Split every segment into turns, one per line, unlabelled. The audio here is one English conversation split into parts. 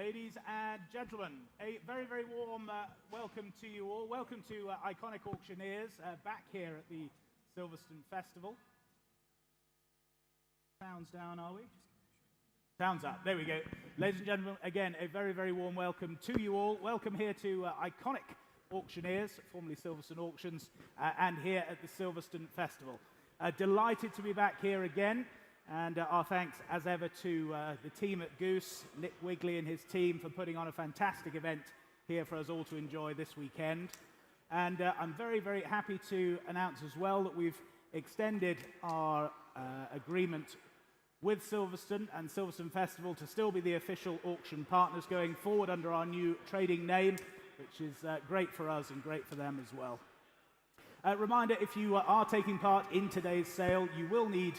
Ladies and gentlemen, a very, very warm welcome to you all. Welcome to Iconic Auctioneers back here at the Silverstone Festival. Sounds down, are we? Sounds up. There we go. Ladies and gentlemen, again, a very, very warm welcome to you all. Welcome here to Iconic Auctioneers, formerly Silverstone Auctions, and here at the Silverstone Festival. Delighted to be back here again. And our thanks, as ever, to the team at Goose, Nick Wigley and his team, for putting on a fantastic event here for us all to enjoy this weekend. And I'm very, very happy to announce as well that we've extended our agreement with Silverstone and Silverstone Festival to still be the official auction partners going forward under our new trading name, which is great for us and great for them as well. Reminder, if you are taking part in today's sale, you will need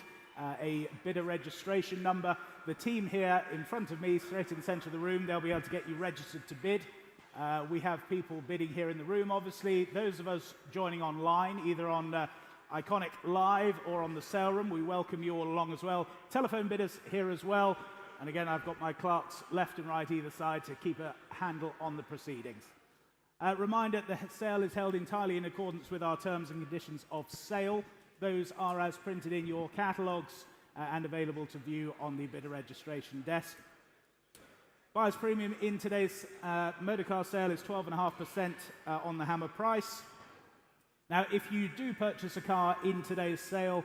a bidder registration number. The team here in front of me, straight in the centre of the room, they'll be able to get you registered to bid. We have people bidding here in the room, obviously. Those of us joining online, either on Iconic Live or on the sale room, we welcome you all along as well. Telephone bidders here as well. And again, I've got my clerks left and right either side to keep a handle on the proceedings. Reminder, the sale is held entirely in accordance with our terms and conditions of sale. Those are as printed in your catalogues and available to view on the bidder registration desk. Buyer's premium in today's motorcar sale is 12.5% on the hammer price. Now, if you do purchase a car in today's sale,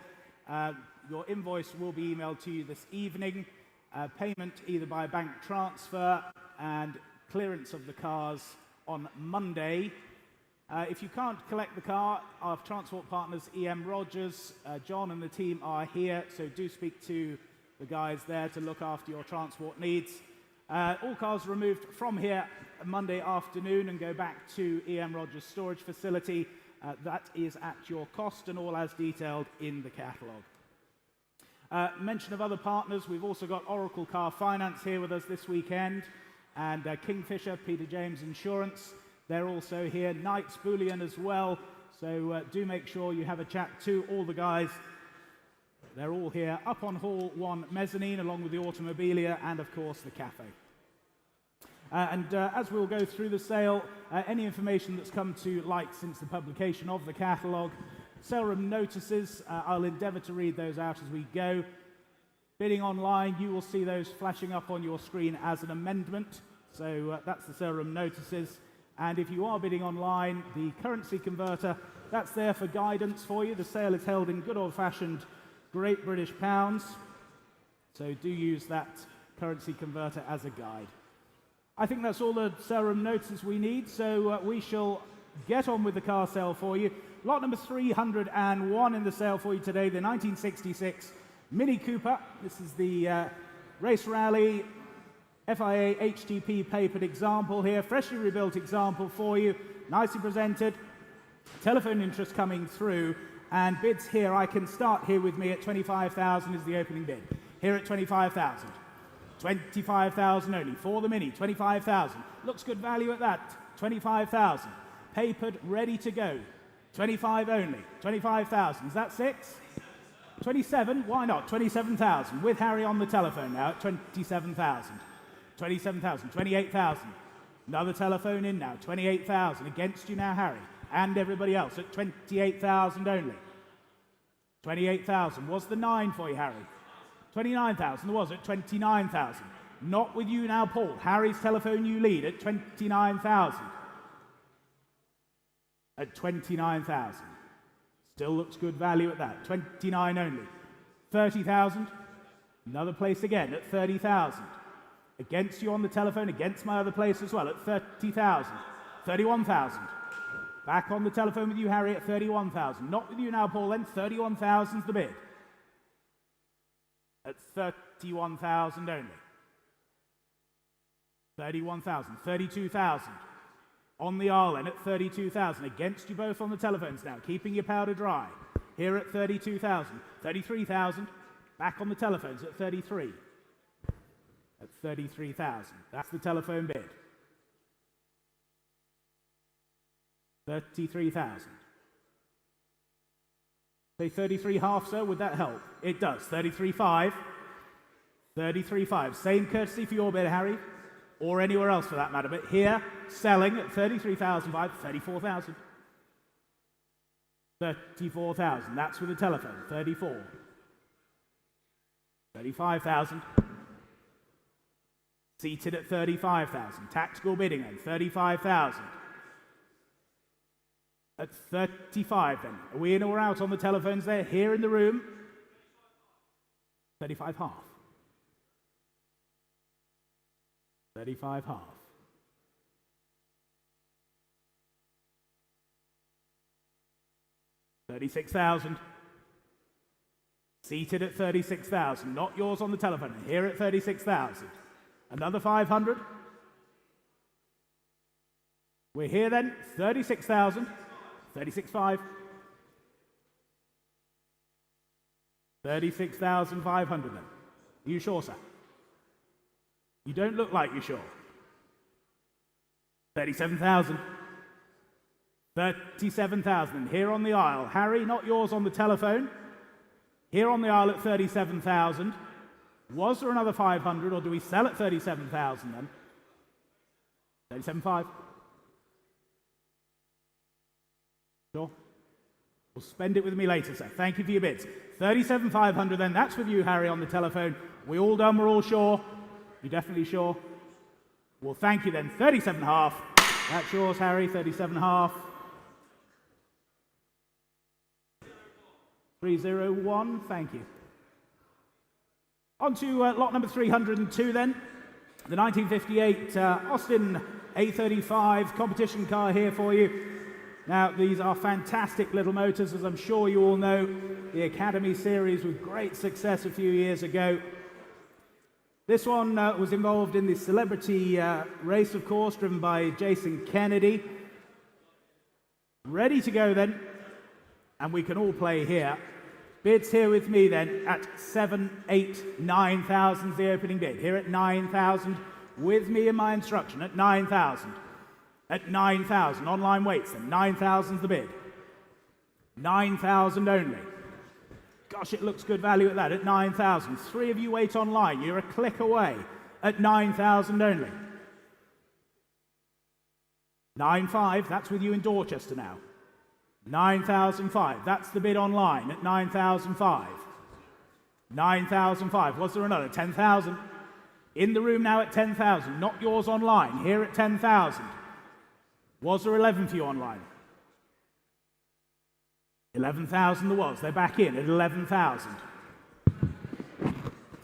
your invoice will be emailed to you this evening. Payment either by bank transfer and clearance of the cars on Monday. If you can't collect the car, our transport partners, EM Rogers, John and the team are here, so do speak to the guys there to look after your transport needs. All cars removed from here Monday afternoon and go back to EM Rogers storage facility. That is at your cost and all as detailed in the catalogue. Mention of other partners, we've also got Oracle Car Finance here with us this weekend, and Kingfisher, Peter James Insurance. They're also here, Knights Bullion as well, so do make sure you have a chat to all the guys. They're all here up on Hall 1 mezzanine, along with the automobilia and, of course, the cafe. As we'll go through the sale, any information that's come to light since the publication of the catalogue, sale room notices, I'll endeavour to read those out as we go. Bidding online, you will see those flashing up on your screen as an amendment, so that's the sale room notices. And if you are bidding online, the currency converter, that's there for guidance for you. The sale is held in good old-fashioned Great British pounds, so do use that currency converter as a guide. I think that's all the sale room notices we need, so we shall get on with the car sale for you. Lot number 301 in the sale for you today, the 1966 Mini Cooper. This is the Race Rally FIA HTP papered example here, freshly rebuilt example for you, nicely presented. Telephone interest coming through, and bids here. I can start here with me at 25,000 is the opening bid. Here at 25,000. 25,000 only for the Mini. 25,000. Looks good value at that. 25,000. Papered, ready to go. 25 only. 25,000. Is that six? 27? Why not? 27,000. With Harry on the telephone now at 27,000. 27,000, 28,000. Another telephone in now, 28,000. Against you now, Harry, and everybody else at 28,000 only. 28,000. Was the 9 for you, Harry? 29,000. Was it 29,000? Not with you now, Paul. Harry's telephone you lead at 29,000. At 29,000. Still looks good value at that. 29 only. 30,000. Another place again at 30,000. Against you on the telephone, against my other place as well, at 30,000. 31,000. Back on the telephone with you, Harry, at 31,000. Not with you now, Paul, then. 31,000's the bid. At 31,000 only. 31,000. 32,000. On the aisle then at 32,000. Against you both on the telephones now, keeping your powder dry. Here at 32,000. 33,000. Back on the telephones at 33. At 33,000. That's the telephone bid. 33,000. Say 33.5, sir, would that help? It does. 33.5. 33.5. Same courtesy for your bid, Harry. or anywhere else for that matter, but here, selling at 33,500, 34,000. 34,000, that's with the telephone, 34. 35,000. Seated at 35,000. Tactical bidding then, 35,000. At 35 then. Are we in or out on the telephones there? Here in the room. 35 half. 35 half. 36,000. Seated at 36,000. Not yours on the telephone. Here at 36,000. Another 500. We're here then. 36,000. 36,500. 36,500 then. Are you sure, sir? You don't look like you're sure. 37,000. 37,000. Here on the aisle. Harry, not yours on the telephone. Here on the aisle at 37,000. Was there another 500, or do we sell at 37,000 then? 37,500. Sure? Well, spend it with me later, sir. Thank you for your bids. 37,500 then. That's with you, Harry, on the telephone. We all done? We're all sure? You definitely sure? Well, thank you then. 37.5. That's yours, Harry. 37.5. 301. Thank you. On to lot number 302 then. The 1958 Austin A35 competition car here for you. Now, these are fantastic little motors, as I'm sure you all know. The Academy series with great success a few years ago. This one was involved in the celebrity race, of course, driven by Jason Kennedy. Ready to go then, and we can all play here. Bids here with me then at 7, 8, 9,000 is the opening bid. Here at 9,000, with me in my instruction at 9,000. At 9,000, online waits then, 9,000 is the bid. 9,000 only. Gosh, it looks good value at that, at 9,000. 3 of you wait online, you're a click away. At 9,000 only. 9,500, that's with you in Dorchester now. 9,005, that's the bid online at 9,005. 9,005, was there another? 10,000. In the room now at 10,000, not yours online, here at 10,000. Was there 11 for you online? 11,000 there was, they're back in at 11,000.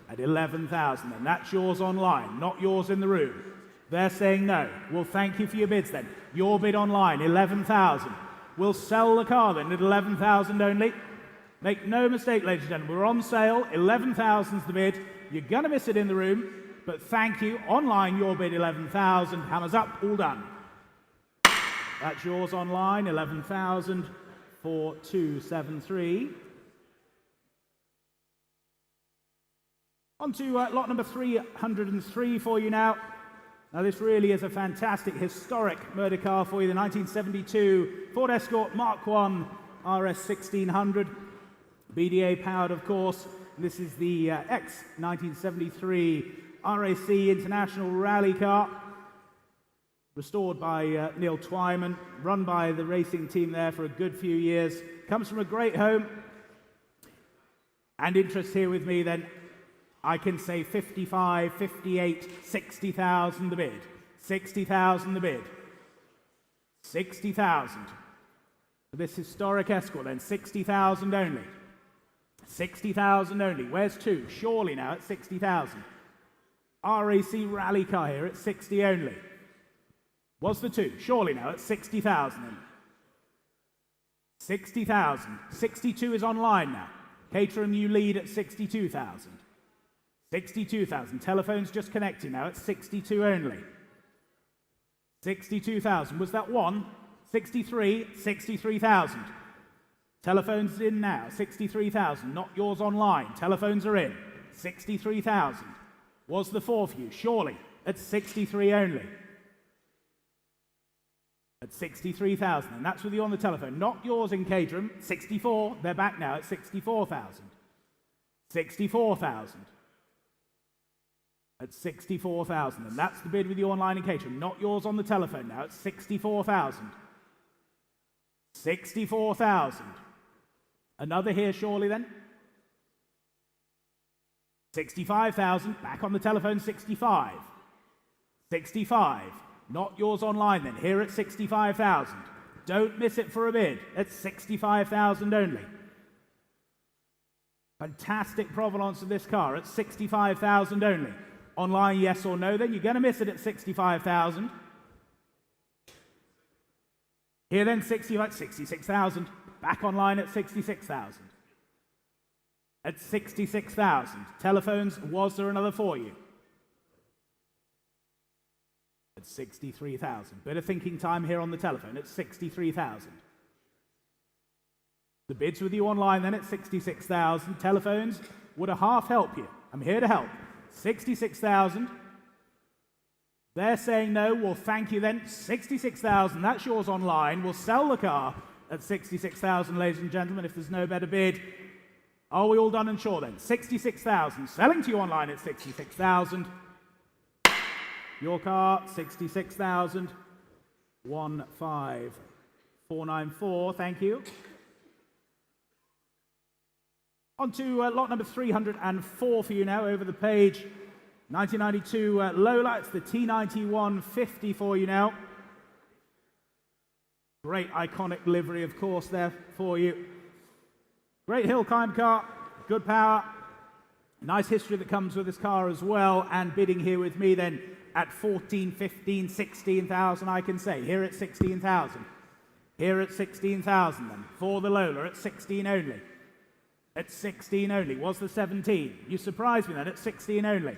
At 11,000 then, that's yours online, not yours in the room. They're saying no. Well, thank you for your bids then. Your bid online, 11,000. We'll sell the car then at 11,000 only. Make no mistake, ladies and gentlemen, we're on sale. 11,000 is the bid. You're going to miss it in the room, but thank you. Online, your bid 11,000. Hammers up, all done. That's yours online, 11,000 for 273. On to lot number 303 for you now. Now, this really is a fantastic, historic motor car for you. The 1972 Ford Escort Mk1 RS 1600. BDA powered, of course. This is the ex-1973 RAC International Rally car. Restored by Neil Twyman. Run by the racing team there for a good few years. Comes from a great home. And interest here with me then. I can say 55, 58, 60,000 the bid. 60,000 the bid. 60,000. For this historic Escort then, 60,000 only. 60,000 only. Where's 2? Surely now at 60,000. RAC rally car here at 60 only. Was the 2? Surely now at 60,000 then. 60,000. 62 is online now. Caterham, you lead at 62,000. 62,000. Telephone's just connecting now at 62 only. 62,000. Was that 1? 63? 63,000. Telephone's in now. 63,000. Not yours online. Telephones are in. 63,000. Was the 4 for you? Surely. At 63 only. At 63,000. And that's with you on the telephone. Not yours in Caterham. 64. They're back now at 64,000. 64,000. at 64,000. And that's the bid with you online in catering, not yours on the telephone now. It's 64,000. 64,000. Another here surely then. 65,000. Back on the telephone, 65. 65. Not yours online then. Here at 65,000. Don't miss it for a bid. It's 65,000 only. Fantastic provenance of this car at 65,000 only. Online, yes or no, then you're going to miss it at 65,000. Here then, 66,000. Back online at 66,000. At 66,000. Telephones, was there another for you? At 63,000. Bit of thinking time here on the telephone at 63,000. The bids with you online then at 66,000. Telephones, would a half help you? I'm here to help. 66,000. They're saying no. Well, thank you then. 66,000. That's yours online. We'll sell the car at 66,000, ladies and gentlemen, if there's no better bid. Are we all done and sure then? 66,000. Selling to you online at 66,000. Your car, 66,000. 15494. Thank you. On to lot number 304 for you now, over the page. 1992 Lola, it's the T91 50 for you now. Great iconic livery, of course, there for you. Great hill climb car, good power. Nice history that comes with this car as well, and bidding here with me then at 14, 15, 16,000, I can say. Here at 16,000. Here at 16,000 then, for the Lola at 16 only. At 16 only. Was the 17? You surprised me then at 16 only.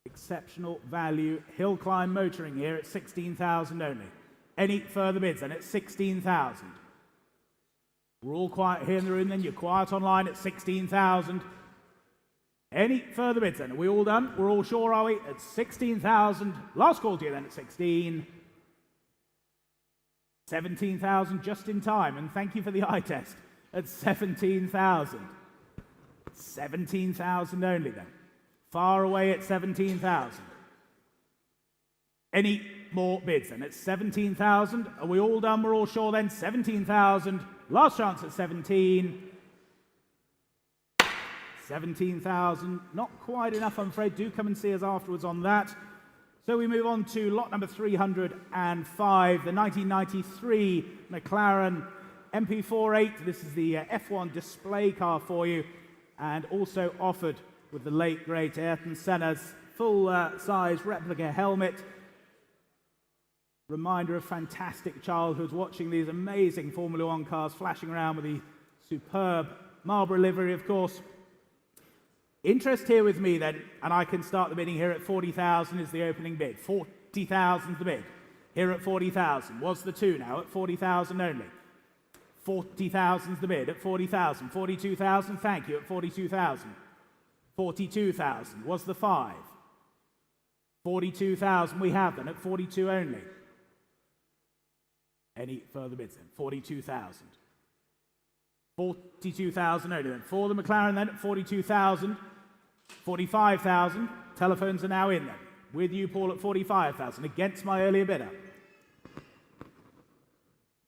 Exceptional value. Hill climb motoring here at 16,000 only. Any further bids then at 16,000. We're all quiet here in the room then. You're quiet online at 16,000. Any further bids then? Are we all done? We're all sure, are we? At 16,000. Last call to you then at 16. 17,000 just in time, and thank you for the eye test at 17,000. 17,000 only then. Far away at 17,000. Any more bids then? At 17,000. Are we all done? We're all sure then? 17,000. Last chance at 17. 17,000. Not quite enough, I'm afraid. Do come and see us afterwards on that. So we move on to lot number 305, the 1993 McLaren MP4 This is the F1 display car for you, and also offered with the late, great Ayrton Senna's full-size replica helmet. Reminder of fantastic childhood, watching these amazing Formula One cars flashing around with the superb Marlboro livery, of course. Interest here with me then, and I can start the bidding here at 40,000 is the opening bid. 40,000 the bid. Here at 40,000. Was the two now at 40,000 only. 40,000 the bid at 40,000. 42,000, thank you, at 42,000. 42,000 was the 5. 42,000 we have then at 42 only. Any further bids then? 42,000. 42,000 only then. For the McLaren then at 42,000. 45,000. Telephones are now in then. With you, Paul, at 45,000. Against my earlier bidder.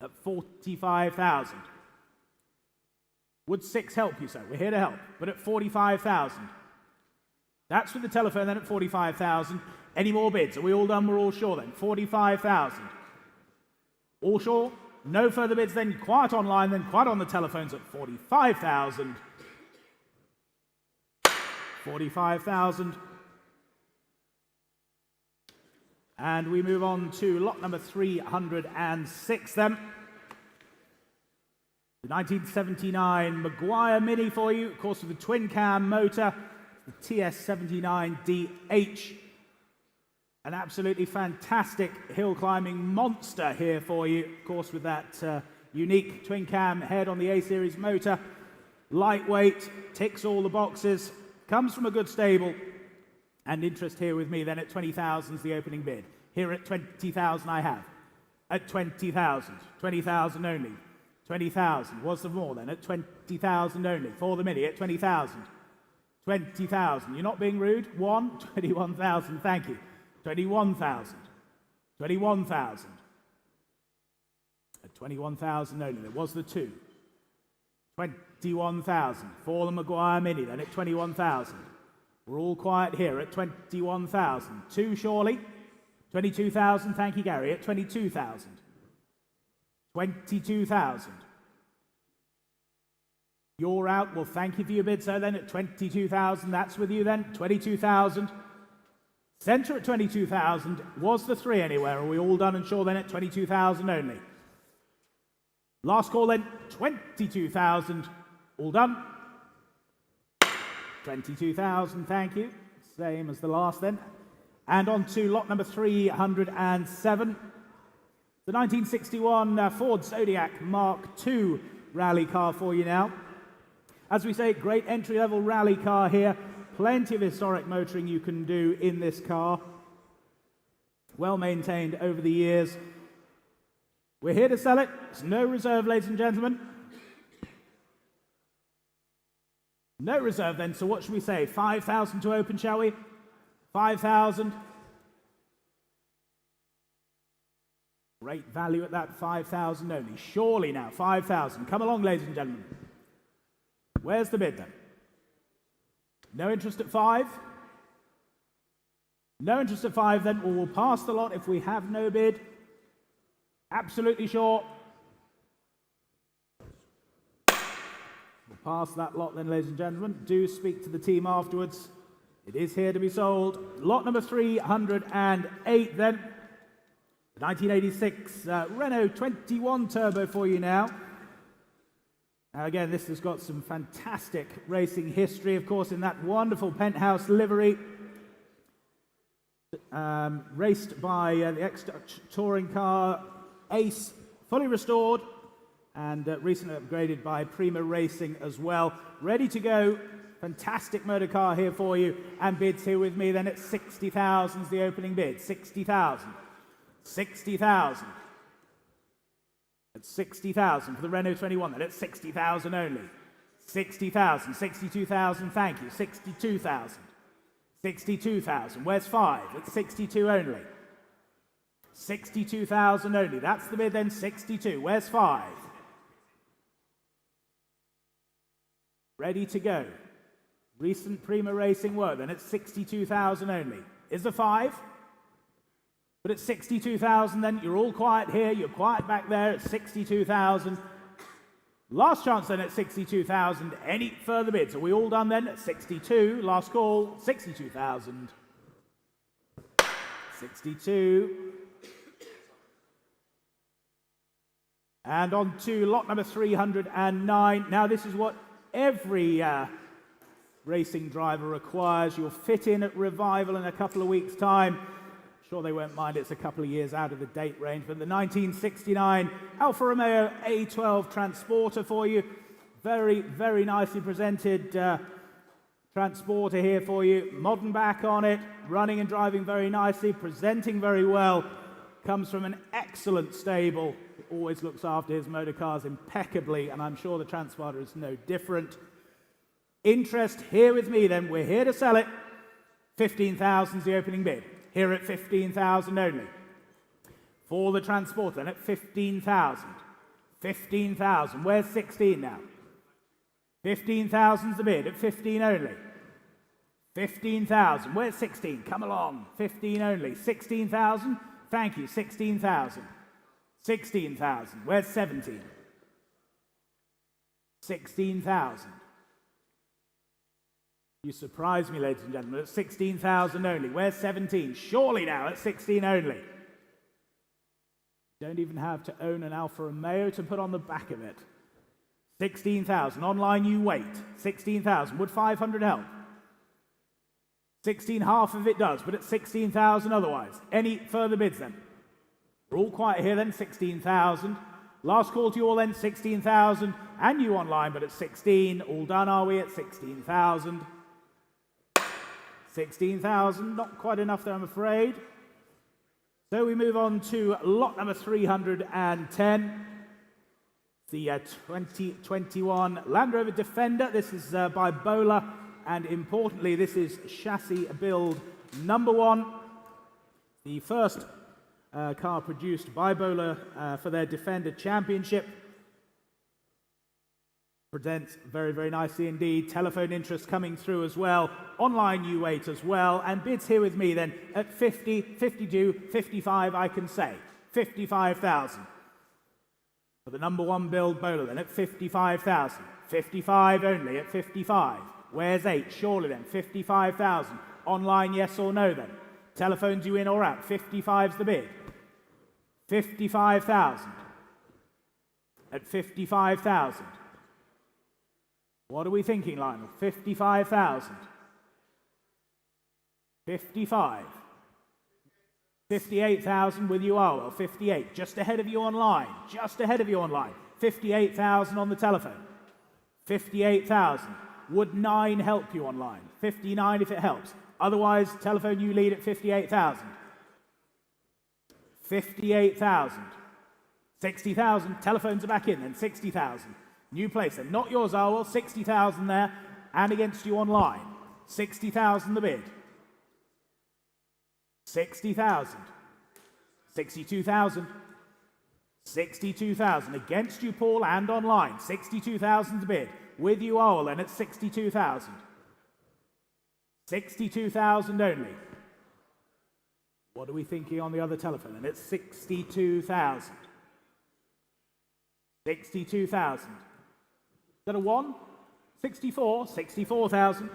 At 45,000. Would 6 help you, sir? We're here to help. But at 45,000. That's with the telephone then at 45,000. Any more bids? Are we all done? We're all sure then. 45,000. All sure? No further bids then. Quiet online then. Quiet on the telephones at 45,000. 45,000. And we move on to lot number 306 then. The 1979 Maguire Mini for you, of course, with the twin cam motor, the TS79DH. An absolutely fantastic hill climbing monster here for you, of course, with that unique twin cam head on the A-Series motor. Lightweight, ticks all the boxes, comes from a good stable. And interest here with me then at 20,000 is the opening bid. Here at 20,000 I have. At 20,000. 20,000 only. 20,000. Was there more then? At 20,000 only. For the Mini at 20,000. 20,000. You're not being rude. 21,000. Thank you. 21,000. 21,000. At 21,000 only. There was the 2. 21,000 for the Maguire Mini, then at 21,000. We're all quiet here at 21,000. 2 surely. 22,000. Thank you, Gary. At 22,000. 22,000. You're out. Well, thank you for your bid, sir, then at 22,000. That's with you then. 22,000. Centre at 22,000. Was the 3 anywhere? Are we all done and sure then at 22,000 only? Last call then, 22,000. All done. 22,000, thank you. Same as the last then. And on to lot number 307. The 1961 Ford Zodiac Mark II rally car for you now. As we say, great entry-level rally car here. Plenty of historic motoring you can do in this car. Well maintained over the years. We're here to sell it. It's no reserve, ladies and gentlemen. No reserve then, so what should we say? 5,000 to open, shall we? 5,000. Great value at that 5,000 only. Surely now, 5,000. Come along, ladies and gentlemen. Where's the bid then? No interest at 5? No interest at 5 then. Well, we'll pass the lot if we have no bid. Absolutely sure. We'll pass that lot then, ladies and gentlemen. Do speak to the team afterwards. It is here to be sold. Lot number 308 then. 1986 Renault 21 Turbo for you now. Now again, this has got some fantastic racing history, of course, in that wonderful penthouse livery. Raced by the ex-Dutch touring car Ace, fully restored and recently upgraded by Prima Racing as well. Ready to go. Fantastic motor car here for you. And bids here with me then at 60,000 is the opening bid. 60,000. 60,000. At 60,000 for the Renault 21 then at 60,000 only. 60,000. 62,000, thank you. 62,000. 62,000. Where's 5? At 62 only. 62,000 only. That's the bid then, 62. Where's 5? Ready to go. Recent Prima Racing work then at 62,000 only. Is the 5? But at 62,000 then, you're all quiet here, you're quiet back there at 62,000. Last chance then at 62,000. Any further bids? Are we all done then at 62? Last call, 62,000. 62. And on to lot number 309. Now this is what every racing driver requires. You'll fit in at Revival in a couple of weeks' time. Sure they won't mind, it's a couple of years out of the date range, but the 1969 Alfa Romeo A12 Transporter for you. Very, very nicely presented Transporter here for you. Modern back on it, running and driving very nicely, presenting very well. Comes from an excellent stable. Always looks after his motor cars impeccably, and I'm sure the Transporter is no different. Interest here with me then. We're here to sell it. 15,000 is the opening bid. Here at 15,000 only. For the Transporter, then at 15,000. 15,000. Where's 16 now? 15,000's the bid at 15 only. 15,000. Where's 16? Come along. 15 only. 16,000. Thank you. 16,000. 16,000. Where's 17? 16,000. You surprise me, ladies and gentlemen, at 16,000 only. Where's 17? Surely now at 16 only. Don't even have to own an Alfa Romeo to put on the back of it. 16,000. Online you wait. 16,000. Would 500 help? 16, half of it does, but at 16,000 otherwise. Any further bids then? We're all quiet here then, 16,000. Last call to you all then, 16,000. And you online, but at 16. All done, are we, at 16,000? 16,000, not quite enough there, I'm afraid. So we move on to lot number 310. The 2021 Land Rover Defender. This is by Bowler and importantly, this is chassis build number 1. The first car produced by Lola for their Defender Championship. Presents very, very nicely indeed. Telephone interest coming through as well. Online you wait as well. And bids here with me then at 50, 52, 55, I can say. 55,000. For the number 1 build Lola then at 55,000. 55 only at 55. Where's 8? Surely then. 55,000. Online yes or no then. Telephones you in or out. 55's the bid. 55,000. At 55,000. What are we thinking, Lionel? 55,000. 55. 58,000 with you, Arwell. 58. Just ahead of you online. Just ahead of you online. 58,000 on the telephone. 58,000. Would 9 help you online? 59 if it helps. Otherwise, telephone you lead at 58,000. 58,000. 60,000. Telephones are back in then. 60,000. New place then. Not yours, Arwell. 60,000 there. And against you online. 60,000 the bid. 60,000. 62,000. 62,000. Against you, Paul, and online. 62,000 the bid. With you, Arwell, then at 62,000. 62,000 only. What are we thinking on the other telephone? And it's 62,000. 62,000. Is that a 1? 64. 64,000.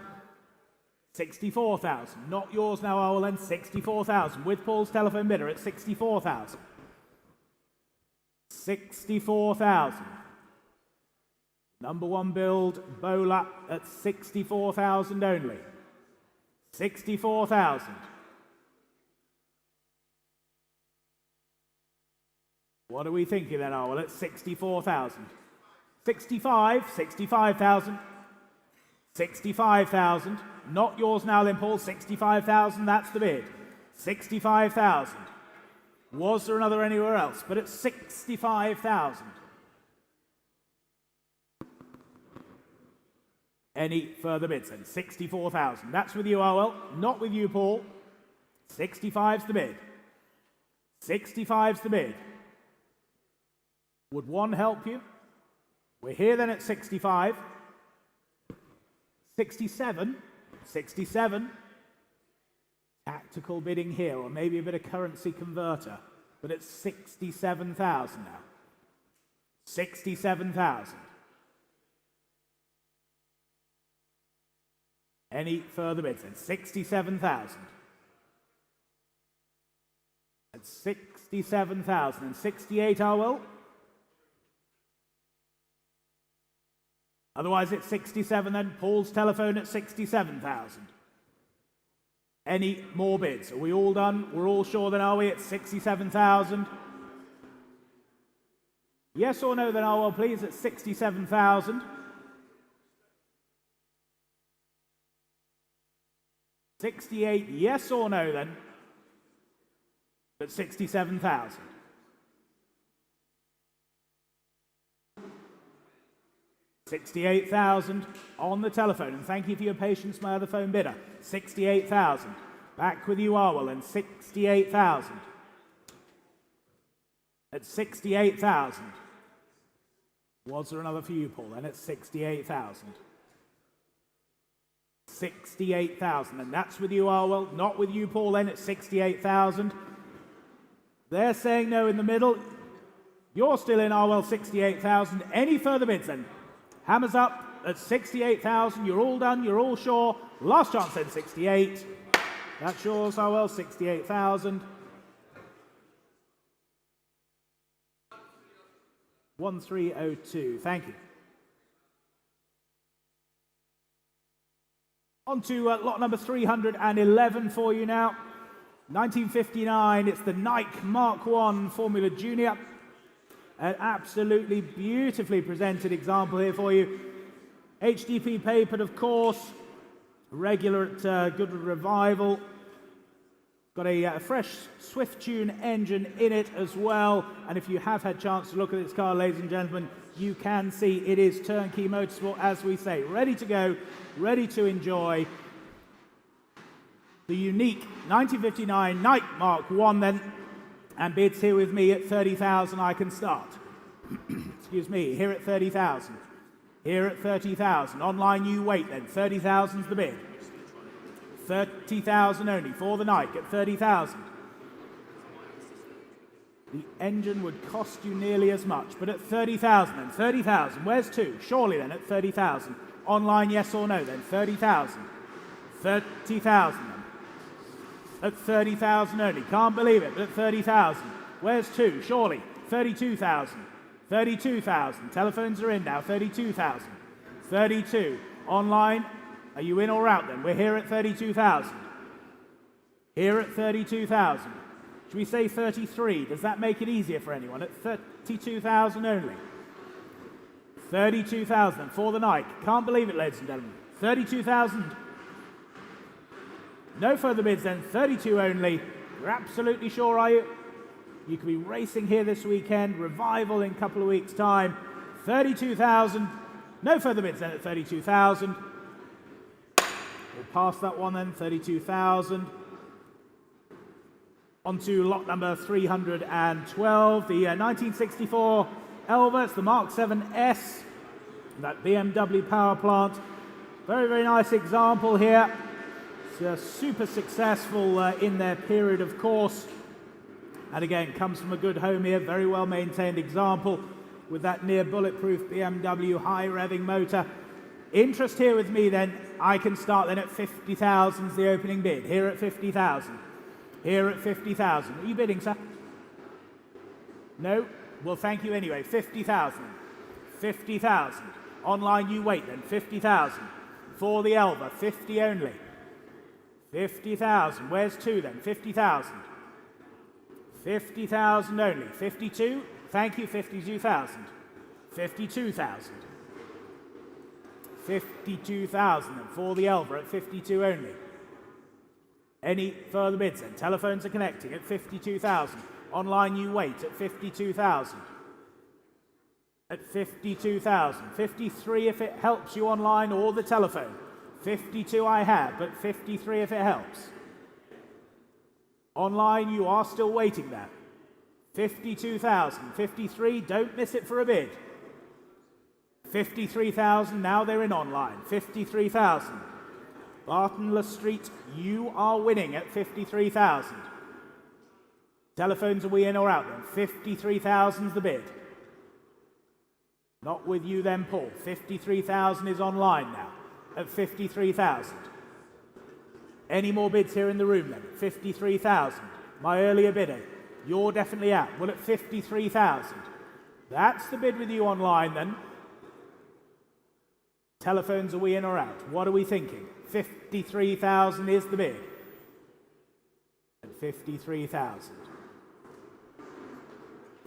64,000. Not yours now, Owl, then. 64,000. With Paul's telephone bidder at 64,000. 64,000. Number 1 build, Lola at 64,000 only. 64,000. What are we thinking then, Owl, at 64,000? 65, 65,000. 65,000. Not yours now then, Paul. 65,000, that's the bid. 65,000. Was there another anywhere else? But at 65,000. Any further bids then? 64,000. That's with you, Arwell. Not with you, Paul. 65's the bid. 65's the bid. Would 1 help you? We're here then at 65. 67. 67. Tactical bidding here, or maybe a bit of currency converter. But it's 67,000 now. 67,000. Any further bids then? 67,000. At 67,000. And 68, Arwell? Otherwise, it's 67 then. Paul's telephone at 67,000. Any more bids? Are we all done? We're all sure then, are we? At 67,000. Yes or no then, Arwell, please, at 67,000. 68, yes or no then? At 67,000. 68,000 on the telephone, and thank you for your patience, my other phone bidder. 68,000. Back with you, Arwell, and 68,000. At 68,000. Was there another for you, Paul? Then at 68,000. 68,000, and that's with you, Arwell. Not with you, Paul, then at 68,000. They're saying no in the middle. You're still in, Arwell, 68,000. Any further bids then? Hammers up at 68,000. You're all done. You're all sure. Last chance then, 68. That's yours, Arwell, 68,000. 1302. Thank you. On to lot number 311 for you now. 1959, it's the Nike Mark 1 Formula Junior. An absolutely beautifully presented example here for you. HDP papered, of course. Regular at Goodwood Revival. Got a fresh Swift Tune engine in it as well. And if you have had a chance to look at this car, ladies and gentlemen, you can see it is turnkey motorsport, as we say. Ready to go, ready to enjoy the unique 1959 Night Mark 1 then. And bids here with me at 30,000, I can start. Excuse me, here at 30,000. Here at 30,000. Online you wait then, 30,000's the bid. 30,000 only for the Nike at 30,000. The engine would cost you nearly as much, but at 30,000 then, 30,000. Where's two? Surely then at 30,000. Online, yes or no then, 30,000. 30,000 then. At 30,000 only. Can't believe it, but at 30,000. Where's two? Surely. 32,000. 32,000. Telephones are in now. 32,000. 32. Online. Are you in or out then? We're here at 32,000. Here at 32,000. Should we say 33? Does that make it easier for anyone? At 32,000 only. 32,000 for the Nike. Can't believe it, ladies and gentlemen. 32,000. No further bids then. 32 only. You're absolutely sure, are you? You could be racing here this weekend. Revival in a couple of weeks' time. 32,000. No further bids then at 32,000. We'll pass that one then, 32,000. On to lot number 312, the 1964 Elva. It's the Mk 7S, that BMW power plant. Very, very nice example here. It's super successful in their period, of course. And again, comes from a good home here, very well maintained example with that near bulletproof BMW high revving motor. Interest here with me then, I can start then at 50,000 is the opening bid. Here at 50,000. Here at 50,000. Are you bidding, sir? No? Well, thank you anyway. 50,000. 50,000. Online you wait then. 50,000. For the Elva. 50 only. 50,000. Where's two then? 50,000. 50,000 only. 52. Thank you. 52,000. 52,000. 52,000 for the Elva at 52 only. Any further bids then? Telephones are connecting at 52,000. Online you wait at 52,000. At 52,000. 53 if it helps you online or the telephone. 52 I have, but 53 if it helps. Online you are still waiting there. 52,000. 53, don't miss it for a bid. 53,000, now they're in online. 53,000. Bartonless Street, you are winning at 53,000. Telephones, are we in or out then? 53,000 is the bid. Not with you then, Paul. 53,000 is online now at 53,000. Any more bids here in the room then? 53,000. My earlier bidder, you're definitely out. Well, at 53,000. That's the bid with you online then. Telephones, are we in or out? What are we thinking? 53,000 is the bid. At 53,000.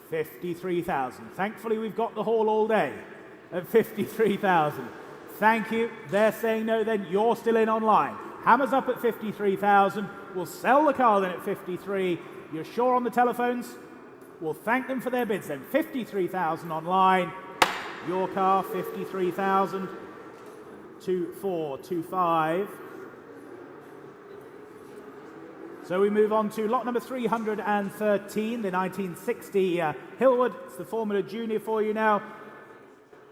53,000. Thankfully, we've got the hall all day at 53,000. Thank you. They're saying no, then you're still in online. Hammers up at 53,000. We'll sell the car then at 53. You're sure on the telephones? We'll thank them for their bids then. 53,000 online. Your car, 53,000. 2425. So we move on to lot number 313, the 1960 Hillwood. It's the Formula Junior for you now.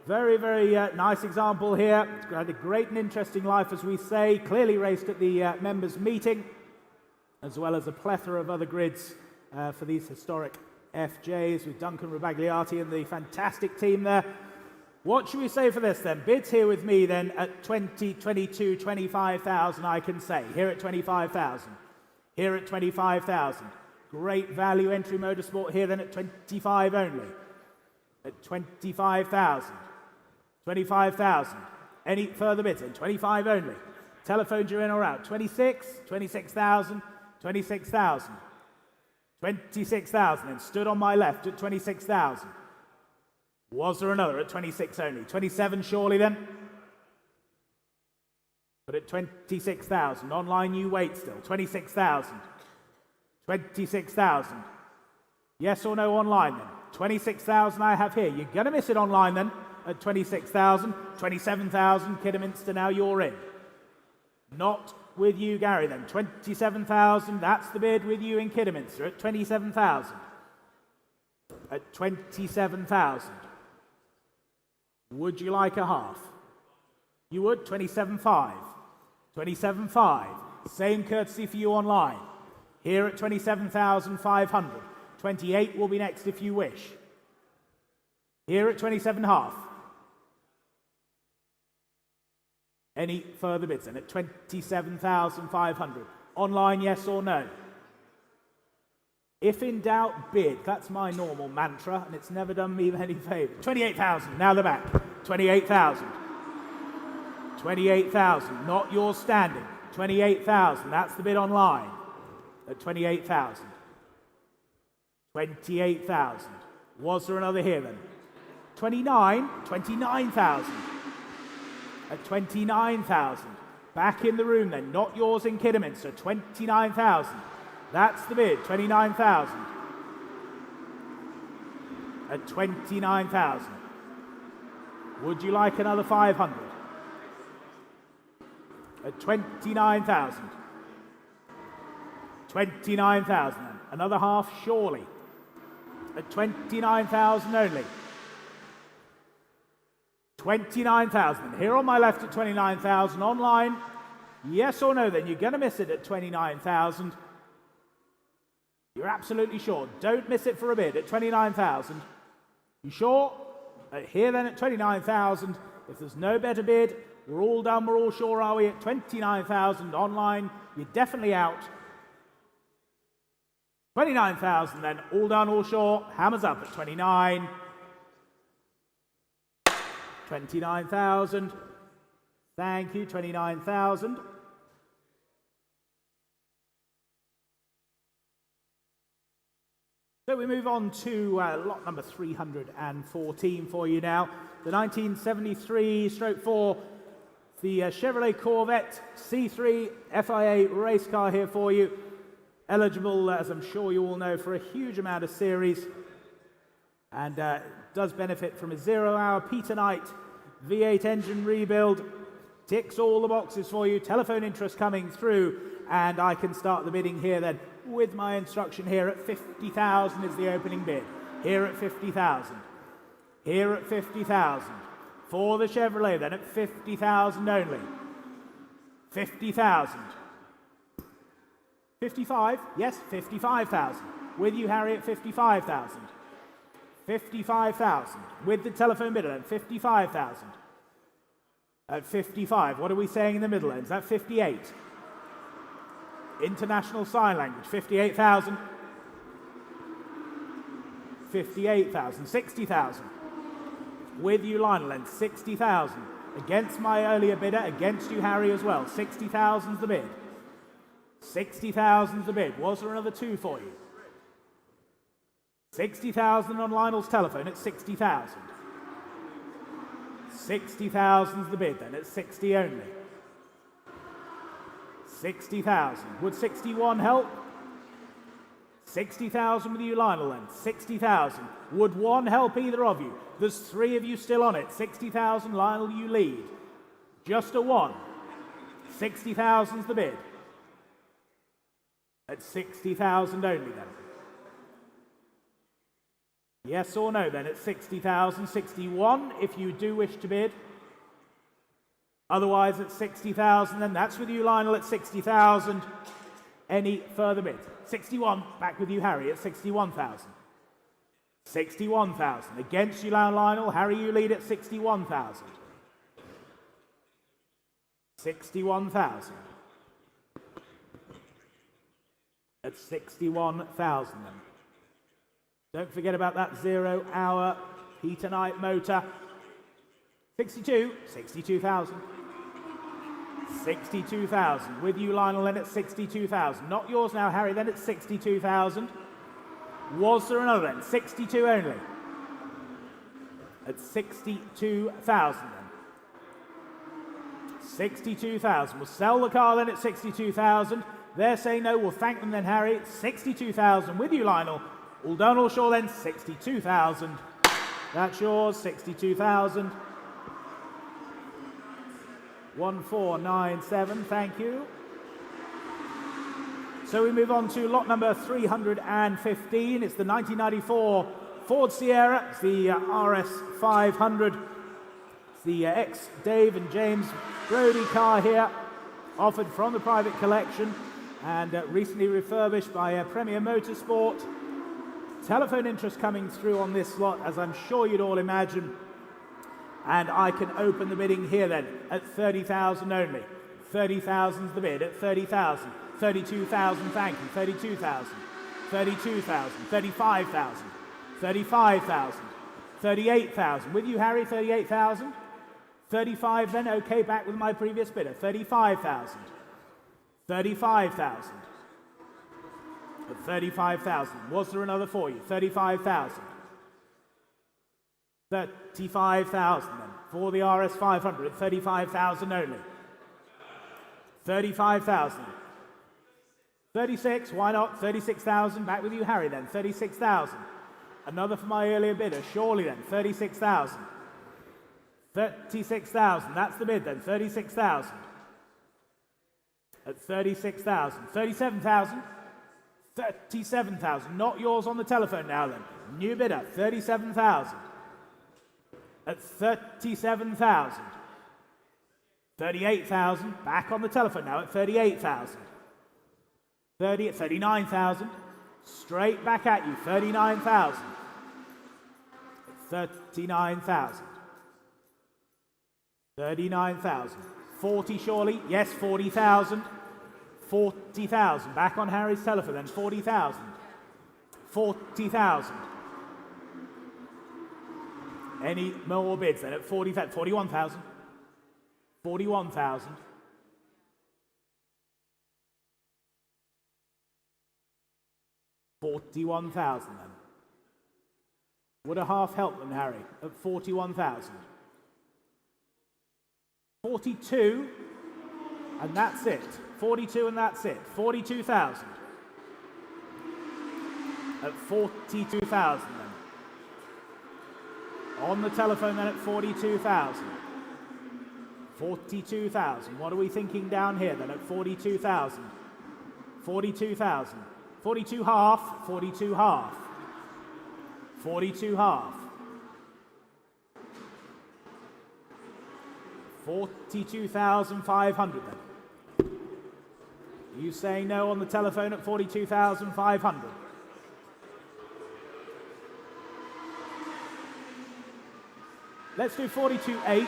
Very, very nice example here. It's had a great and interesting life, as we say. Clearly raced at the members' meeting, as well as a plethora of other grids for these historic FJs with Duncan Rabagliati and the fantastic team there. What should we say for this then? Bids here with me then at 20, 22, 25,000 I can say. Here at 25,000. Here at 25,000. Great value entry motorsport here then at 25 only. At 25,000. 25,000. Any further bids then? 25 only. Telephones you're in or out? 26, 26,000, 26,000. 26,000 and stood on my left at 26,000. Was there another at 26 only? 27 surely then? But at 26,000. Online you wait still. 26,000. 26,000. Yes or no online then? 26,000 I have here. You're going to miss it online then at 26,000. 27,000, Kidderminster, now you're in. Not with you, Gary, then. 27,000, that's the bid with you in Kidderminster at 27,000. At 27,000. Would you like a half? You would? 27.5. 27.5. Same courtesy for you online. Here at 27,500. 28 will be next if you wish. Here at 27.5. Any further bids then at 27,500. Online, yes or no? If in doubt, bid. That's my normal mantra, and it's never done me any favour. 28,000, now the back. 28,000. 28,000, not yours standing. 28,000, that's the bid online. At 28,000. 28,000. Was there another here then? 29,000. At 29,000. Back in the room then, not yours in Kidderminster. 29,000. That's the bid, 29,000. At 29,000. Would you like another 500? At 29,000. 29,000 then. Another half, surely. At 29,000 only. 29,000. Here on my left at 29,000. Online, yes or no then? You're going to miss it at 29,000. You're absolutely sure. Don't miss it for a bid at 29,000. You sure? Here then at 29,000. If there's no better bid, we're all done. We're all sure, are we? At 29,000 online, you're definitely out. 29,000 then. All done, all sure. Hammers up at 29. 29,000. Thank you, 29,000. So we move on to lot number 314 for you now. The 1973/4, the Chevrolet Corvette C3 FIA race car here for you. Eligible, as I'm sure you all know, for a huge amount of series. And does benefit from a 0-hour Peter Knight V8 engine rebuild. Ticks all the boxes for you. Telephone interest coming through. And I can start the bidding here then with my instruction here at 50,000 is the opening bid. Here at 50,000. Here at 50,000. For the Chevrolet then at 50,000 only. 50,000. 55? Yes, 55,000. With you, Harry, at 55,000. 55,000. With the telephone bidder then, 55,000. At 55, what are we saying in the middle end? Is that 58? International Sign Language, 58,000. 58,000. 60,000. With you, Lionel, then, 60,000. Against my earlier bidder, against you, Harry, as well. 60,000's the bid. 60,000's the bid. Was there another two for you? 60,000 on Lionel's telephone at 60,000. 60,000's the bid then at 60 only. 60,000. Would 61 help? 60,000 with you, Lionel, then. 60,000. Would one help either of you? There's three of you still on it. 60,000, Lionel, you lead. Just a one. 60,000's the bid. At 60,000 only, then. Yes or no, then, at 60,000. 61, if you do wish to bid. Otherwise, at 60,000, then that's with you, Lionel, at 60,000. Any further bid? 61, back with you, Harry, at 61,000. 61,000. Against you, Lionel. Harry, you lead at 61,000. 61,000. At 61,000, then. Don't forget about that 0-hour Peter Knight motor. 62, 62,000. 62,000. With you, Lionel, then at 62,000. Not yours now, Harry, then at 62,000. Was there another then? 62 only. At 62,000 then. 62,000. We'll sell the car then at 62,000. They're saying no. We'll thank them then, Harry. 62,000 with you, Lionel. All done, all sure then. 62,000. That's yours. 62,000. 1497. Thank you. So we move on to lot number 315. It's the 1994 Ford Sierra. It's the RS 500. It's the ex-Dave and James Brody car here, offered from the private collection and recently refurbished by Premier Motorsport. Telephone interest coming through on this lot, as I'm sure you'd all imagine. And I can open the bidding here then at 30,000 only. 30,000's the bid at 30,000. 32,000, thank you. 32,000. 32,000. 35,000. 35,000. 38,000. With you, Harry, 38,000. 35 then, okay, back with my previous bidder. 35,000. 35,000. At 35,000. Was there another for you? 35,000. 35,000 then. For the RS 500 at 35,000 only. 35,000. 36, why not? 36,000. Back with you, Harry, then. 36,000. Another for my earlier bidder, surely then. 36,000. 36,000. That's the bid then. 36,000. At 36,000. 37,000. 37,000. Not yours on the telephone now then. New bidder. 37,000. At 37,000. 38,000. Back on the telephone now at 38,000. 39,000. Straight back at you. 39,000. 39,000. 39,000. 40 surely. Yes, 40,000. 40,000. Back on Harry's telephone then. 40,000. 40,000. Any more bids then at 40,000? 41,000. 41,000. 41,000 then. Would a half help them, Harry, at 41,000? 42, and that's it. 42 and that's it. 42,000. At 42,000 then. On the telephone then at 42,000. 42,000. What are we thinking down here then at 42,000? 42,000. 42 half. 42 half. 42 half. 42,500 then. Are you saying no on the telephone at 42,500? Let's do 42.8.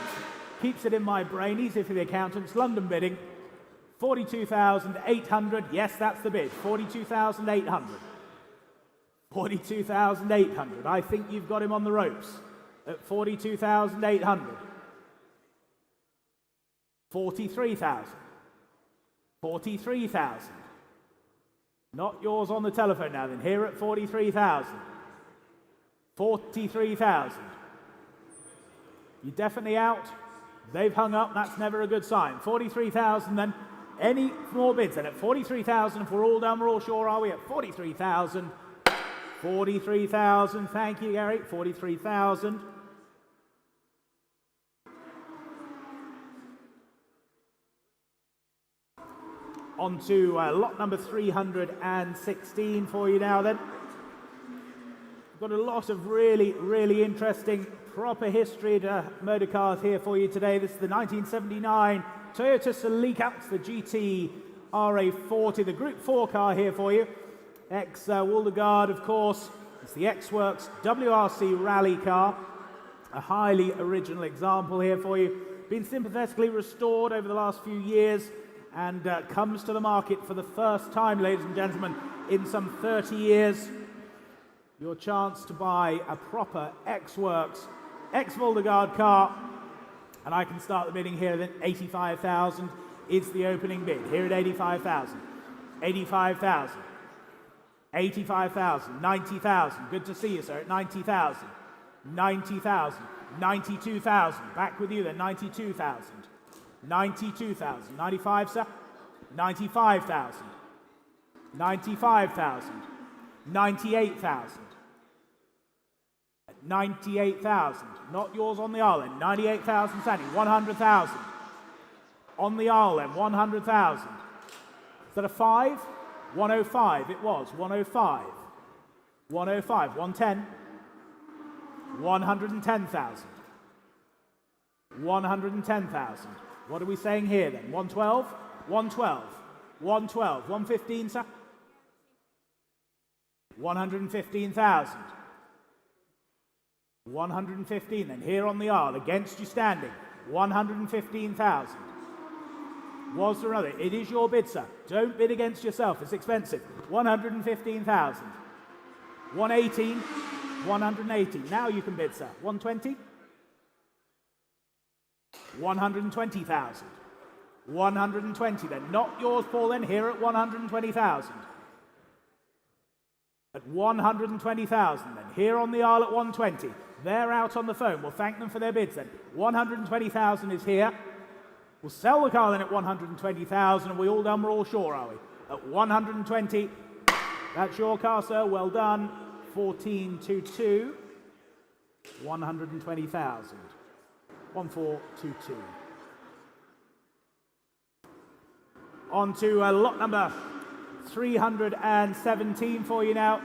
Keeps it in my brain. Easy for the accountants. London bidding. 42,800. Yes, that's the bid. 42,800. 42,800. I think you've got him on the ropes at 42,800. 43,000. 43,000. Not yours on the telephone now then. Here at 43,000. 43,000. You definitely out? They've hung up. That's never a good sign. 43,000 then. Any more bids then? At 43,000, if we're all done, we're all sure, are we? At 43,000. 43,000. Thank you, Gary. 43,000. On to lot number 316 for you now then. We've got a lot of really, really interesting proper history motor cars here for you today. This is the 1979 Toyota Celica. It's the GT-R 40, the Group 4 car here for you. Ex-Waldegard, of course. It's the X-Works WRC rally car. A highly original example here for you. Been sympathetically restored over the last few years and comes to the market for the first time, ladies and gentlemen, in some 30 years. Your chance to buy a proper X-Works, ex-Waldegard car. And I can start the bidding here at 85,000 is the opening bid. Here at 85,000. 85,000. 85,000. 90,000. Good to see you, sir, at 90,000. 90,000. 92,000. Back with you then, 92,000. 92,000. 95, sir? 95,000. 95,000. 98,000. 98,000. Not yours on the aisle then. 98,000 standing. 100,000. On the aisle then. 100,000. Is that a 5? 105. It was. 105. 105. 110. 110,000. 110,000. What are we saying here then? 112? 112. 112. 115, sir? 115,000. 115 then. Here on the aisle, against you standing. 115,000. Was there another? It is your bid, sir. Don't bid against yourself. It's expensive. 115,000. 118. 118. Now you can bid, sir. 120. 120,000. 120 then. Not yours, Paul, then. Here at 120,000. At 120,000 then. Here on the aisle at 120. They're out on the phone. We'll thank them for their bids then. 120,000 is here. We'll sell the car then at 120,000. Are we all done? We're all sure, are we? At 120. That's your car, sir. Well done. 1422. 120,000. 1422. On to lot number 317 for you now.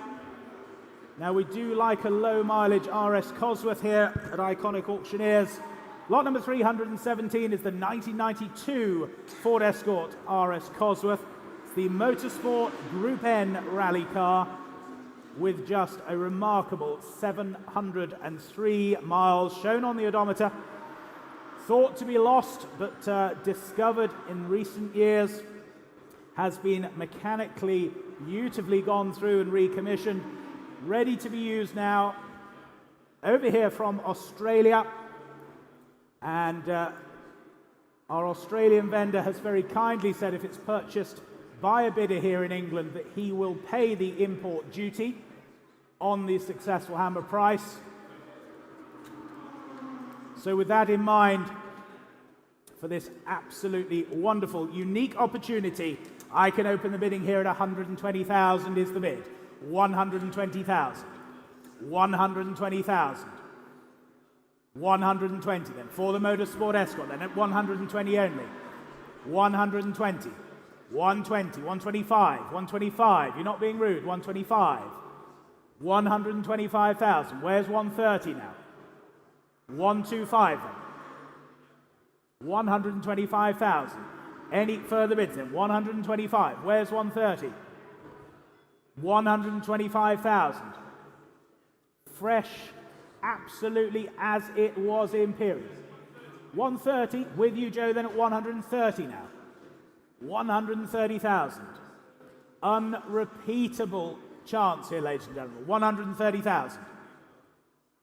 Now we do like a low mileage RS Cosworth here at Iconic Auctioneers. Lot number 317 is the 1992 Ford Escort RS Cosworth. It's the Motorsport Group N rally car with just a remarkable 703 miles shown on the odometer. Thought to be lost, but discovered in recent years. Has been mechanically beautifully gone through and recommissioned. Ready to be used now. Over here from Australia. And our Australian vendor has very kindly said if it's purchased by a bidder here in England that he will pay the import duty on the successful hammer price. So with that in mind, for this absolutely wonderful, unique opportunity, I can open the bidding here at 120,000 is the bid. 120,000. 120,000. 120 then. For the Motorsport Escort then at 120 only. 120. 120. 125. 125. You're not being rude. 125. 125,000. Where's 130 now? 125 then. 125,000. Any further bids then? 125. Where's 130? 125,000. Fresh, absolutely as it was in period. 130, with you, Joe, then at 130 now. 130,000. Unrepeatable chance here, ladies and gentlemen. 130,000.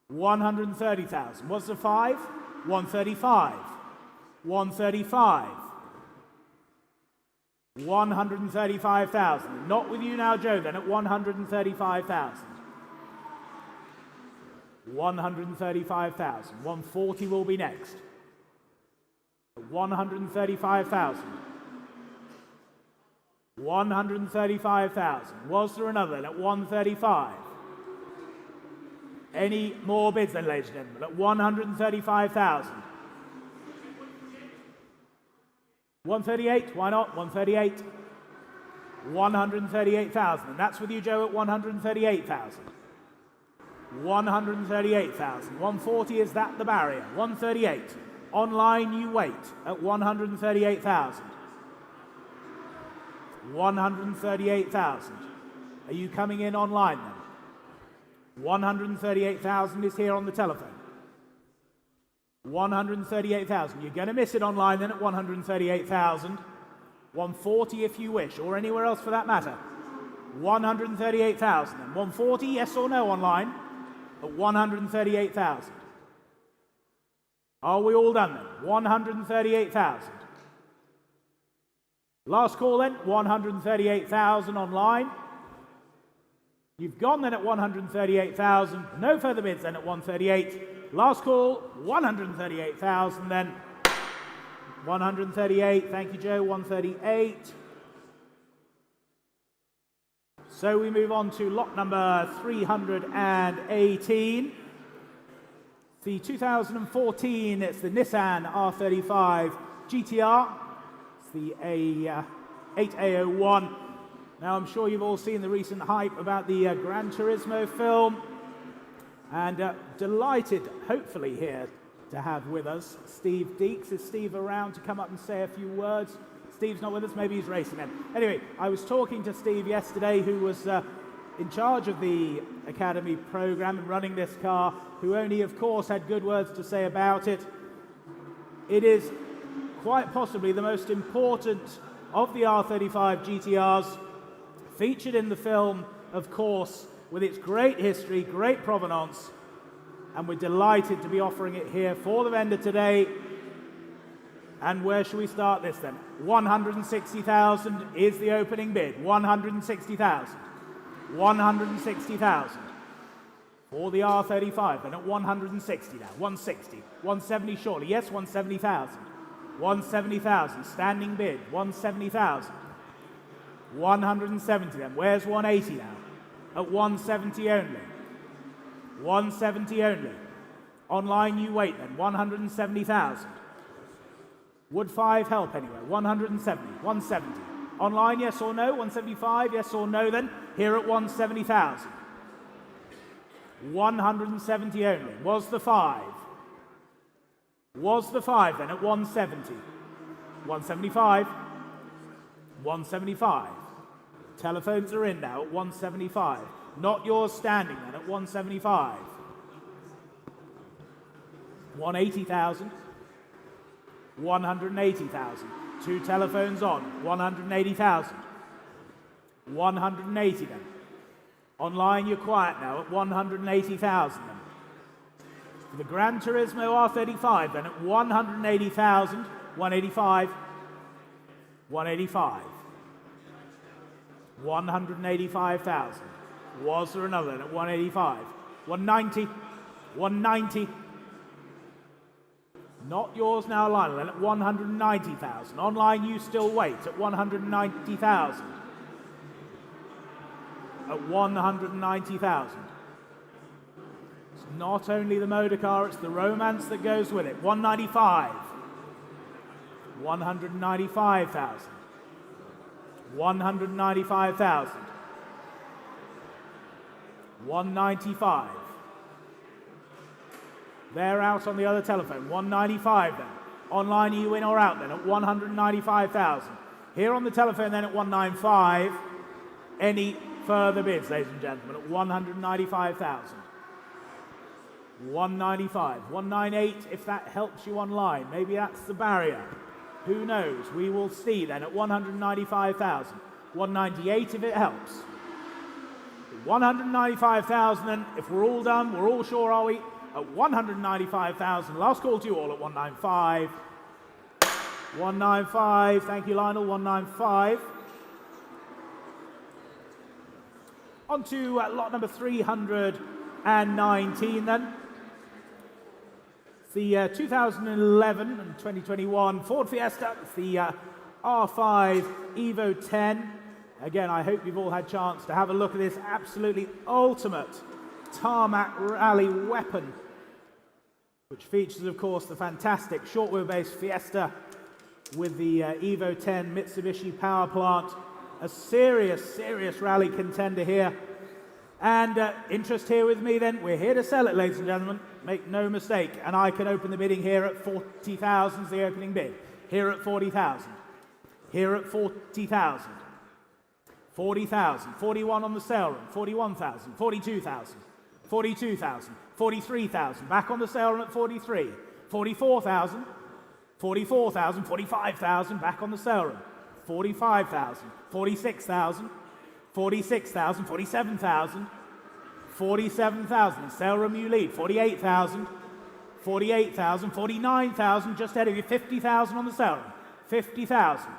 130,000. What's the 5? 135. 135. 135,000. Not with you now, Joe, then at 135,000. 135,000. 140 will be next. 135,000. 135,000. Was there another then at 135? Any more bids then, ladies and gentlemen, at 135,000? 138, why not? 138. 138,000. And that's with you, Joe, at 138,000. 138,000. 140, is that the barrier? 138. Online, you wait at 138,000. 138,000. Are you coming in online then? 138,000 is here on the telephone. 138,000. You're going to miss it online then at 138,000. 140 if you wish, or anywhere else for that matter. 138,000 then. 140, yes or no online at 138,000. Are we all done then? 138,000. Last call then, 138,000 online. You've gone then at 138,000. No further bids then at 138. Last call, 138,000 then. 138, thank you, Joe. 138. So we move on to lot number 318. The 2014, it's the Nissan R35 GT-R. It's the 8A01. Now, I'm sure you've all seen the recent hype about the Gran Turismo film. And delighted, hopefully, here to have with us Steve Deeks. Is Steve around to come up and say a few words? Steve's not with us, maybe he's racing then. Anyway, I was talking to Steve yesterday, who was in charge of the Academy program and running this car, who only, of course, had good words to say about it. It is quite possibly the most important of the R35 GT-Rs, featured in the film, of course, with its great history, great provenance, and we're delighted to be offering it here for the vendor today. And where shall we start this then? 160,000 is the opening bid. 160,000. 160,000 for the R35, and at 160 now. 160. 170 shortly. Yes, 170,000. 170,000. Standing bid. 170,000. 170 then. Where's 180 now? At 170 only. 170 only. Online you wait then. 170,000. Would 5 help anywhere? 170. 170. Online, yes or no? 175, yes or no then? Here at 170,000. 170 only. Was the 5? Was the 5 then at 170? 175. 175. Telephones are in now at 175. Not yours standing then at 175. 180,000. 180,000. 2 telephones on. 180,000. 180 then. Online you're quiet now at 180,000 then. For the Gran Turismo R35 then at 180,000. 185. 185. 185,000. Was there another then at 185? 190. 190. Not yours now, Lionel, then at 190,000. Online, you still wait at 190,000. At 190,000. It's not only the motor car, it's the romance that goes with it. 195. 195,000. 195,000. 195. They're out on the other telephone. 195 then. Online, are you in or out then at 195,000. Here on the telephone then at 195. Any further bids, ladies and gentlemen, at 195,000. 195. 198 if that helps you online. Maybe that's the barrier. Who knows? We will see then at 195,000. 198 if it helps. 195,000 then, if we're all done, we're all sure, are we? At 195,000. Last call to you all at 195. 195. Thank you, Lionel. 195. On to lot number 319 then. It's the 2011 and 2021 Ford Fiesta. It's the R5 Evo 10. Again, I hope you've all had a chance to have a look at this absolutely ultimate tarmac rally weapon, which features, of course, the fantastic short wheelbase Fiesta with the Evo 10 Mitsubishi power plant. A serious rally contender here. And interest here with me then, we're here to sell it, ladies and gentlemen. Make no mistake. And I can open the bidding here at 40,000 is the opening bid. Here at 40,000. Here at 40,000. 40,000. 41 on the sale room. 41,000. 42,000. 42,000. 43,000. Back on the sale room at 43. 44,000. 44,000. 45,000. Back on the sale room. 45,000. 46,000. 46,000. 47,000. 47,000. Sale room you lead. 48,000. 48,000. 49,000. Just ahead of you. 50,000 on the sale room. 50,000.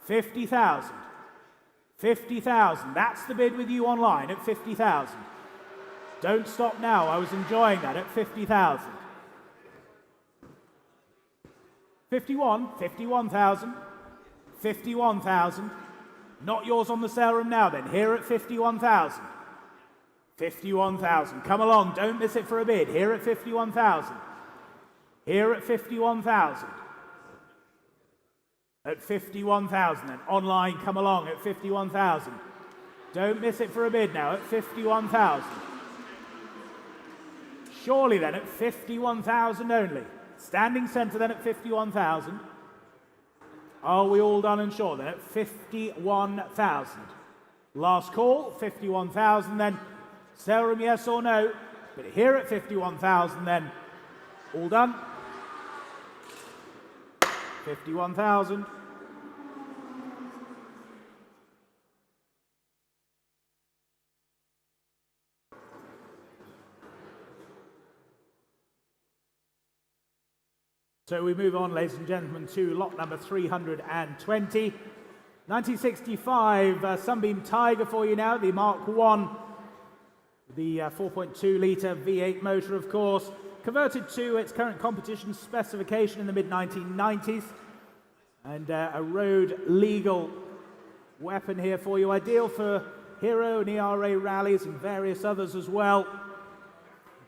50,000. 50,000. That's the bid with you online at 50,000. Don't stop now. I was enjoying that at 50,000. 51. 51,000. 51,000. Not yours on the sale room now then. Here at 51,000. 51,000. Come along, don't miss it for a bid. Here at 51,000. Here at 51,000. At 51,000 then. Online, come along at 51,000. Don't miss it for a bid now at 51,000. Surely then at 51,000 only. Standing centre then at 51,000. Are we all done and sure then at 51,000? Last call, 51,000 then. Sale room, yes or no? But here at 51,000 then. All done? 51,000. So we move on, ladies and gentlemen, to lot number 320. 1965 Sunbeam Tiger for you now, the Mark I. The 4.2 litre V8 motor, of course, converted to its current competition specification in the mid-1990s. And a road legal weapon here for you, ideal for Hero and ERA rallies and various others as well.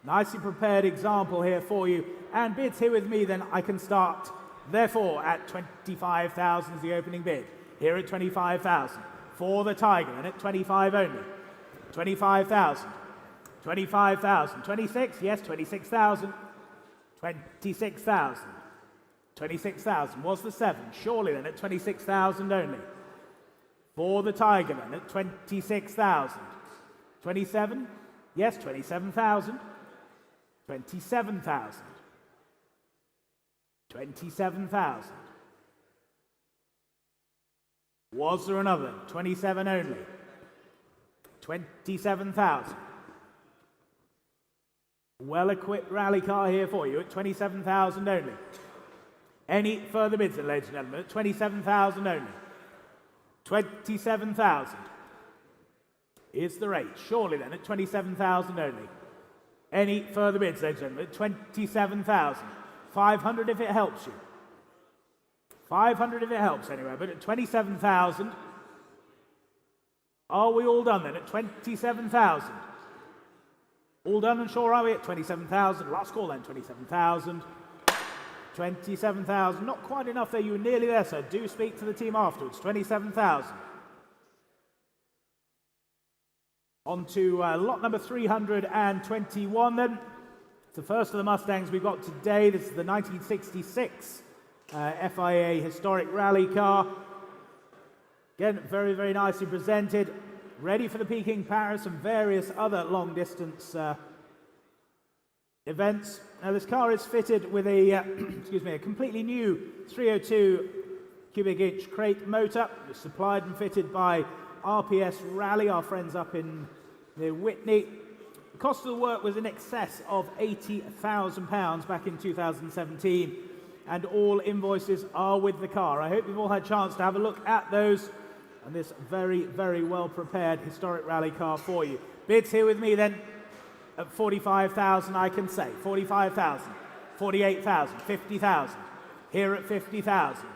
Nicely prepared example here for you. And bids here with me, then I can start, therefore, at 25,000 is the opening bid. Here at 25,000. For the Tiger, and at 25 only. 25,000. 25,000. 26? Yes, 26,000. 26,000. 26,000 was the 7. Surely then at 26,000 only. For the Tiger then at 26,000. 27? Yes, 27,000. 27,000. 27,000. Was there another? 27 only. 27,000. Well-equipped rally car here for you at 27,000 only. Any further bids, ladies and gentlemen, at 27,000 only. 27,000 is the rate. Surely then at 27,000 only. Any further bids, ladies and gentlemen, at 27,000. 500 if it helps you. 500 if it helps anyway, but at 27,000. Are we all done then at 27,000? All done and sure are we at 27,000? Last call then, 27,000. 27,000. Not quite enough there, you were nearly there, sir. Do speak to the team afterwards. 27,000. On to lot number 321 then. It's the first of the Mustangs we've got today. This is the 1966 FIA historic rally car. Again, very, very nicely presented. Ready for the Peking Paris and various other long distance events. Now this car is fitted with a, a completely new 302 cubic inch crate motor. It's supplied and fitted by RPS Rally, our friends up in near Whitney. The cost of the work was in excess of £80,000 back in 2017, and all invoices are with the car. I hope you've all had a chance to have a look at those and this very, very well prepared historic rally car for you. Bids here with me then at 45,000, I can say. 45,000, 48,000, 50,000. Here at 50,000.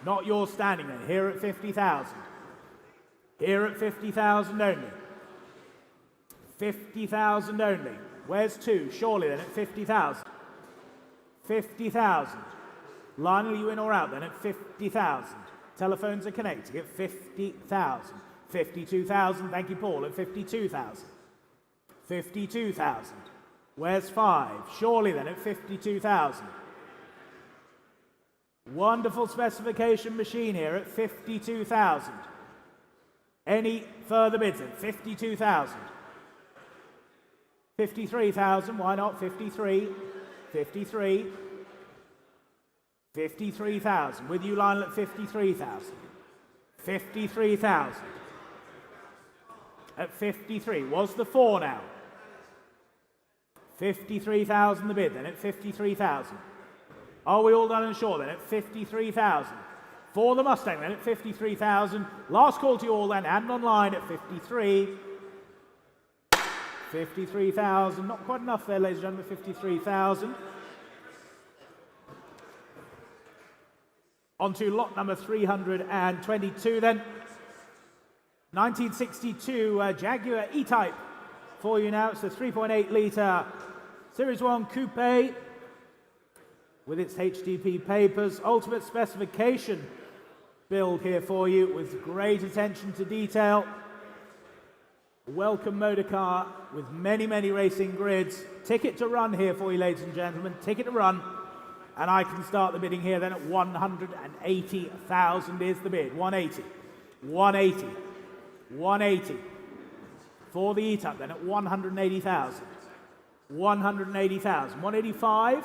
Not yours standing then. Here at 50,000. Here at 50,000 only. 50,000 only. Where's 2? Surely then at 50,000. 50,000. Lionel, you in or out then at 50,000? Telephones are connecting at 50,000. 52,000. Thank you, Paul, at 52,000. 52,000. Where's 5? Surely then at 52,000. Wonderful specification machine here at 52,000. Any further bids at 52,000? 53,000, why not? 53, 53, 53,000. With you, Lionel, at 53,000. 53,000. At 53. Was the 4 now? 53,000 the bid then at 53,000. Are we all done and sure then at 53,000? For the Mustang then at 53,000. Last call to you all then and online at 53. 53,000. Not quite enough there, ladies and gentlemen. 53,000. On to lot number 322 then. 1962 Jaguar E-Type for you now. It's a 3.8 litre Series 1 Coupe with its HDP papers. Ultimate specification build here for you with great attention to detail. A welcome motor car with many, many racing grids. Ticket to run here for you, ladies and gentlemen. Ticket to run. And I can start the bidding here then at 180,000 is the bid. 180. 180. 180. For the E-Type then at 180,000. 180,000. 185.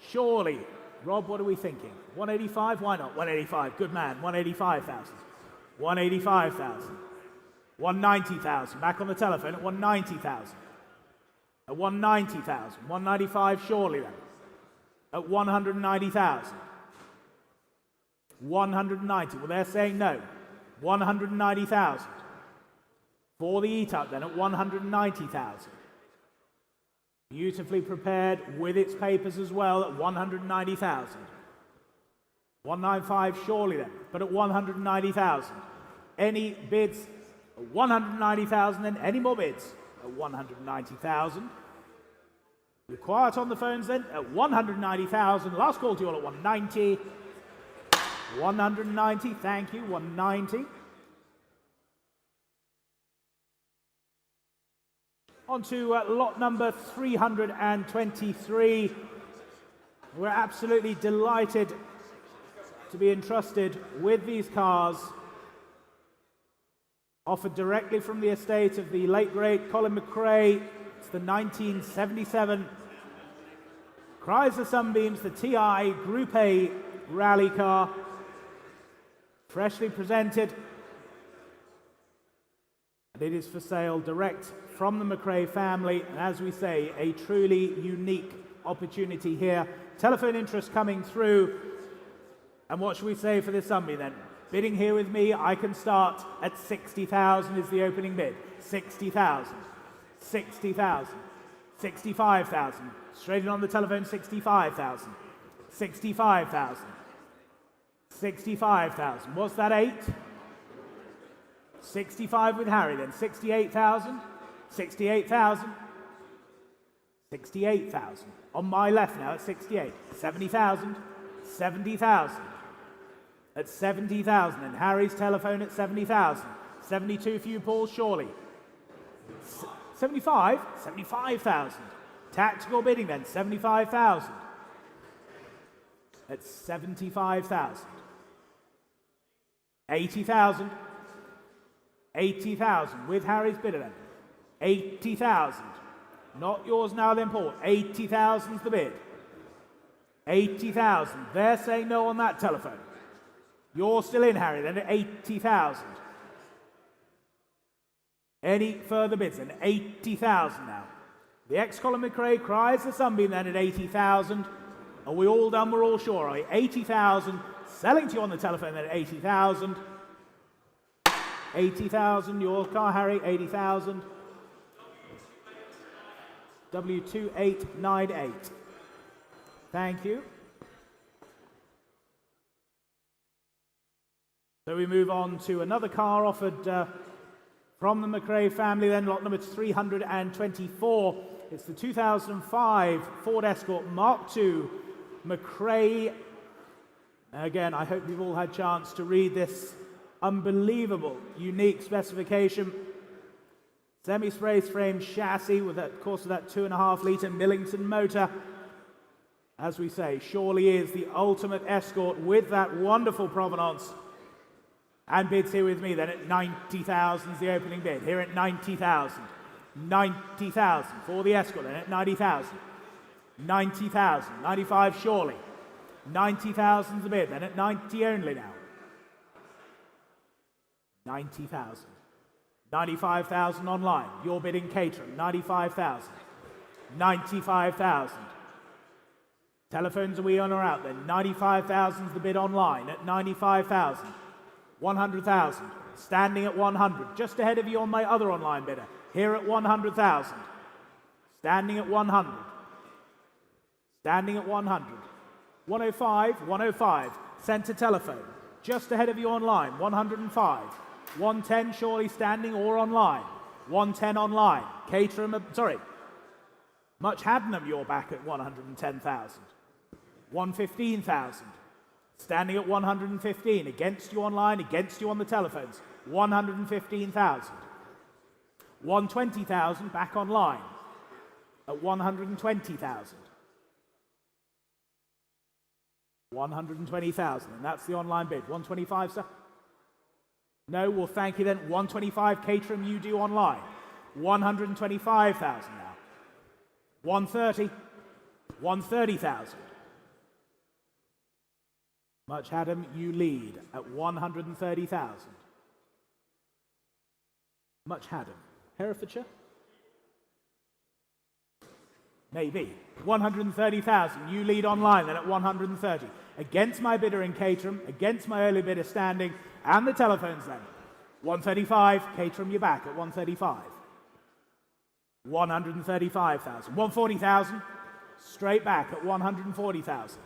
Surely. Rob, what are we thinking? 185? Why not? 185. Good man. 185,000. 185,000. 190,000. Back on the telephone at 190,000. At 190,000. 195 surely then. At 190,000. 190. Well, they're saying no. 190,000. For the E-Type then at 190,000. Beautifully prepared with its papers as well at 190,000. 195 surely then, but at 190,000. Any bids at 190,000 and any more bids at 190,000. You're quiet on the phones then at 190,000. Last call to you all at 190. 190, thank you, 190. On to lot number 323. We're absolutely delighted to be entrusted with these cars, offered directly from the estate of the late great Colin McRae. It's the 1977 Chrysler Sunbeams, the TI Group A rally car, freshly presented, and it is for sale direct from the McRae family, and as we say, a truly unique opportunity here. Telephone interest coming through, and what should we say for this Sunbeam then? Bidding here with me, I can start at 60,000 is the opening bid. 60,000, 60,000, 65,000. Straight in on the telephone, 65,000, 65,000, 65,000. What's that, 8? 65 with Harry then, 68,000, 68,000, 68,000. On my left now at 68, 70,000, 70,000. At 70,000, and Harry's telephone at 70,000. 72 for you, Paul, surely. 75? 75,000. Tactical bidding then, 75,000. At 75,000. 80,000. 80,000 with Harry's bidder then. 80,000. Not yours now then, Paul. 80,000 is the bid. 80,000. They're saying no on that telephone. You're still in, Harry, then at 80,000. Any further bids then? 80,000 now. The ex-Colin McRae cries the Sunbeam then at 80,000. Are we all done? We're all sure, are we? 80,000. Selling to you on the telephone then at 80,000. 80,000. Your car, Harry, 80,000. W2898. Thank you. So we move on to another car offered from the McRae family then, lot number 324. It's the 2005 Ford Escort Mark II McRae. Again, I hope you've all had a chance to read this unbelievable, unique specification. Semi-spray frame chassis with, of course, that 2.5 litre Millington motor. As we say, surely is the ultimate Escort with that wonderful provenance. And bids here with me then at 90,000 is the opening bid. Here at 90,000. 90,000 for the Escort then at 90,000. 90,000. 95 surely. 90,000 is the bid then at 90 only now. 90,000. 95,000 online. Your bidding catering. 95,000. 95,000. Telephones are we on or out then? 95,000 is the bid online at 95,000. 100,000. Standing at 100. Just ahead of you on my other online bidder. Here at 100,000. Standing at 100. Standing at 100. 105, 105. Centre telephone. Just ahead of you online. 105. 110 surely standing or online. 110 online. Caterham, sorry. Much Haddenham, you're back at 110,000. 115,000. Standing at 115. Against you online, against you on the telephones. 115,000. 120,000 back online at 120,000. 120,000, and that's the online bid. 125, sir? No, well, thank you then. 125, Caterham, you do online. 125,000 now. 130, 130,000. Much Haddam, you lead at 130,000. Much Haddam. Herefordshire? Maybe. 130,000. You lead online then at 130. Against my bidder in Caterham, against my early bidder standing, and the telephones then. 135. Caterham, you're back at 135. 135,000. 140,000. Straight back at 140,000.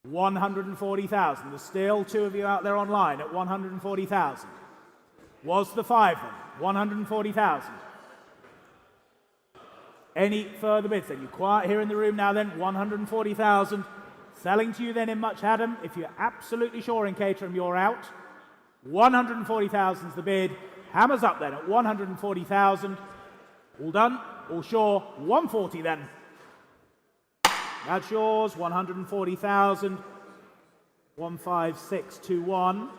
140,000. There's still two of you out there online at 140,000. Was the five then? 140,000. Any further bids then? You're quiet here in the room now then. 140,000. Selling to you then in Much Haddam. If you're absolutely sure in Caterham, you're out. 140,000 is the bid. Hammers up then at 140,000. All done? All sure? 140 then. That's yours. 140,000. 15621.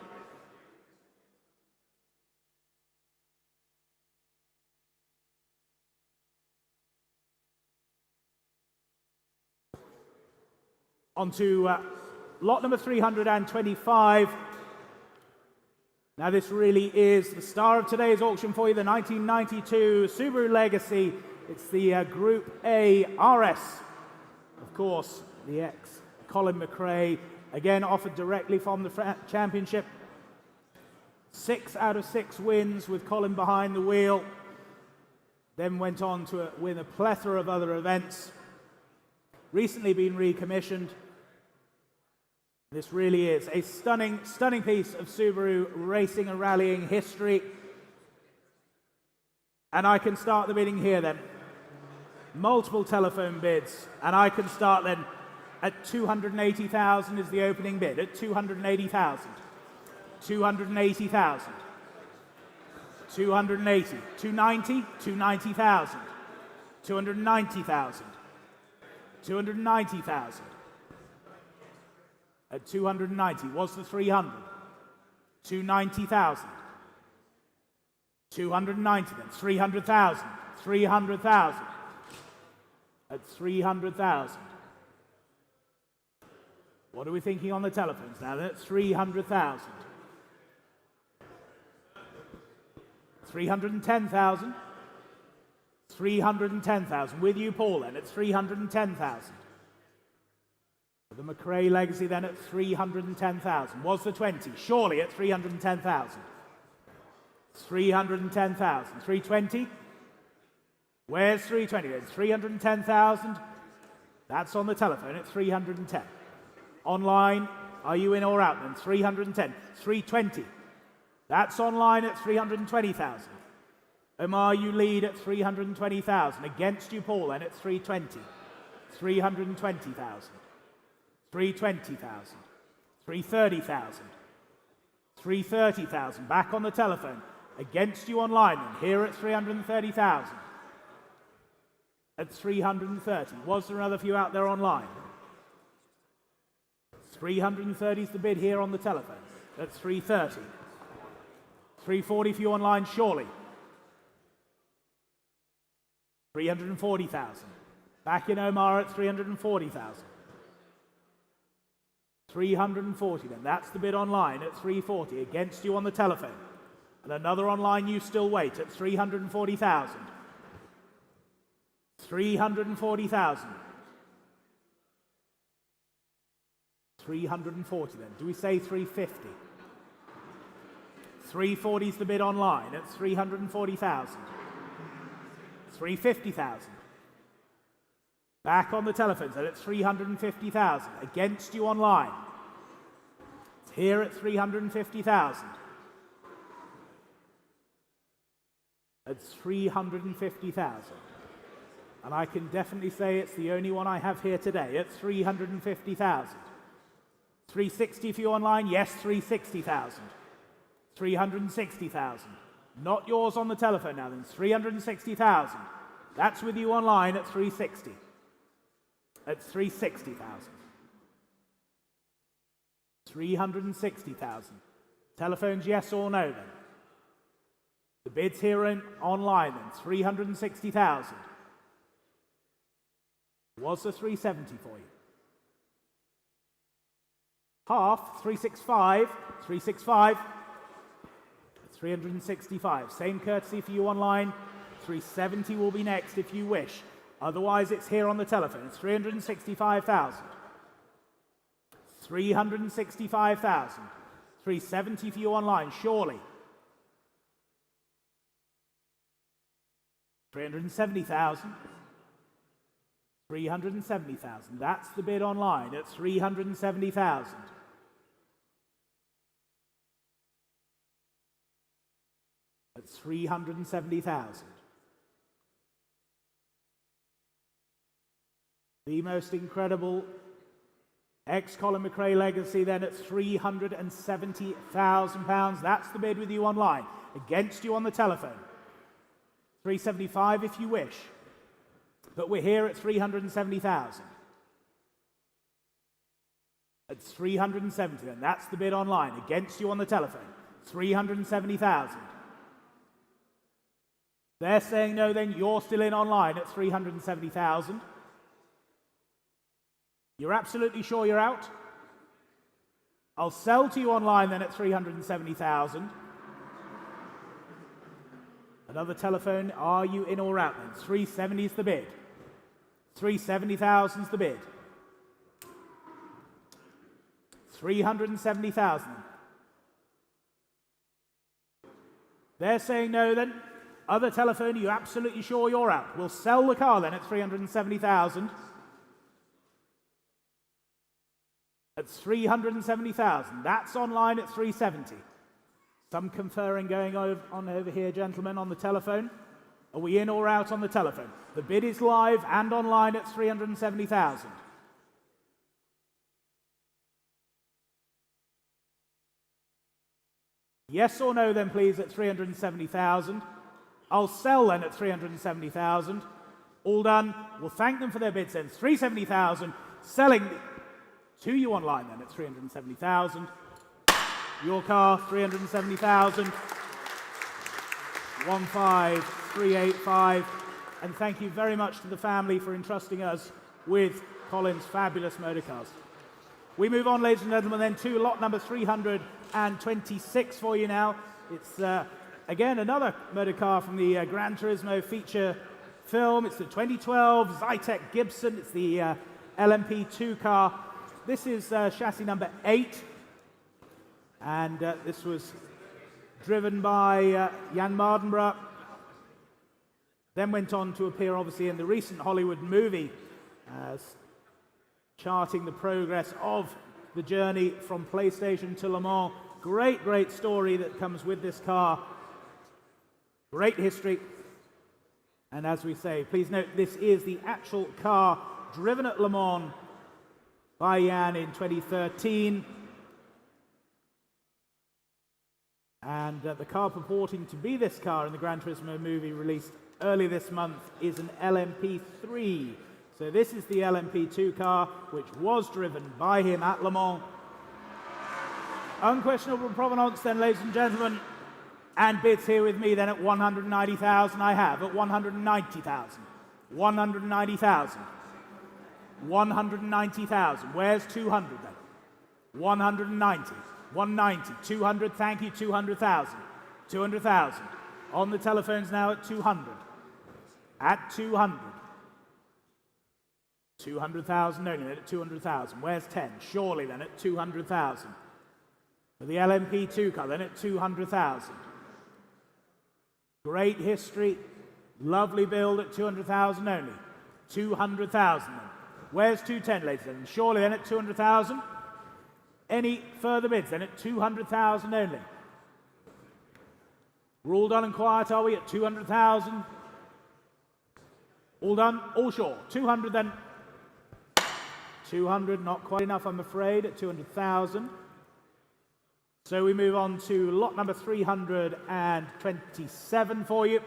On to lot number 325. Now this really is the star of today's auction for you, the 1992 Subaru Legacy. It's the Group A RS. Of course, the ex-Colin McRae, again offered directly from the championship. 6 out of 6 wins with Colin behind the wheel. Then went on to win a plethora of other events. Recently been recommissioned. This really is a stunning, stunning piece of Subaru racing and rallying history. And I can start the bidding here then. Multiple telephone bids, and I can start then at 280,000 is the opening bid, at 280,000. 280,000. 280. 290, 290,000. 290,000. 290,000. At 290, was the 300. 290,000. 290 then, 300,000. 300,000. At 300,000. What are we thinking on the telephones now? That's 300,000. 310,000. 310,000. With you, Paul, then at 310,000. The McRae Legacy then at 310,000. Was the 20? Surely at 310,000. 310,000. 320? Where's 320? It's 310,000. That's on the telephone at 310. Online, are you in or out then? 310. 320. That's online at 320,000. Omar, you lead at 320,000. Against you, Paul, then at 320. 320,000. 320,000. 330,000. 330,000. Back on the telephone. Against you online, and here at 330,000. At 330. Was there another few out there online? 330 is the bid here on the telephone. At 330. 340 for you online, surely. 340,000. Back in Omar at 340,000. 340 then. That's the bid online at 340. Against you on the telephone. And another online, you still wait at 340,000. 340,000. 340 then. Do we say 350? 340 is the bid online at 340,000. 350,000. Back on the telephones at 350,000. Against you online. It's here at 350,000. at 350,000. And I can definitely say it's the only one I have here today at 350,000. 360 for you online? Yes, 360,000. 360,000. Not yours on the telephone now then, 360,000. That's with you online at 360. At 360,000. 360,000. Telephones yes or no then? The bid's here online then, 360,000. Was the 370 for you? Half, 365, 365, 365. Same courtesy for you online. 370 will be next if you wish. Otherwise, it's here on the telephone. It's 365,000. 365,000. 370 for you online, surely. 370,000. 370,000. That's the bid online at 370,000. At 370,000. The most incredible Colin McRae Legacy then at £370,000. That's the bid with you online. Against you on the telephone. 375 if you wish. But we're here at 370,000. At 370 then. That's the bid online. Against you on the telephone. 370,000. They're saying no then. You're still in online at 370,000. You're absolutely sure you're out? I'll sell to you online then at 370,000. Another telephone, are you in or out then? 370 is the bid. 370,000 is the bid. 370,000. They're saying no then. Other telephone, are you absolutely sure you're out? We'll sell the car then at 370,000. At 370,000. That's online at 370. Some conferring going on over here, gentlemen, on the telephone. Are we in or out on the telephone? The bid is live and online at 370,000. Yes or no then, please, at 370,000. I'll sell then at 370,000. All done. We'll thank them for their bids then. 370,000. Selling to you online then at 370,000. Your car, 370,000. 15385. And thank you very much to the family for entrusting us with Colin's fabulous motor cars. We move on, ladies and gentlemen, then to lot number 326 for you now. It's, again, another motor car from the Gran Turismo feature film. It's the 2012 Zytek-Gibson. It's the LMP2 car. This is chassis number 8. And this was driven by Jan Mardenborough. Then went on to appear, obviously, in the recent Hollywood movie, charting the progress of the journey from PlayStation to Le Mans. Great, great story that comes with this car. Great history. And as we say, please note, this is the actual car driven at Le Mans by Jan in 2013. And the car purporting to be this car in the Gran Turismo movie released early this month is an LMP3. So this is the LMP2 car, which was driven by him at Le Mans. Unquestionable provenance then, ladies and gentlemen. And bids here with me then at 190,000 I have, at 190,000. 190,000. 190,000. Where's 200 then? 190. 190, 200, thank you, 200,000. 200,000. On the telephones now at 200. At 200. 200,000 only, then at 200,000. Where's 10? Surely then at 200,000. For the LMP2 car, then at 200,000. Great history, lovely build at 200,000 only. 200,000 then. Where's 210, ladies and gentlemen? Surely then at 200,000. Any further bids then at 200,000 only? We're all done and quiet, are we, at 200,000? All done, all sure. 200 then. 200, not quite enough, I'm afraid, at 200,000. So we move on to lot number 327 for you.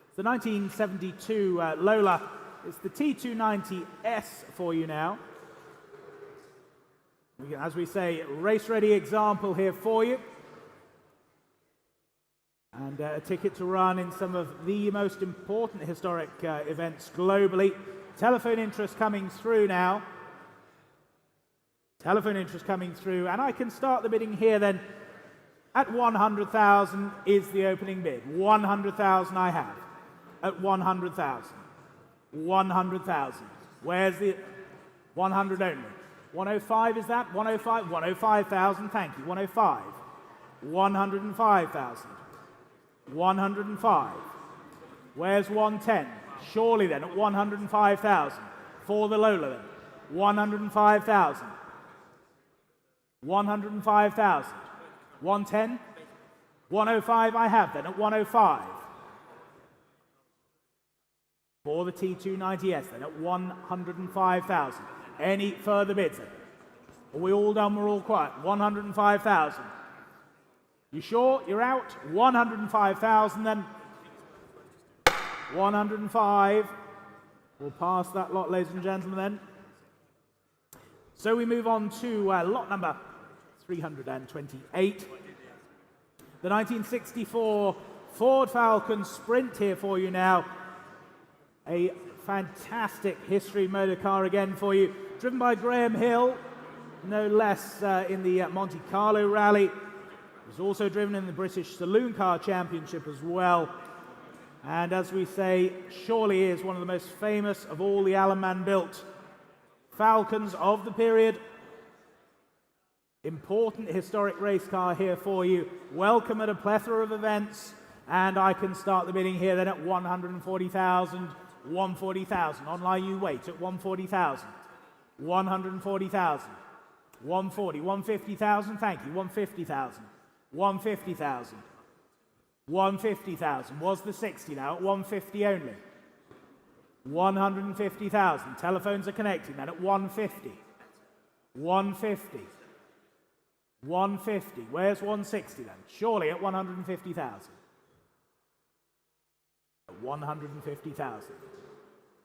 It's the 1972 Lola. It's the T290S for you now. As we say, race-ready example here for you. And a ticket to run in some of the most important historic events globally. Telephone interest coming through now. Telephone interest coming through, and I can start the bidding here then. At 100,000 is the opening bid. 100,000 I have. At 100,000. 100,000. Where's the 100 only? 105 is that? 105? 105,000, thank you. 105. 105,000. 105. Where's 110? Surely then at 105,000. For the Lola then. 105,000. 105,000. 110? 105 I have then at 105. For the T290S then at 105,000. Any further bids then? Are we all done? We're all quiet. 105,000. You sure? You're out? 105,000 then. 105. We'll pass that lot, ladies and gentlemen, then. So we move on to lot number 328. The 1964 Ford Falcon Sprint here for you now. A fantastic history motor car again for you. Driven by Graham Hill, no less in the Monte Carlo Rally. It was also driven in the British Saloon Car Championship as well. And as we say, surely is one of the most famous of all the Allen-built Falcons of the period. Important historic race car here for you. Welcome at a plethora of events. And I can start the bidding here then at 140,000, 140,000. Online you wait at 140,000, 140,000, 140, 150,000, thank you, 150,000, 150,000, 150,000. Was the 60 now at 150 only. 150,000. Telephones are connecting then at 150. 150. 150. Where's 160 then? Surely at 150,000. 150,000.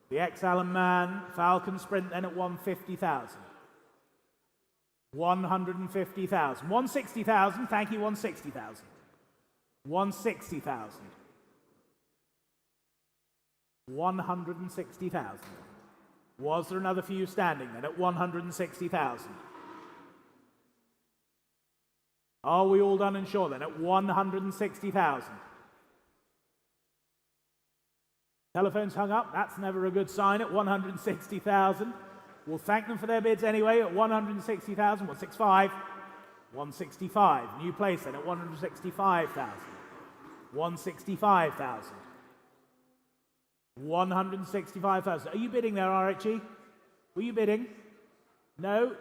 The ex-Allen man, Falcon Sprint then at 150,000. 150,000. 160,000. Thank you, 160,000. 160,000. 160,000. Was there another few standing then at 160,000? Are we all done and sure then at 160,000? Telephones hung up, that's never a good sign at 160,000. We'll thank them for their bids anyway at 160,000, 165, 165. New place then at 165,000. 165,000. 165,000. Are you bidding there, RHE? Were you bidding? No?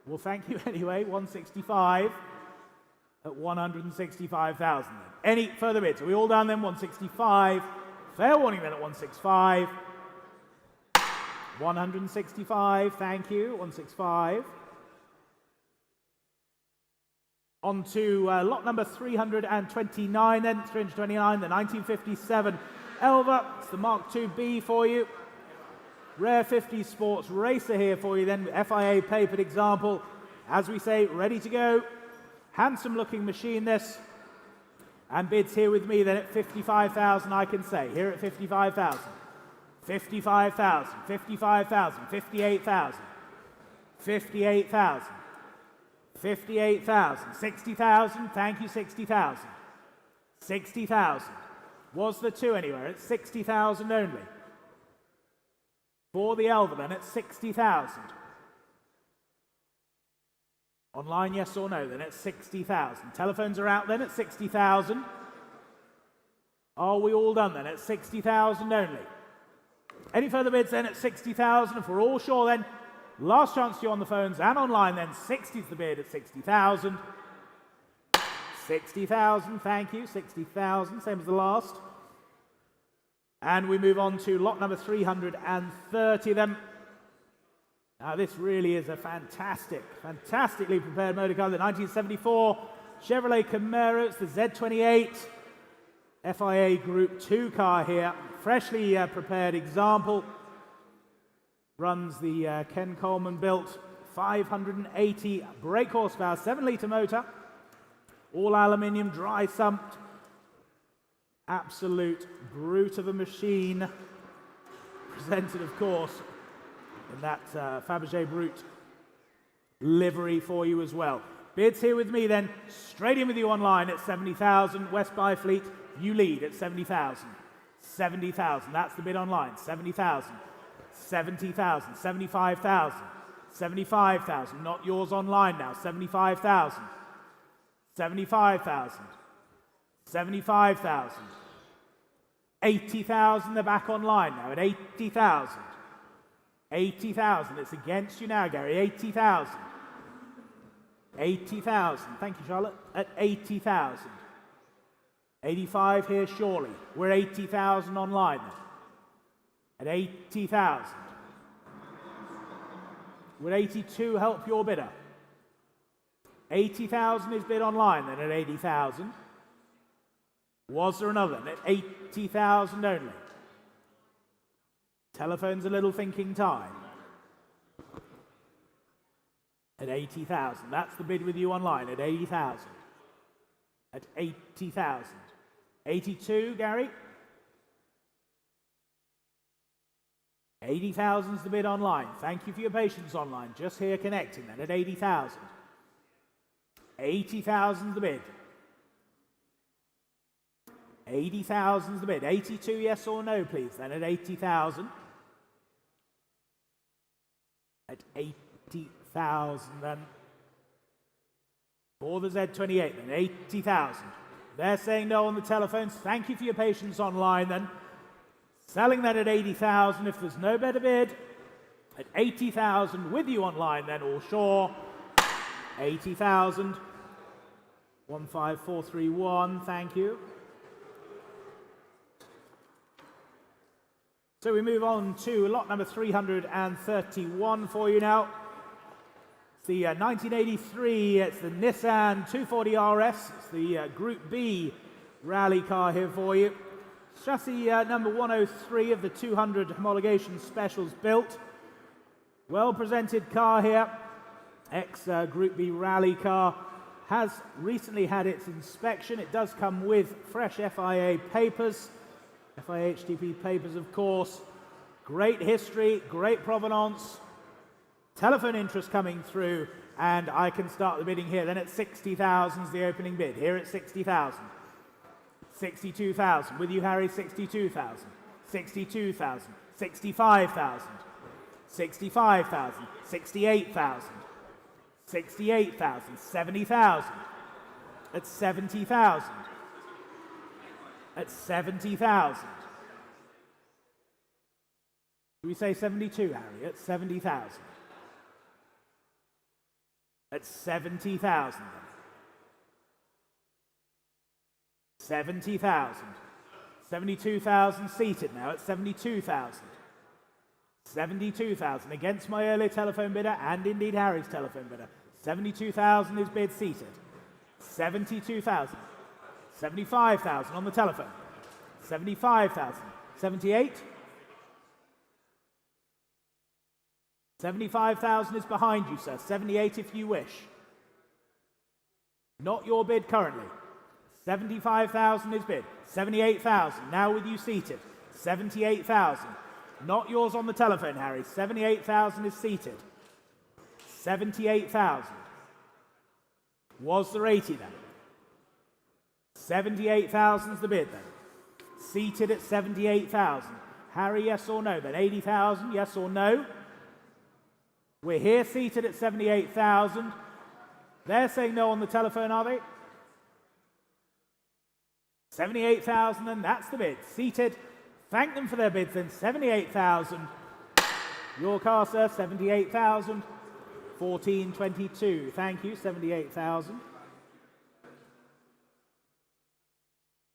Well, thank you anyway. 165 at 165,000. Any further bids? Are we all done then? 165. Fair warning then at 165. 165, thank you. 165. On to lot number 329 then. 329, the 1957 Elva. It's the Mark IIB for you. Rare 50 sports racer here for you then. FIA papered example. As we say, ready to go. Handsome looking machine this. And bids here with me then at 55,000 I can say. Here at 55,000. 55,000. 55,000. 58,000. 58,000. 58,000. 60,000. Thank you, 60,000. 60,000. Was the two anywhere? At 60,000 only. For the Elva then at 60,000. Online, yes or no, then at 60,000. Telephones are out then at 60,000. Are we all done then at 60,000 only? Any further bids then at 60,000? If we're all sure then, last chance to you on the phones and online then, 60 is the bid at 60,000. 60,000, thank you, 60,000, same as the last. And we move on to lot number 330 then. Now this really is a fantastically prepared motor car. The 1974 Chevrolet Camaro, it's the Z28 FIA Group 2 car here. Freshly prepared example. Runs the Ken Coleman built 580 brake horsepower, 7-litre motor. All aluminium, dry sumped. Absolute brute of a machine. Presented, of course, in that Fabergé Brute livery for you as well. Bids here with me then, straight in with you online at 70,000. West Byfleet, you lead at 70,000. 70,000, that's the bid online. 70,000. 70,000. 75,000. 75,000, not yours online now. 75,000. 75,000. 75,000. 80,000, they're back online now at 80,000. 80,000, it's against you now, Gary. 80,000. 80,000, thank you, Charlotte. At 80,000. 85 here, surely. We're 80,000 online then. At 80,000. Would 82 help your bidder? 80,000 is bid online then at 80,000. Was there another at 80,000 only? Telephone's a little thinking time. At 80,000. That's the bid with you online at 80,000. At 80,000. 82, Gary? 80,000 is the bid online. Thank you for your patience online. Just here connecting then at 80,000. 80,000 is the bid. 80,000 is the bid. 82, yes or no, please, then at 80,000. At 80,000 then. For the Z28 then, 80,000. They're saying no on the telephones. Thank you for your patience online then. Selling that at 80,000 if there's no better bid. At 80,000 with you online then, all sure. 80,000. 15431, thank you. So we move on to lot number 331 for you now. It's the 1983, it's the Nissan 240 RS. It's the Group B rally car here for you. Chassis number 103 of the 200 homologation specials built. Well presented car here. Ex-Group B rally car. Has recently had its inspection. It does come with fresh FIA papers. FIA HTP papers, of course. Great history, great provenance. Telephone interest coming through, and I can start the bidding here. Then at 60,000 is the opening bid. Here at 60,000. 62,000. With you, Harry, 62,000. 62,000. 65,000. 65,000. 68,000. 68,000. 70,000. At 70,000. At 70,000. Do we say 72, Harry? At 70,000. At 70,000. 70,000. 72,000 seated now at 72,000. 72,000 against my earlier telephone bidder and indeed Harry's telephone bidder. 72,000 is bid seated. 72,000. 75,000 on the telephone. 75,000. 78. 75,000 is behind you, sir. 78 if you wish. Not your bid currently. 75,000 is bid. 78,000 now with you seated. 78,000. Not yours on the telephone, Harry. 78,000 is seated. 78,000. Was there 80 then? 78,000 is the bid then. Seated at 78,000. Harry, yes or no then? 80,000, yes or no? We're here seated at 78,000. They're saying no on the telephone, are they? 78,000, and that's the bid. Seated. Thank them for their bids then. 78,000. Your car, sir, 78,000. 1422. Thank you, 78,000.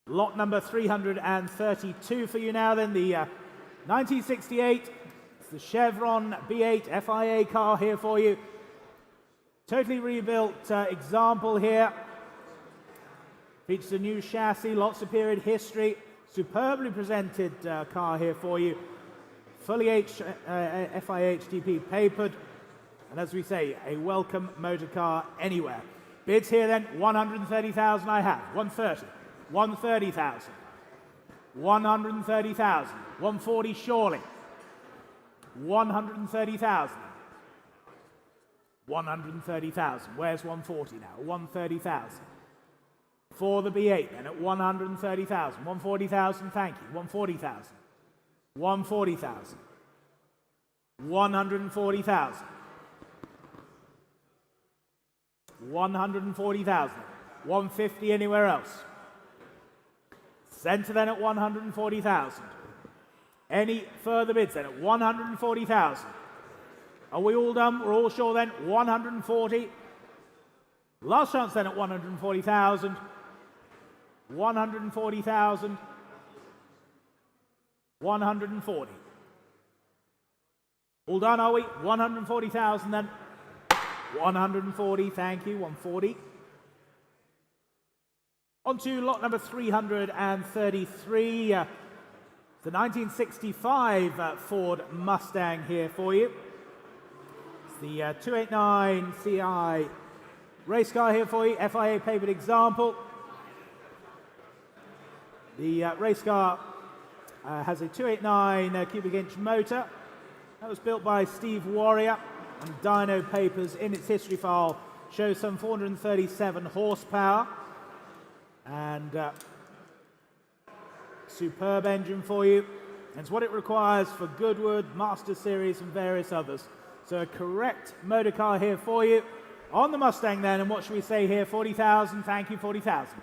Lot number 332 for you now then, the 1968, it's the Chevron V8 FIA car here for you. Totally rebuilt example here. Features a new chassis, lots of period history. Superbly presented car here for you. Fully FIA HDP papered. And as we say, a welcome motor car anywhere. Bids here then, 130,000 I have. 130. 130,000. 130,000. 140 surely. 130,000. 130,000. Where's 140 now? 130,000. For the B8 then at 130,000. 140,000, thank you. 140,000. 140,000. 140,000. 140,000. 150 anywhere else. Centre then at 140,000. Any further bids then at 140,000. Are we all done? We're all sure then? 140. Last chance then at 140,000. 140,000. 140. All done, are we? 140,000 then. 140, thank you. 140. On to lot number 333. The 1965 Ford Mustang here for you. It's the 289 CI race car here for you, FIA papered example. The race car has a 289 cubic inch motor. That was built by Steve Warrior, and dyno papers in its history file show some 437 horsepower. And superb engine for you. And it's what it requires for Goodwood, Master Series and various others. So a correct motor car here for you. On the Mustang then, and what should we say here? 40,000, thank you, 40,000.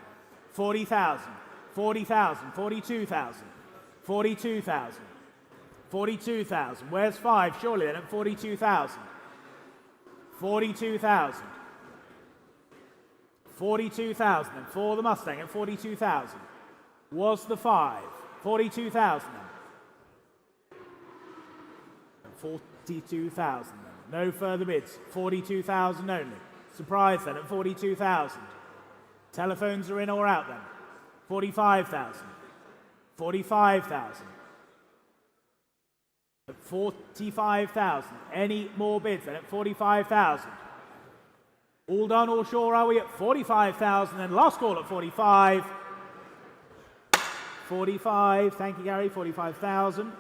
40,000, 40,000, 42,000, 42,000, 42,000. Where's 5? Surely then at 42,000. 42,000. 42,000 then for the Mustang at 42,000. Was the 5. 42,000 then. 42,000 then. No further bids. 42,000 only. Surprise then at 42,000. Telephones are in or out then. 45,000. 45,000. At 45,000. Any more bids then at 45,000. All done, all sure, are we at 45,000? And last call at 45. 45, thank you, Gary, 45,000.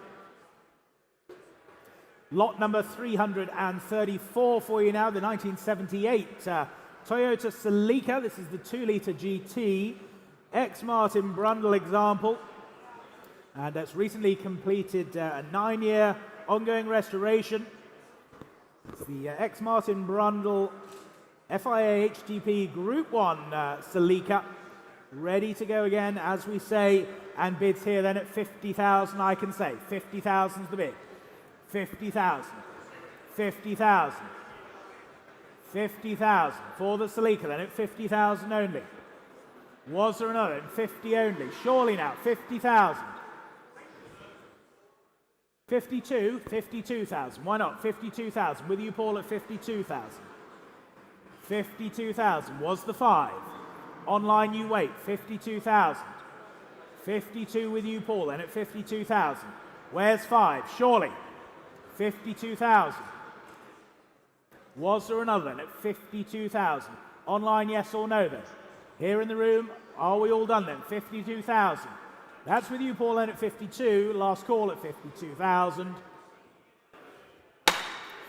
Lot number 334 for you now, the 1978 Toyota Celica. This is the 2-litre GT, ex-Martin Brundle example. And that's recently completed a 9-year ongoing restoration. It's the ex-Martin Brundle FIA HDP Group 1 Celica, ready to go again, as we say, and bids here then at 50,000, I can say. 50,000 is the bid. 50,000. 50,000. 50,000 for the Celica then at 50,000 only. Was there another at 50 only? Surely now, 50,000. 52, 52,000. Why not? 52,000. With you, Paul, at 52,000. 52,000 was the 5. Online you wait, 52,000. 52 with you, Paul, then at 52,000. Where's 5? Surely. 52,000. Was there another then at 52,000? Online, yes or no then? Here in the room, are we all done then? 52,000. That's with you, Paul, then at 52. Last call at 52,000.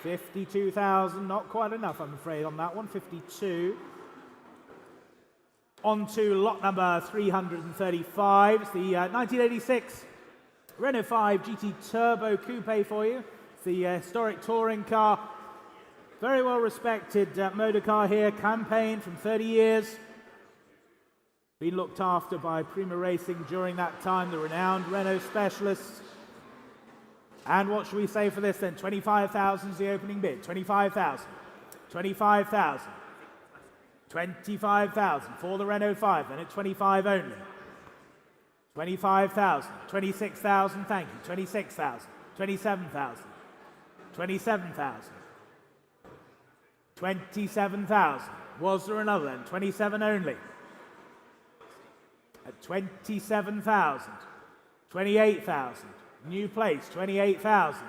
52,000, not quite enough, I'm afraid, on that one. 52. On to lot number 335. It's the 1986 Renault 5 GT Turbo Coupe for you. It's the historic touring car. Very well respected motor car here. Campaign from 30 years. Been looked after by Prima Racing during that time, the renowned Renault specialists. And what should we say for this then? 25,000 is the opening bid. 25,000. 25,000. 25,000 for the Renault 5, then at 25 only. 25,000, 26,000, thank you, 26,000, 27,000, 27,000, 27,000. Was there another then? 27 only. At 27,000, 28,000, new place, 28,000.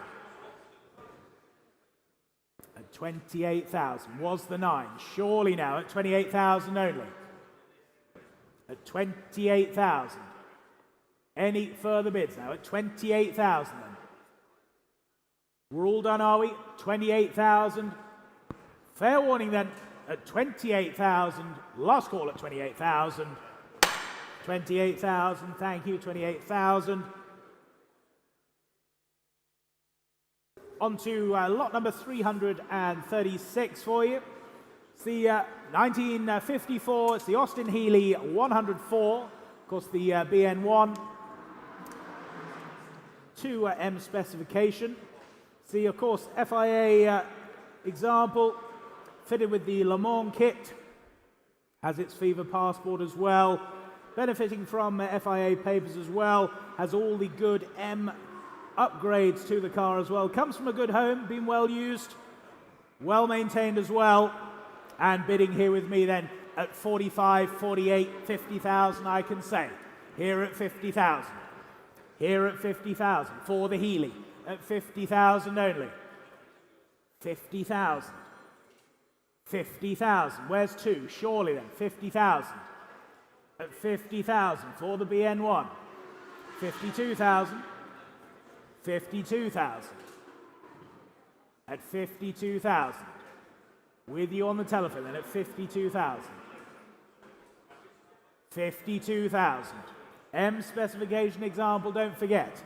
At 28,000, was the 9, surely now at 28,000 only. At 28,000. Any further bids now at 28,000 then? We're all done, are we? 28,000. Fair warning then at 28,000. Last call at 28,000. 28,000, thank you, 28,000. On to lot number 336 for you. It's the 1954, it's the Austin-Healey 104. Of course, the BN1 to M specification. See, of course, FIA example, fitted with the Le Mans kit, has its Fever passport as well, benefiting from FIA papers as well, has all the good M upgrades to the car as well, comes from a good home, been well used, well maintained as well, and bidding here with me then at 45, 48, 50,000 I can say, here at 50,000. Here at 50,000 for the Healey, at 50,000 only. 50,000. 50,000. Where's 2? Surely then. 50,000. At 50,000 for the BN1. 52,000. 52,000. At 52,000. With you on the telephone then at 52,000. 52,000. M specification example, don't forget,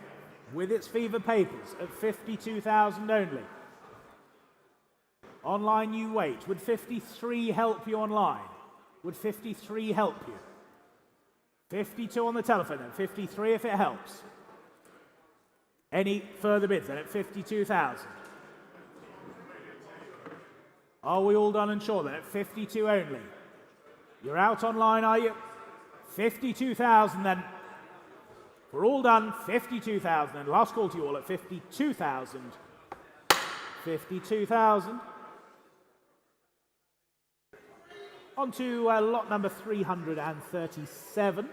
with its Fever papers at 52,000 only. Online you wait. Would 53 help you online? Would 53 help you? 52 on the telephone then, 53 if it helps. Any further bids then at 52,000? Are we all done and sure then at 52 only? You're out online, are you? 52,000 then. We're all done, 52,000. And last call to you all at 52,000. 52,000. On to lot number 337.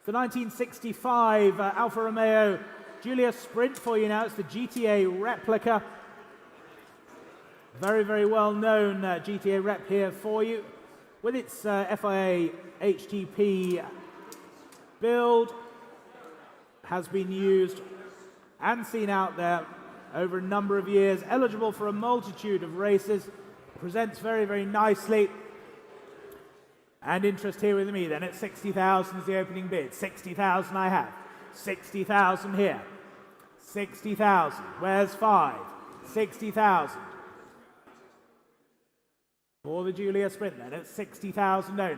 The 1965 Alfa Romeo Giulia Sprint for you now. It's the GTA replica. Very, very well known GTA rep here for you. With its FIA HTP build, has been used and seen out there over a number of years, eligible for a multitude of races, presents very, very nicely. And interest here with me then at 60,000 is the opening bid. 60,000 I have. 60,000 here. 60,000. Where's 5? 60,000. For the Giulia Sprint then at 60,000 only.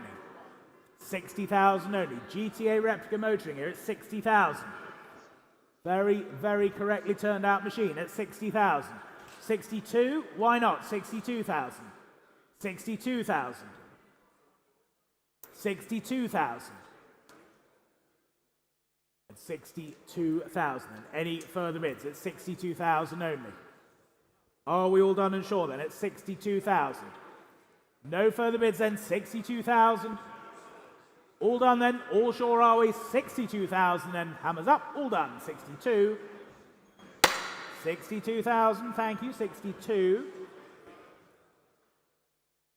60,000 only. GTA replica motoring here at 60,000. Very, very correctly turned out machine at 60,000. 62? Why not? 62,000. 62,000. 62,000. 62,000. Any further bids at 62,000 only? Are we all done and sure then at 62,000? No further bids then, 62,000. All done then, all sure are we, 62,000 then, hammers up, all done, 62. 62,000, thank you, 62.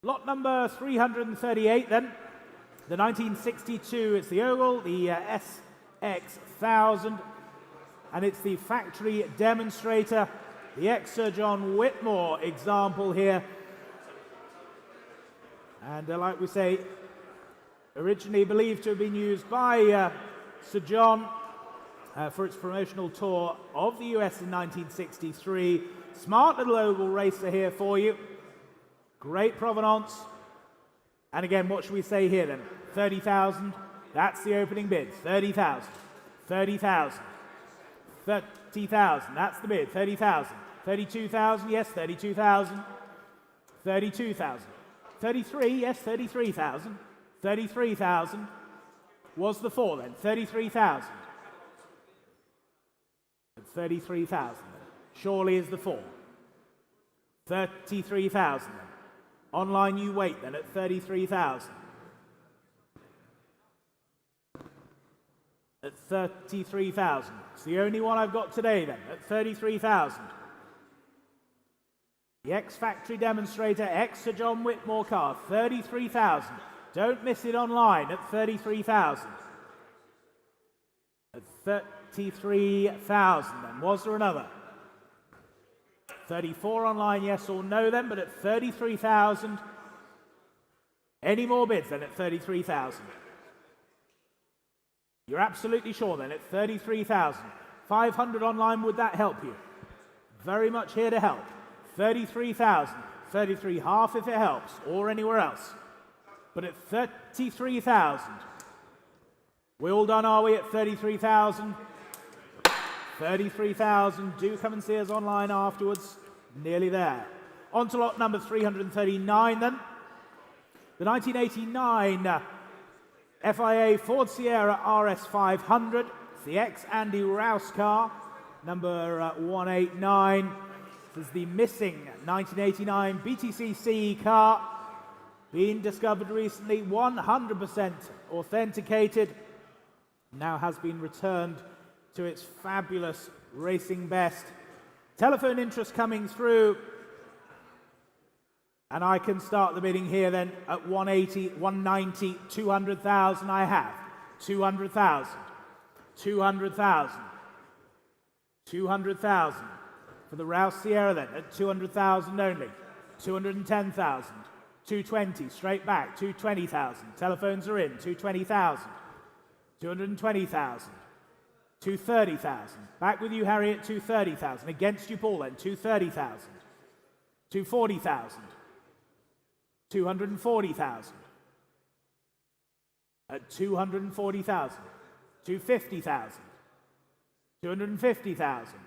Lot number 338 then, the 1962, it's the Oval, the SX1000, and it's the factory demonstrator, the Sir John Whitmore example here. And like we say, originally believed to have been used by Sir John for its promotional tour of the US in 1963. Smart little oval racer here for you. Great provenance. And again, what should we say here then? 30,000. That's the opening bid. 30,000. 30,000. 30,000. That's the bid. 30,000. 32,000. Yes, 32,000. 32,000. 33. Yes, 33,000. 33,000. Was the 4 then? 33,000. At 33,000 then. Surely is the 4. 33,000 then. Online you wait then at 33,000. At 33,000. It's the only one I've got today then, at 33,000. The X-Factory demonstrator, X-Sir John Whitmore car, 33,000. Don't miss it online at 33,000. At 33,000 then. Was there another? 34 online, yes or no then, but at 33,000. Any more bids then at 33,000? You're absolutely sure then at 33,000. 500 online, would that help you? Very much here to help. 33,000. 33 half if it helps, or anywhere else. But at 33,000. We all done, are we, at 33,000? 33,000. Do come and see us online afterwards. Nearly there. On to lot number 339 then. The 1989 FIA Ford Sierra RS 500. It's the ex-Andy Rouse car, number 189. This is the missing 1989 BTCC car, being discovered recently, 100% authenticated, now has been returned to its fabulous racing best. Telephone interest coming through, and I can start the bidding here then at 180, 190, 200,000 I have. 200,000. 200,000. 200,000. For the Rouse Sierra then at 200,000 only. 210,000. 220, straight back, 220,000. Telephones are in, 220,000. 220,000. 230,000. Back with you, Harry, at 230,000. Against you, Paul, then, 230,000. 240,000. 240,000. At 240,000. 250,000. 250,000.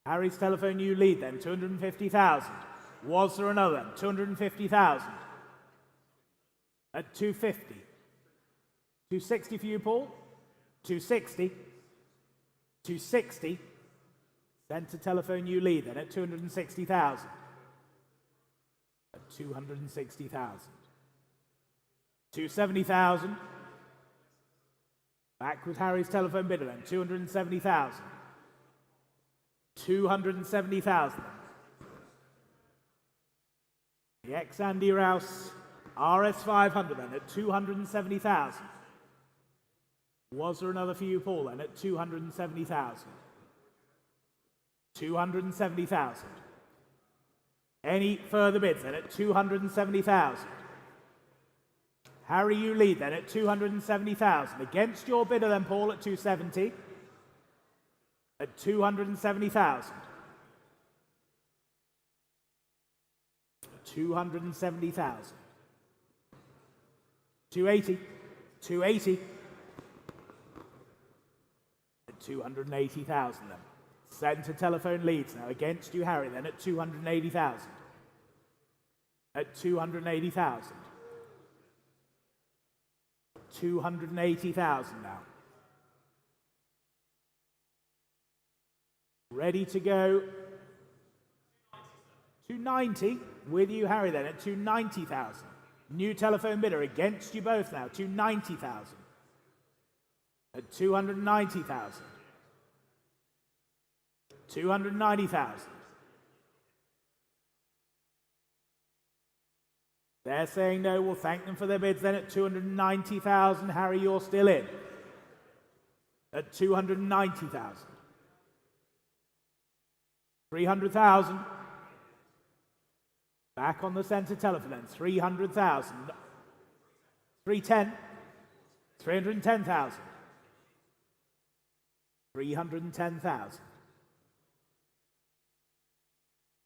Harry's telephone, you lead then, 250,000. Was there another? 250,000. At 250. 260 for you, Paul. 260. 260. Centre telephone, you lead then at 260,000. At 260,000. 270,000. Back with Harry's telephone bidder then, 270,000. 270,000. The ex-Andy Rouse RS 500 then at 270,000. Was there another for you, Paul, then at 270,000? 270,000. Any further bids then at 270,000? Harry, you lead then at 270,000. Against your bidder then, Paul, at 270. At 270,000. 270,000. 280. 280. At 280,000 then. Centre telephone leads now. Against you, Harry, then at 280,000. At 280,000. 280,000 now. Ready to go. 290. With you, Harry, then at 290,000. New telephone bidder against you both now. 290,000. At 290,000. 290,000. They're saying no. We'll thank them for their bids then at 290,000. Harry, you're still in. At 290,000. 300,000. Back on the centre telephone then. 300,000. 310. 310,000. 310,000.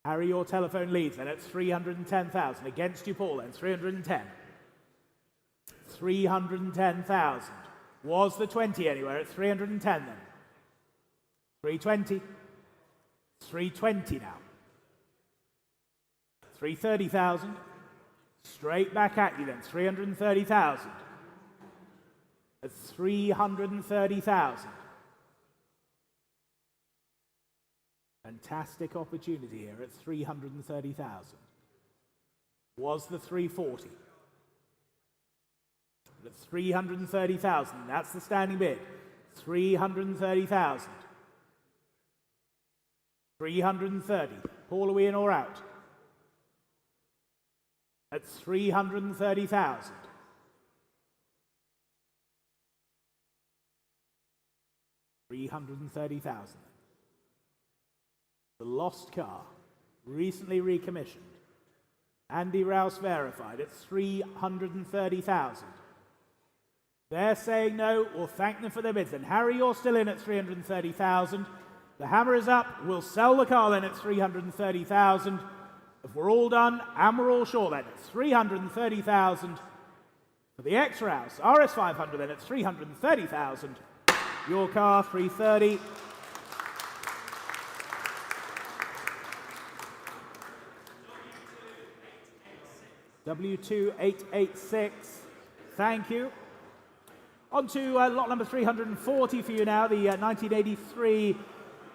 Harry, your telephone leads then at 310,000. Against you, Paul, then 310. 310,000. Was the 20 anywhere at 310 then? 320. 320 now. 330,000. Straight back at you then. 330,000. at 330,000. Fantastic opportunity here at 330,000. Was the 340. At 330,000, that's the standing bid. 330,000. 330. Paul, are we in or out? At 330,000. $330,000. The lost car, recently recommissioned. Andy Rouse verified at 330,000. They're saying no. We'll thank them for their bids. And Harry, you're still in at 330,000. The hammer is up. We'll sell the car then at 330,000. If we're all done, and we're all sure then, at 330,000. For the X-Rouse RS500 then at 330,000. Your car, 330. W2886. Thank you. On to lot number 340 for you now, the 1983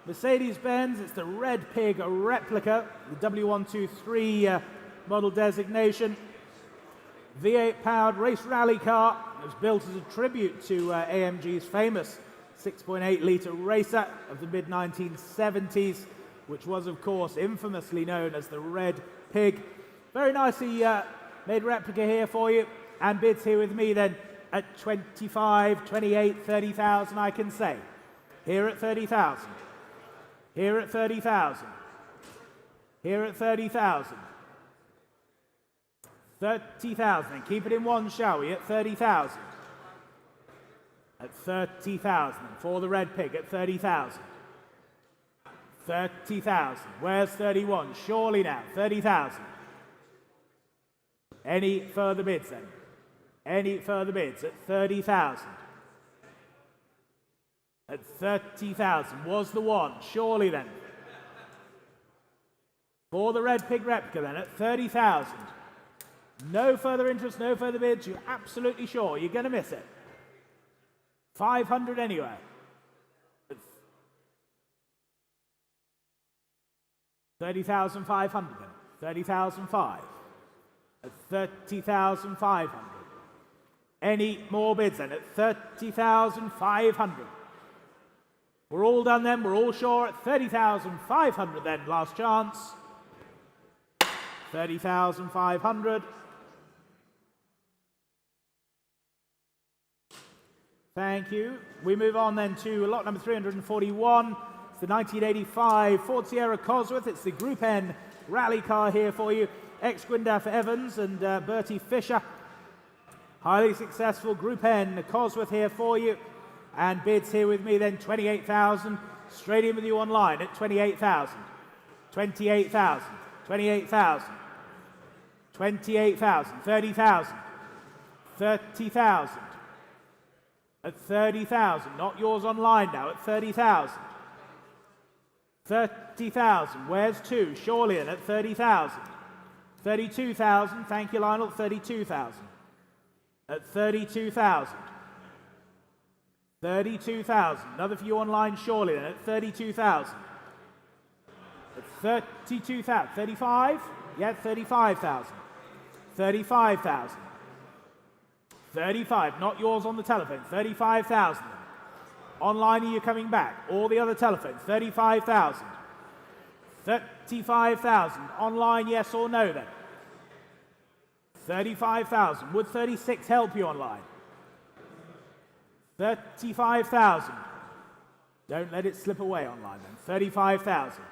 Mercedes-Benz. It's the Red Pig replica, the W123 model designation. V8 powered race rally car. It was built as a tribute to AMG's famous 6.8 litre racer of the mid-1970s, which was, of course, infamously known as the Red Pig. Very nicely made replica here for you, and bids here with me then at 25, 28, 30,000, I can say. Here at 30,000. Here at 30,000. Here at 30,000. 30,000. Keep it in one, shall we? At 30,000. At 30,000. For the Red Pig at 30,000. 30,000. Where's 31? Surely now. 30,000. Any further bids then? Any further bids at 30,000? At 30,000 was the one, surely then. For the Red Pig replica then at 30,000. No further interest, no further bids, you're absolutely sure you're going to miss it. 500 anyway. 30,500 then. 30,500. At 30,500. Any more bids then at 30,500. We're all done then, we're all sure at 30,500 then, last chance. 30,500. Thank you. We move on then to lot number 341. It's the 1985 Ford Sierra Cosworth. It's the Group N rally car here for you. Ex-Gwyndaff Evans and Bertie Fisher. Highly successful Group N Cosworth here for you. And bids here with me then 28,000. Straight in with you online at 28,000. 28,000. 28,000. 28,000. 30,000. 30,000. At 30,000. Not yours online now at 30,000. 30,000. Where's two? Surely in at 30,000. 32,000. Thank you, Lionel. 32,000. At 32,000. 32,000. Another for you online, surely then, at 32,000. At 32,000. 35? Yeah, 35,000. 35,000. 35. Not yours on the telephone. 35,000. Online, are you coming back? All the other telephones. 35,000. 35,000. Online, yes or no then? 35,000. Would 36 help you online? 35,000. Don't let it slip away online then. 35,000.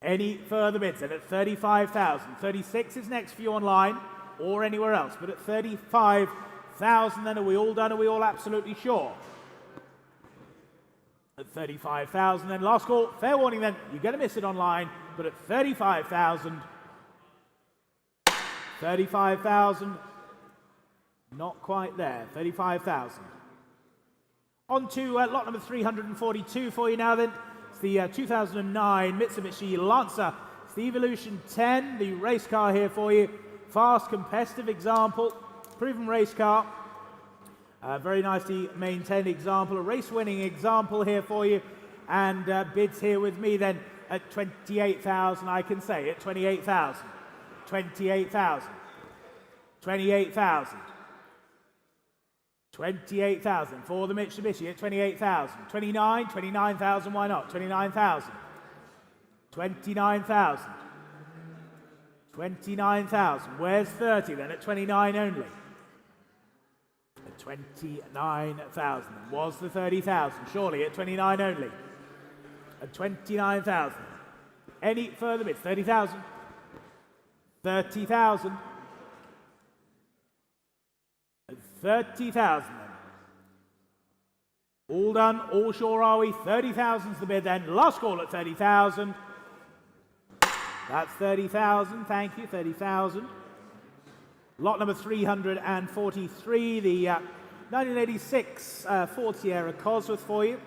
Any further bids then at 35,000. 36 is next for you online or anywhere else. But at 35,000 then, are we all done? Are we all absolutely sure? At 35,000 then, last call. Fair warning then, you're going to miss it online. But at 35,000. 35,000. Not quite there. 35,000. On to lot number 342 for you now then. It's the 2009 Mitsubishi Lancer. It's the Evolution 10, the race car here for you. Fast, competitive example. Proven race car. Very nicely maintained example, a race-winning example here for you. And bids here with me then at 28,000, I can say, at 28,000. 28,000. 28,000. 28,000 for the Mitsubishi at 28,000. 29,000, why not? 29,000. 29,000. 29,000. Where's 30 then? At 29 only. At 29,000. Was the 30,000? Surely at 29 only. At 29,000. Any further bids? 30,000. 30,000. 30,000 then. All done, all sure are we? 30,000's the bid then. Last call at 30,000. That's 30,000, thank you, 30,000. Lot number 343, the 1986 Ford Sierra Cosworth for you.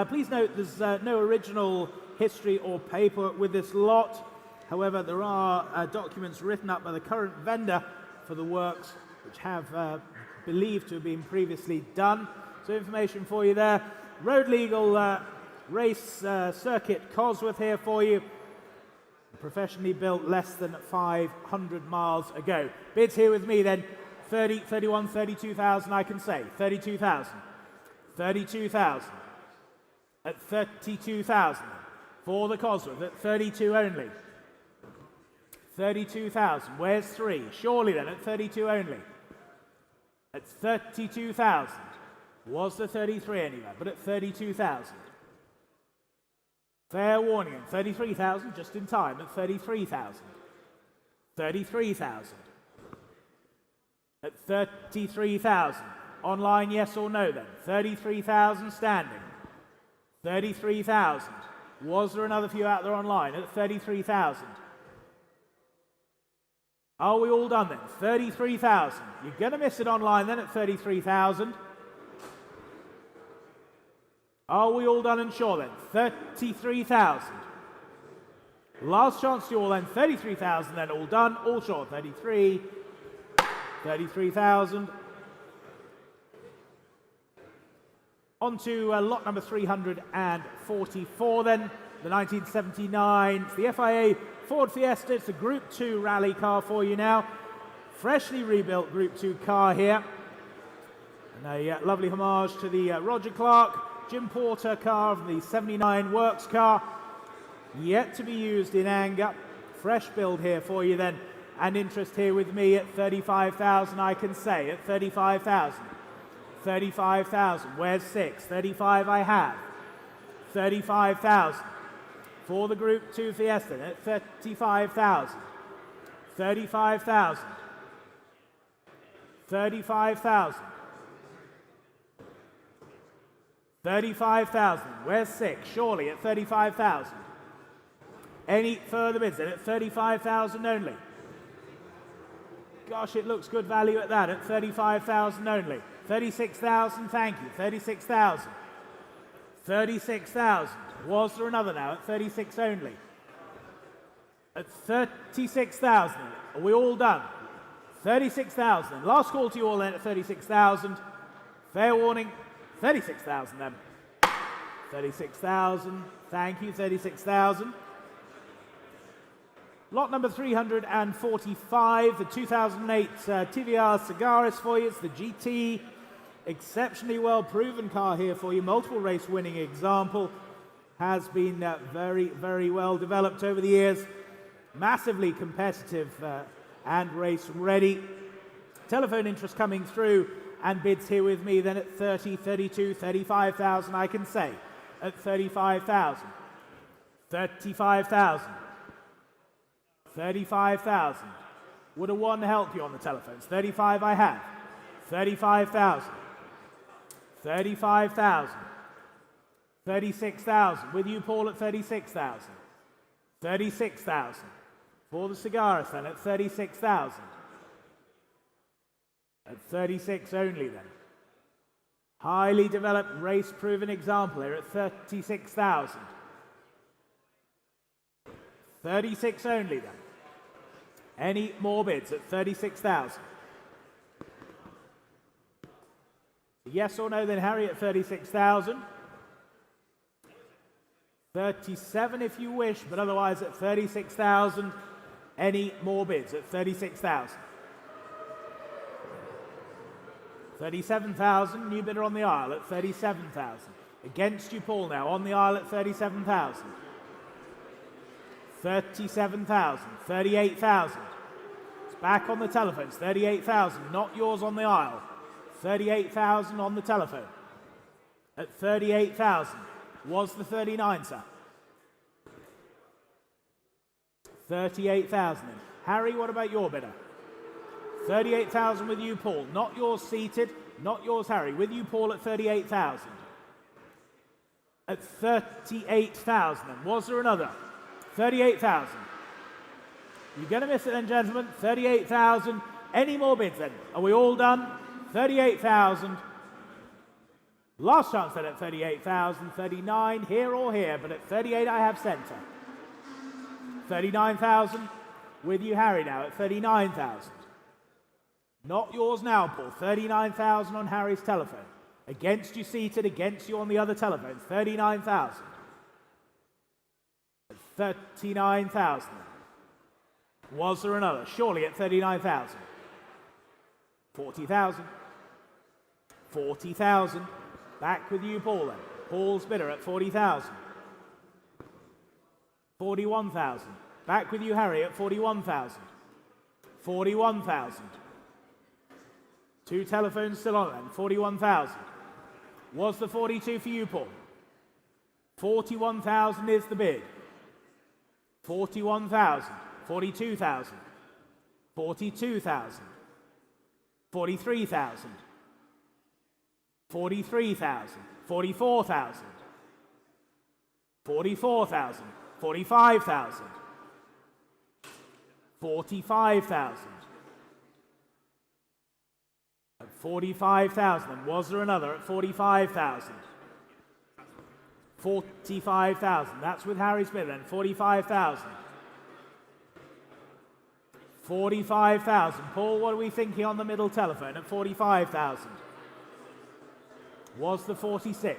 Please note there's no original history or paperwork with this lot. However, there are documents written up by the current vendor for the works, which have believed to have been previously done. So information for you there. Road legal race circuit Cosworth here for you. Professionally built less than 500 miles ago. Bids here with me then. 30, 31, 32,000 I can say. 32,000. 32,000. At 32,000. For the Cosworth at 32 only. 32,000. Where's 3? Surely then at 32 only. At 32,000. Was the 33 anywhere, but at 32,000. Fair warning, at 33,000, just in time, at 33,000. 33,000. At 33,000. Online, yes or no then? 33,000 standing. 33,000. Was there another few out there online at 33,000? Are we all done then? 33,000. You're going to miss it online then at 33,000. Are we all done and sure then? 33,000. Last chance to you all then. 33,000 then, all done, all sure. 33. 33,000. On to lot number 344 then. The 1979. It's the FIA Ford Fiesta. It's the Group 2 rally car for you now. Freshly rebuilt Group 2 car here. And a lovely homage to the Roger Clark, Jim Porter car of the 79 Works car. Yet to be used in anger. Fresh build here for you then. And interest here with me at 35,000 I can say. At 35,000. 35,000. Where's 6? 35 I have. 35,000. For the Group 2 Fiesta at 35,000. 35,000. 35,000. 35,000. Where's 6? Surely at 35,000. Any further bids then at 35,000 only? Gosh, it looks good value at that, at 35,000 only. 36,000, thank you. 36,000. 36,000. Was there another now at 36 only? At 36,000. Are we all done? 36,000. Last call to you all then at 36,000. Fair warning. 36,000 then. 36,000. Thank you. 36,000. Lot number 345, the 2008 TVR Sagaris for you. It's the GT. Exceptionally well proven car here for you. Multiple race winning example. Has been very, very well developed over the years. Massively competitive and race ready. Telephone interest coming through and bids here with me then at 30, 32, 35,000 I can say. At 35,000. 35,000. 35,000. Would a 1 help you on the telephones? 35 I have. 35,000. 35,000. 36,000. With you, Paul, at 36,000. 36,000. For the Sagaris then at 36,000. At 36 only then. Highly developed, race-proven example here at 36,000. 36 only then. Any more bids at 36,000? Yes or no then, Harry, at 36,000. 37 if you wish, but otherwise at 36,000. Any more bids at 36,000? 37,000, new bidder on the aisle at 37,000. Against you, Paul, now on the aisle at 37,000. 37,000, 38,000. It's back on the telephones, 38,000, not yours on the aisle. 38,000 on the telephone. At 38,000, was the 39, sir? 38,000. Harry, what about your bidder? 38,000 with you, Paul. Not yours seated, not yours, Harry. With you, Paul, at 38,000. At 38,000, then. Was there another? 38,000. You're going to miss it then, gentlemen. 38,000. Any more bids then? Are we all done? 38,000. Last chance then at 38,000. 39, here or here, but at 38 I have centre. 39,000. With you, Harry, now at 39,000. Not yours now, Paul. 39,000 on Harry's telephone. Against you seated, against you on the other telephone. 39,000. 39,000. Was there another? Surely at 39,000. 40,000. 40,000. Back with you, Paul, then. Paul's bidder at 40,000. 41,000. Back with you, Harry, at 41,000. 41,000. Two telephones still on then. 41,000. Was the 42 for you, Paul? 41,000 is the bid. 41,000. 42,000. 42,000. 43,000. 43,000. 44,000. 44,000. 45,000. 45,000. At 45,000. And was there another at 45,000? 45,000. That's with Harry's bid then. 45,000. 45,000. Paul, what are we thinking on the middle telephone at 45,000? Was the 46?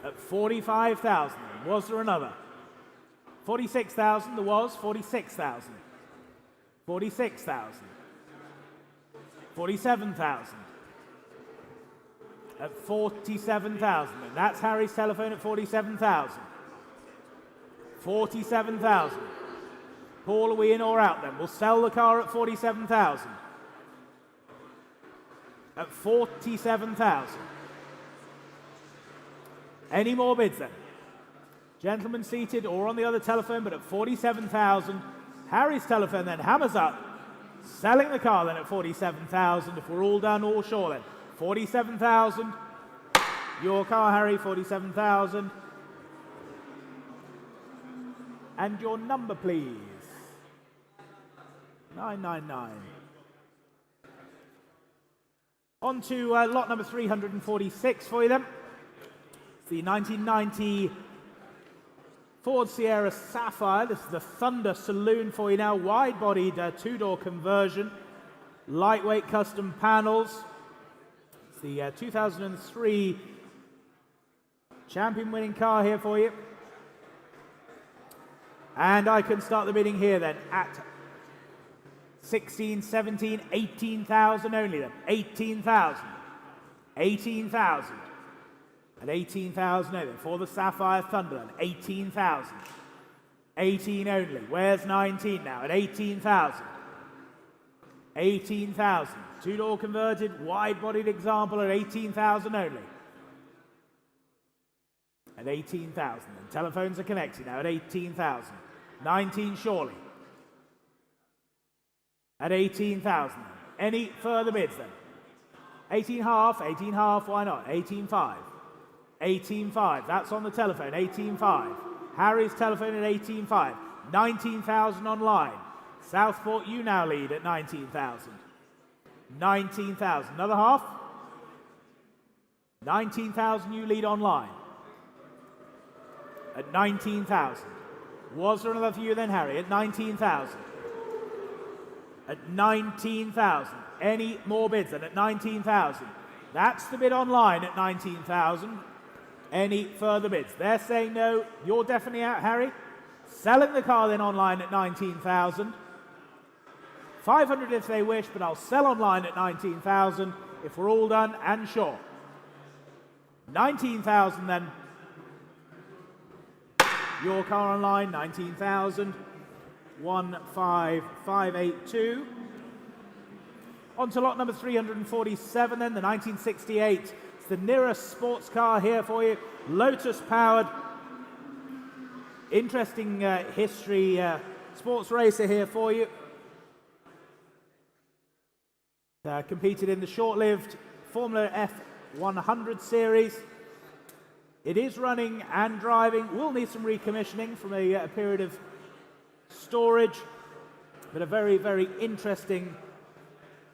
At 45,000. Was there another? 46,000. There was. 46,000. 46,000. 47,000. At 47,000. And that's Harry's telephone at 47,000. 47,000. Paul, are we in or out then? We'll sell the car at 47,000. At 47,000. Any more bids then? Gentlemen seated or on the other telephone, but at 47,000. Harry's telephone then hammers up. Selling the car then at 47,000. If we're all done, all sure then. 47,000. Your car, Harry, 47,000. And your number, please. 999. On to lot number 346 for you then. It's the 1990 Ford Sierra Sapphire. This is the Thunder Saloon for you now. Wide-bodied two-door conversion. Lightweight custom panels. It's the 2003 champion-winning car here for you. And I can start the bidding here then at 16, 17, 18,000 only then. 18,000. 18,000. At 18,000 only for the Sapphire Thunder then. 18,000. 18 only. Where's 19 now? At 18,000. 18,000. Two-door converted, wide-bodied example at 18,000 only. At 18,000. And telephones are connected now at 18,000. 19 surely. At 18,000. Any further bids then? 18.5, 18.5, why not? 18.5. 18.5, that's on the telephone, 18.5. Harry's telephone at 18.5. 19,000 online. Southport, you now lead at 19,000. 19,000. Another half? 19,000 you lead online. At 19,000. Was there another for you then, Harry? At 19,000. At 19,000. Any more bids then at 19,000? That's the bid online at 19,000. Any further bids? They're saying no. You're definitely out, Harry. Selling the car then online at 19,000. 500 if they wish, but I'll sell online at 19,000 if we're all done and sure. 19,000 then. Your car online, 19,000. 15582. On to lot number 347 then, the 1968. It's the nearest sports car here for you. Lotus powered. Interesting history sports racer here for you. Competed in the short-lived Formula F100 series. It is running and driving. Will need some recommissioning from a period of storage, but a very, very interesting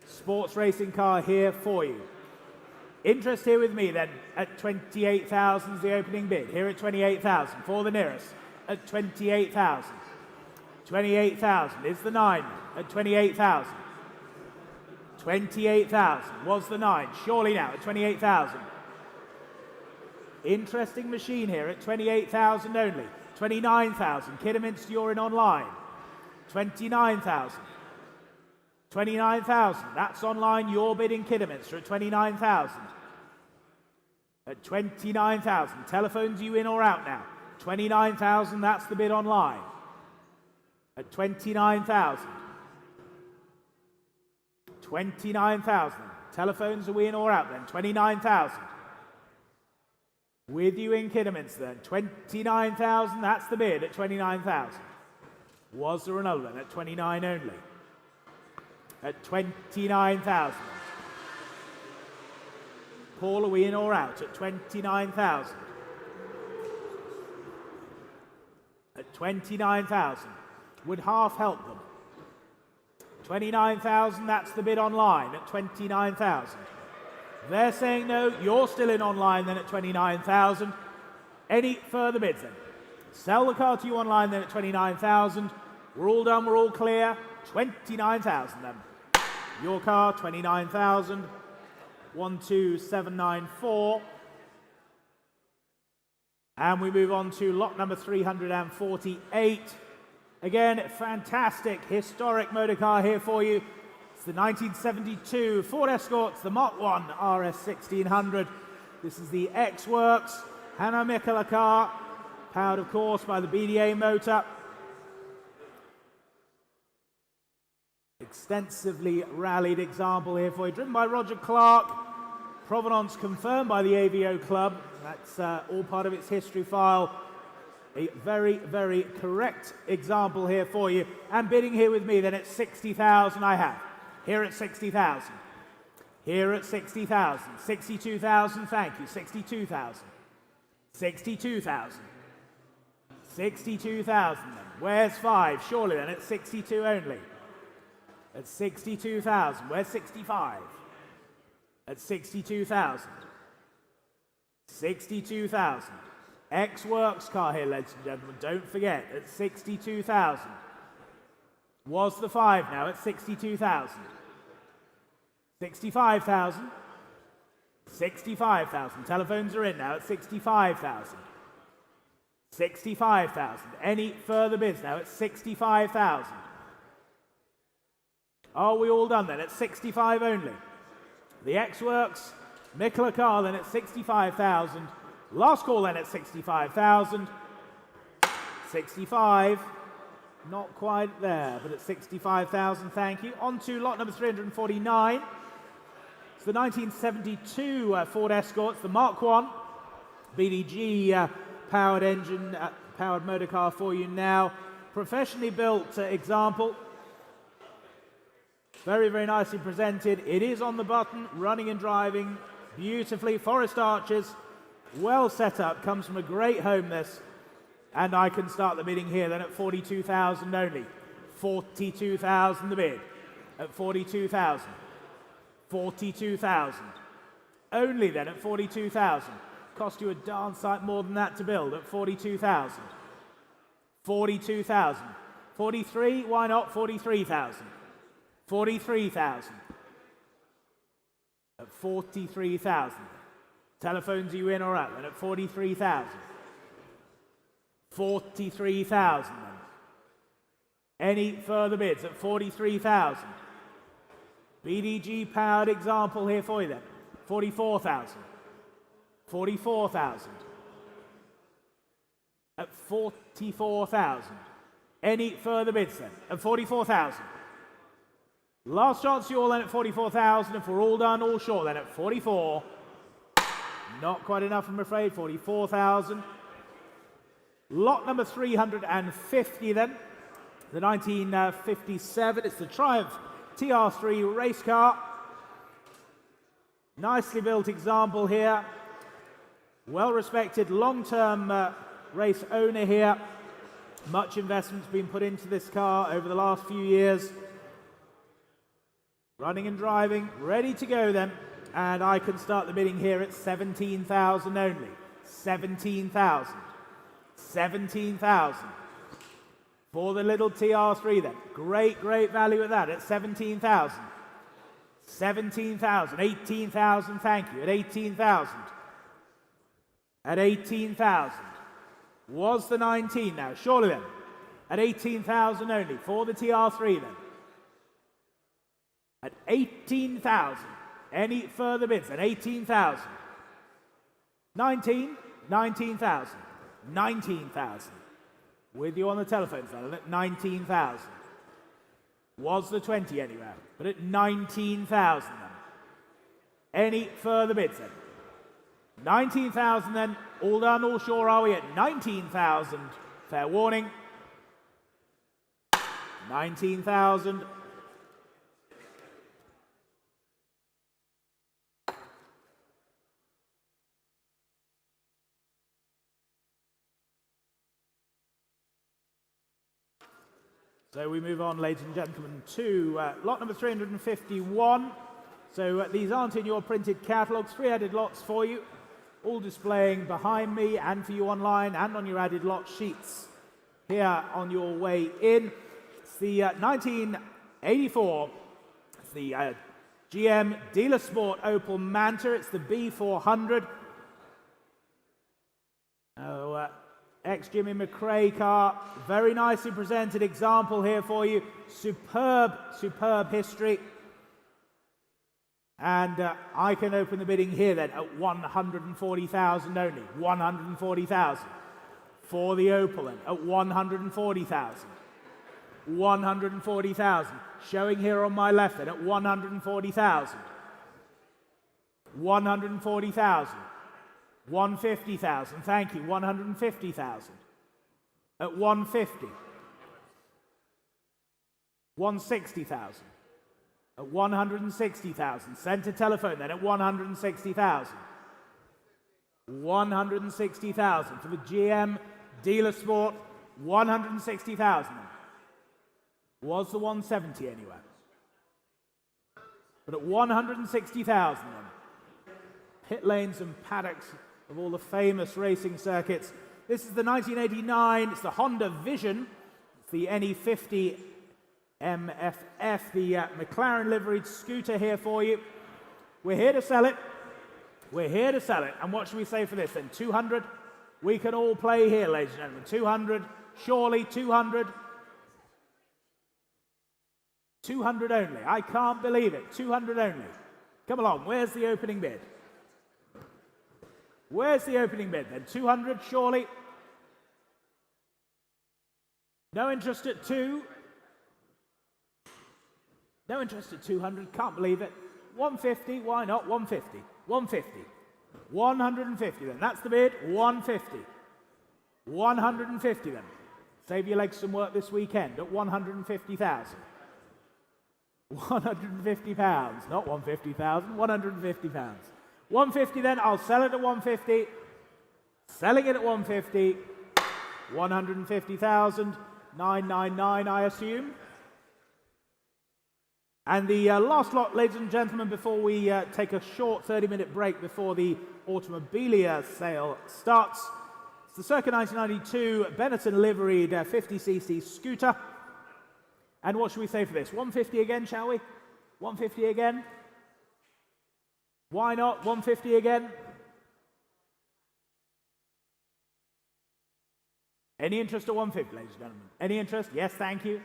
sports racing car here for you. Interest here with me then at 28,000 is the opening bid. Here at 28,000 for the nearest at 28,000. 28,000 is the 9 at 28,000. 28,000 was the 9. Surely now at 28,000. Interesting machine here at 28,000 only. 29,000. Kidderminster, you're in online. 29,000. 29,000. That's online. Your bid in Kidderminster at 29,000. At 29,000. Telephones you in or out now. 29,000. That's the bid online. At 29,000. 29,000. Telephones are we in or out then? 29,000. With you in Kidderminster then. 29,000. That's the bid at 29,000. Was the Renault then at 29 only? At 29,000. Paul, are we in or out at 29,000? At 29,000. Would half help them? 29,000, that's the bid online at 29,000. They're saying no, you're still in online then at 29,000. Any further bids then? Sell the car to you online then at 29,000. We're all done, we're all clear. 29,000 then. Your car, 29,000. 12794. And we move on to lot number 348. Again, fantastic, historic motor car here for you. It's the 1972 Ford Escort, it's the Mk1 RS 1600. This is the X-Works Hanna Mikkola car, powered of course by the BDA motor. Extensively rallied example here for you, driven by Roger Clark. Provenance confirmed by the AVO Club. That's all part of its history file. A very, very correct example here for you. And bidding here with me then at 60,000 I have. Here at 60,000. Here at 60,000. 62,000, thank you. 62,000. 62,000. 62,000 then. Where's 5? Surely then at 62 only. At 62,000. Where's 65? At 62,000. 62,000. X-Works car here, ladies and gentlemen. Don't forget, at 62,000. Was the 5 now at 62,000. 65,000. 65,000. Telephones are in now at 65,000. 65,000. Any further bids now at 65,000. Are we all done then at 65 only? The X-Works Mikkola car then at 65,000. Last call then at 65,000. 65. Not quite there, but at 65,000, thank you. On to lot number 349. It's the 1972 Ford Escort. It's the Mk1 BDG powered engine, powered motor car for you now. Professionally built example. Very, very nicely presented. It is on the button, running and driving beautifully. Forest arches, well set up. Comes from a great home, this. And I can start the bidding here then at 42,000 only. 42,000 the bid. At 42,000. 42,000. Only then at 42,000. Cost you a darn sight more than that to build at 42,000. 42,000. 43, why not 43,000? 43,000. 43,000. Telephones, are you in or out then at 43,000? 43,000 then. Any further bids at 43,000? BDG powered example here for you then. 44,000. 44,000. At 44,000. Any further bids then? At 44,000. Last chance to you all then at 44,000. If we're all done, all short then at 44. Not quite enough, I'm afraid. 44,000. Lot number 350 then. The 1957. It's the Triumph TR3 race car. Nicely built example here. Well-respected long-term race owner here. Much investment's been put into this car over the last few years. Running and driving, ready to go then. And I can start the bidding here at 17,000 only. 17,000. 17,000. For the little TR3 then. Great, great value at that, at 17,000. 17,000. 18,000, thank you, at 18,000. At 18,000. Was the 19 now, surely then. At 18,000 only, for the TR3 then. At 18,000. Any further bids at 18,000? 19, 19,000. 19,000. With you on the telephones then, at 19,000. Was the 20 anywhere, but at 19,000 then. Any further bids then? 19,000 then, all done, all sure are we at 19,000. Fair warning. 19,000. So we move on, ladies and gentlemen, to lot number 351. So these aren't in your printed catalogues, 3 added lots for you, all displaying behind me and for you online and on your added lot sheets here on your way in. It's the 1984, it's the GM Dealer Sport Opel Manta, it's the B400. Ex-Jimmy McRae car, very nicely presented example here for you. Superb, superb history. And I can open the bidding here then at 140,000 only. 140,000. For the Opel then at 140,000. 140,000. Showing here on my left then at 140,000. 140,000. 150,000, thank you, 150,000. At 150. 160,000. At 160,000. Centre telephone then at 160,000. 160,000 for the GM Dealer Sport, 160,000. Was the 170 anywhere? But at 160,000 then. Pit lanes and paddocks of all the famous racing circuits. This is the 1989, it's the Honda Vision, it's the NE50 MFF, the McLaren liveried scooter here for you. We're here to sell it. We're here to sell it. And what should we say for this then? 200? We can all play here, ladies and gentlemen. 200, surely 200. 200 only. I can't believe it. 200 only. Come along, where's the opening bid? Where's the opening bid then? 200, surely. No interest at 2. No interest at 200, can't believe it. 150, why not? 150. 150. 150 then. That's the bid. 150. 150 then. Save your legs some work this weekend at 150,000. 150 pounds, not 150,000, 150 pounds. 150 then, I'll sell it at 150. Selling it at 150. 150,000. 999, I assume. And the last lot, ladies and gentlemen, before we take a short 30-minute break before the Automobilia sale starts. It's the circa 1992 Benetton liveried 50cc scooter. And what should we say for this? 150 again, shall we? 150 again? Why not? 150 again? Any interest at 150, ladies and gentlemen? Any interest? Yes, thank you.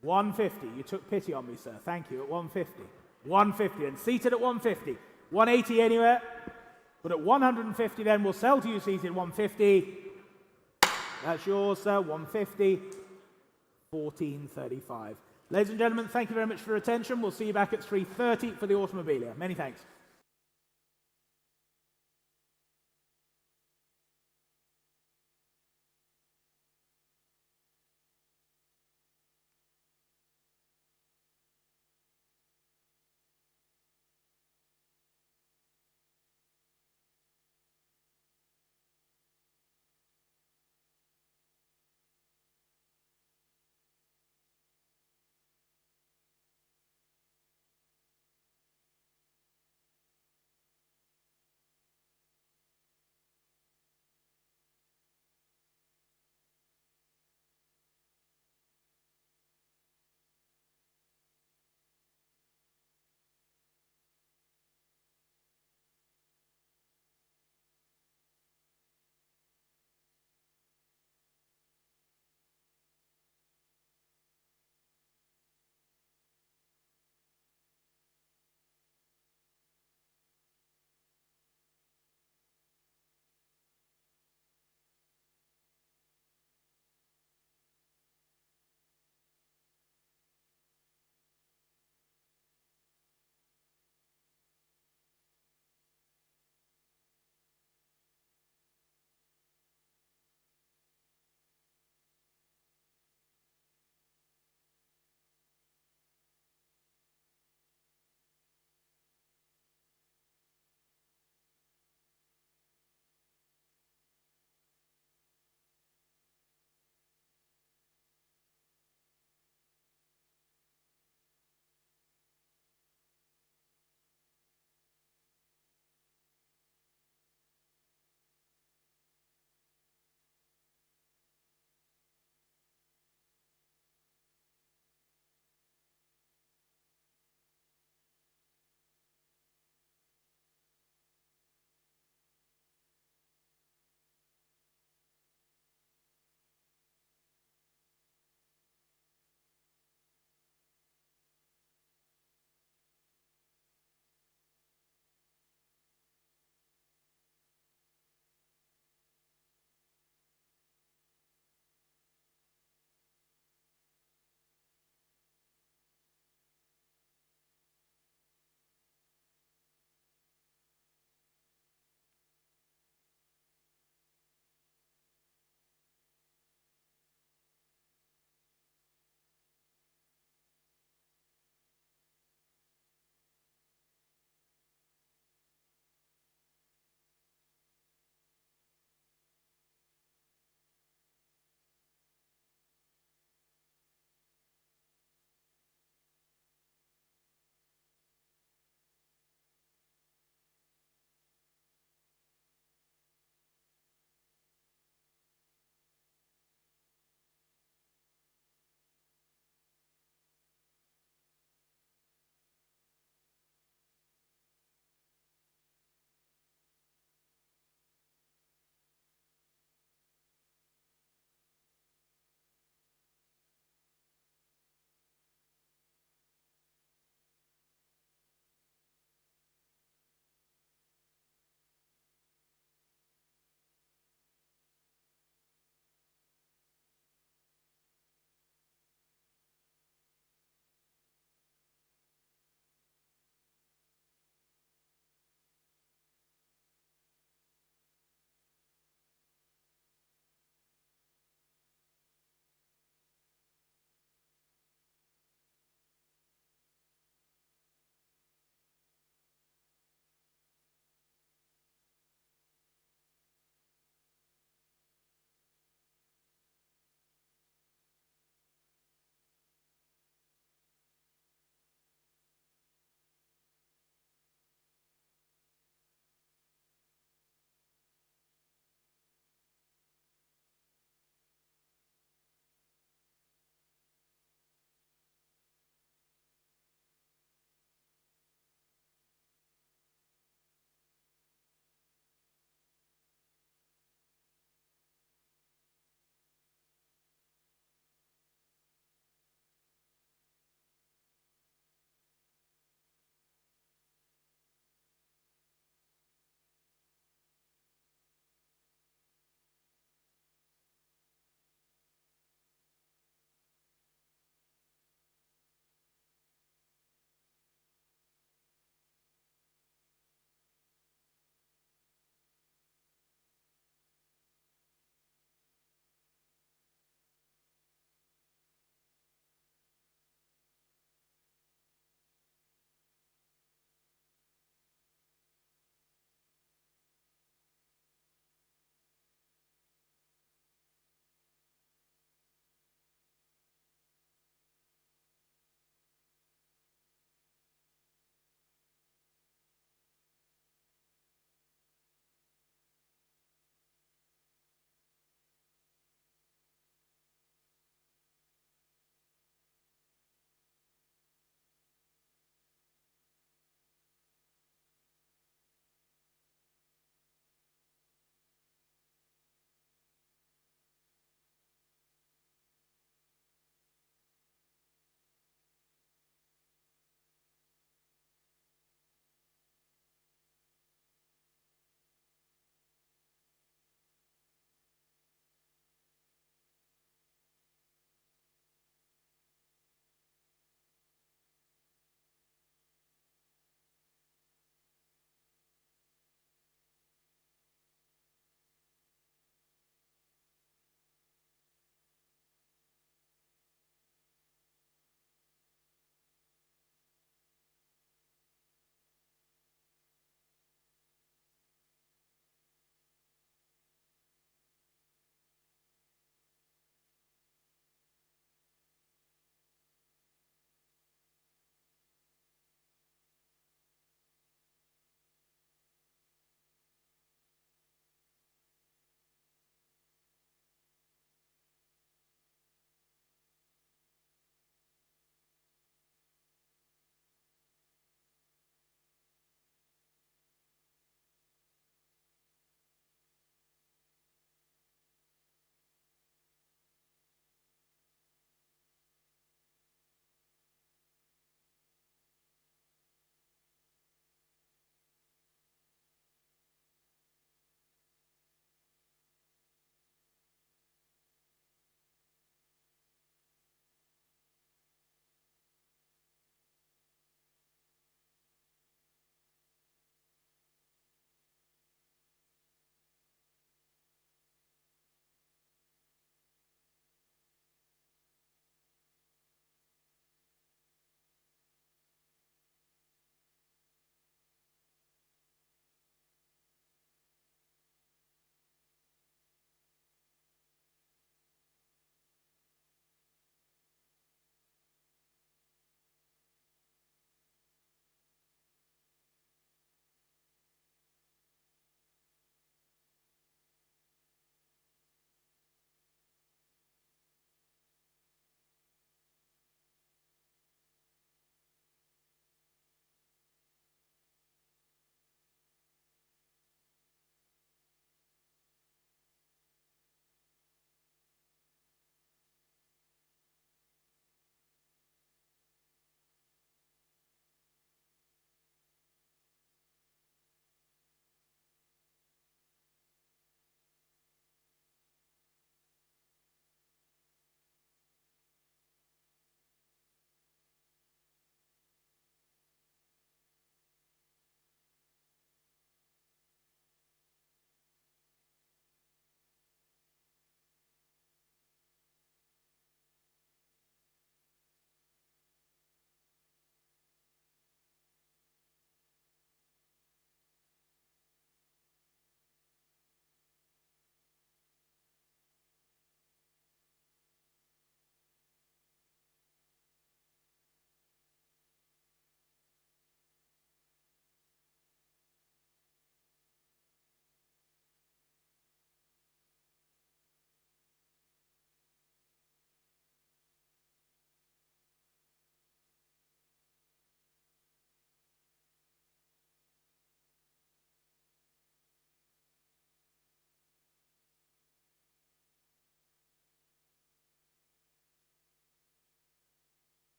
150. You took pity on me, sir. Thank you. At 150. 150. And seated at 150. 180 anywhere. But at 150 then, we'll sell to you seated 150. That's yours, sir. 150. 1435. Ladies and gentlemen, thank you very much for your attention. We'll see you back at 3:30 for the Automobilia. Many thanks.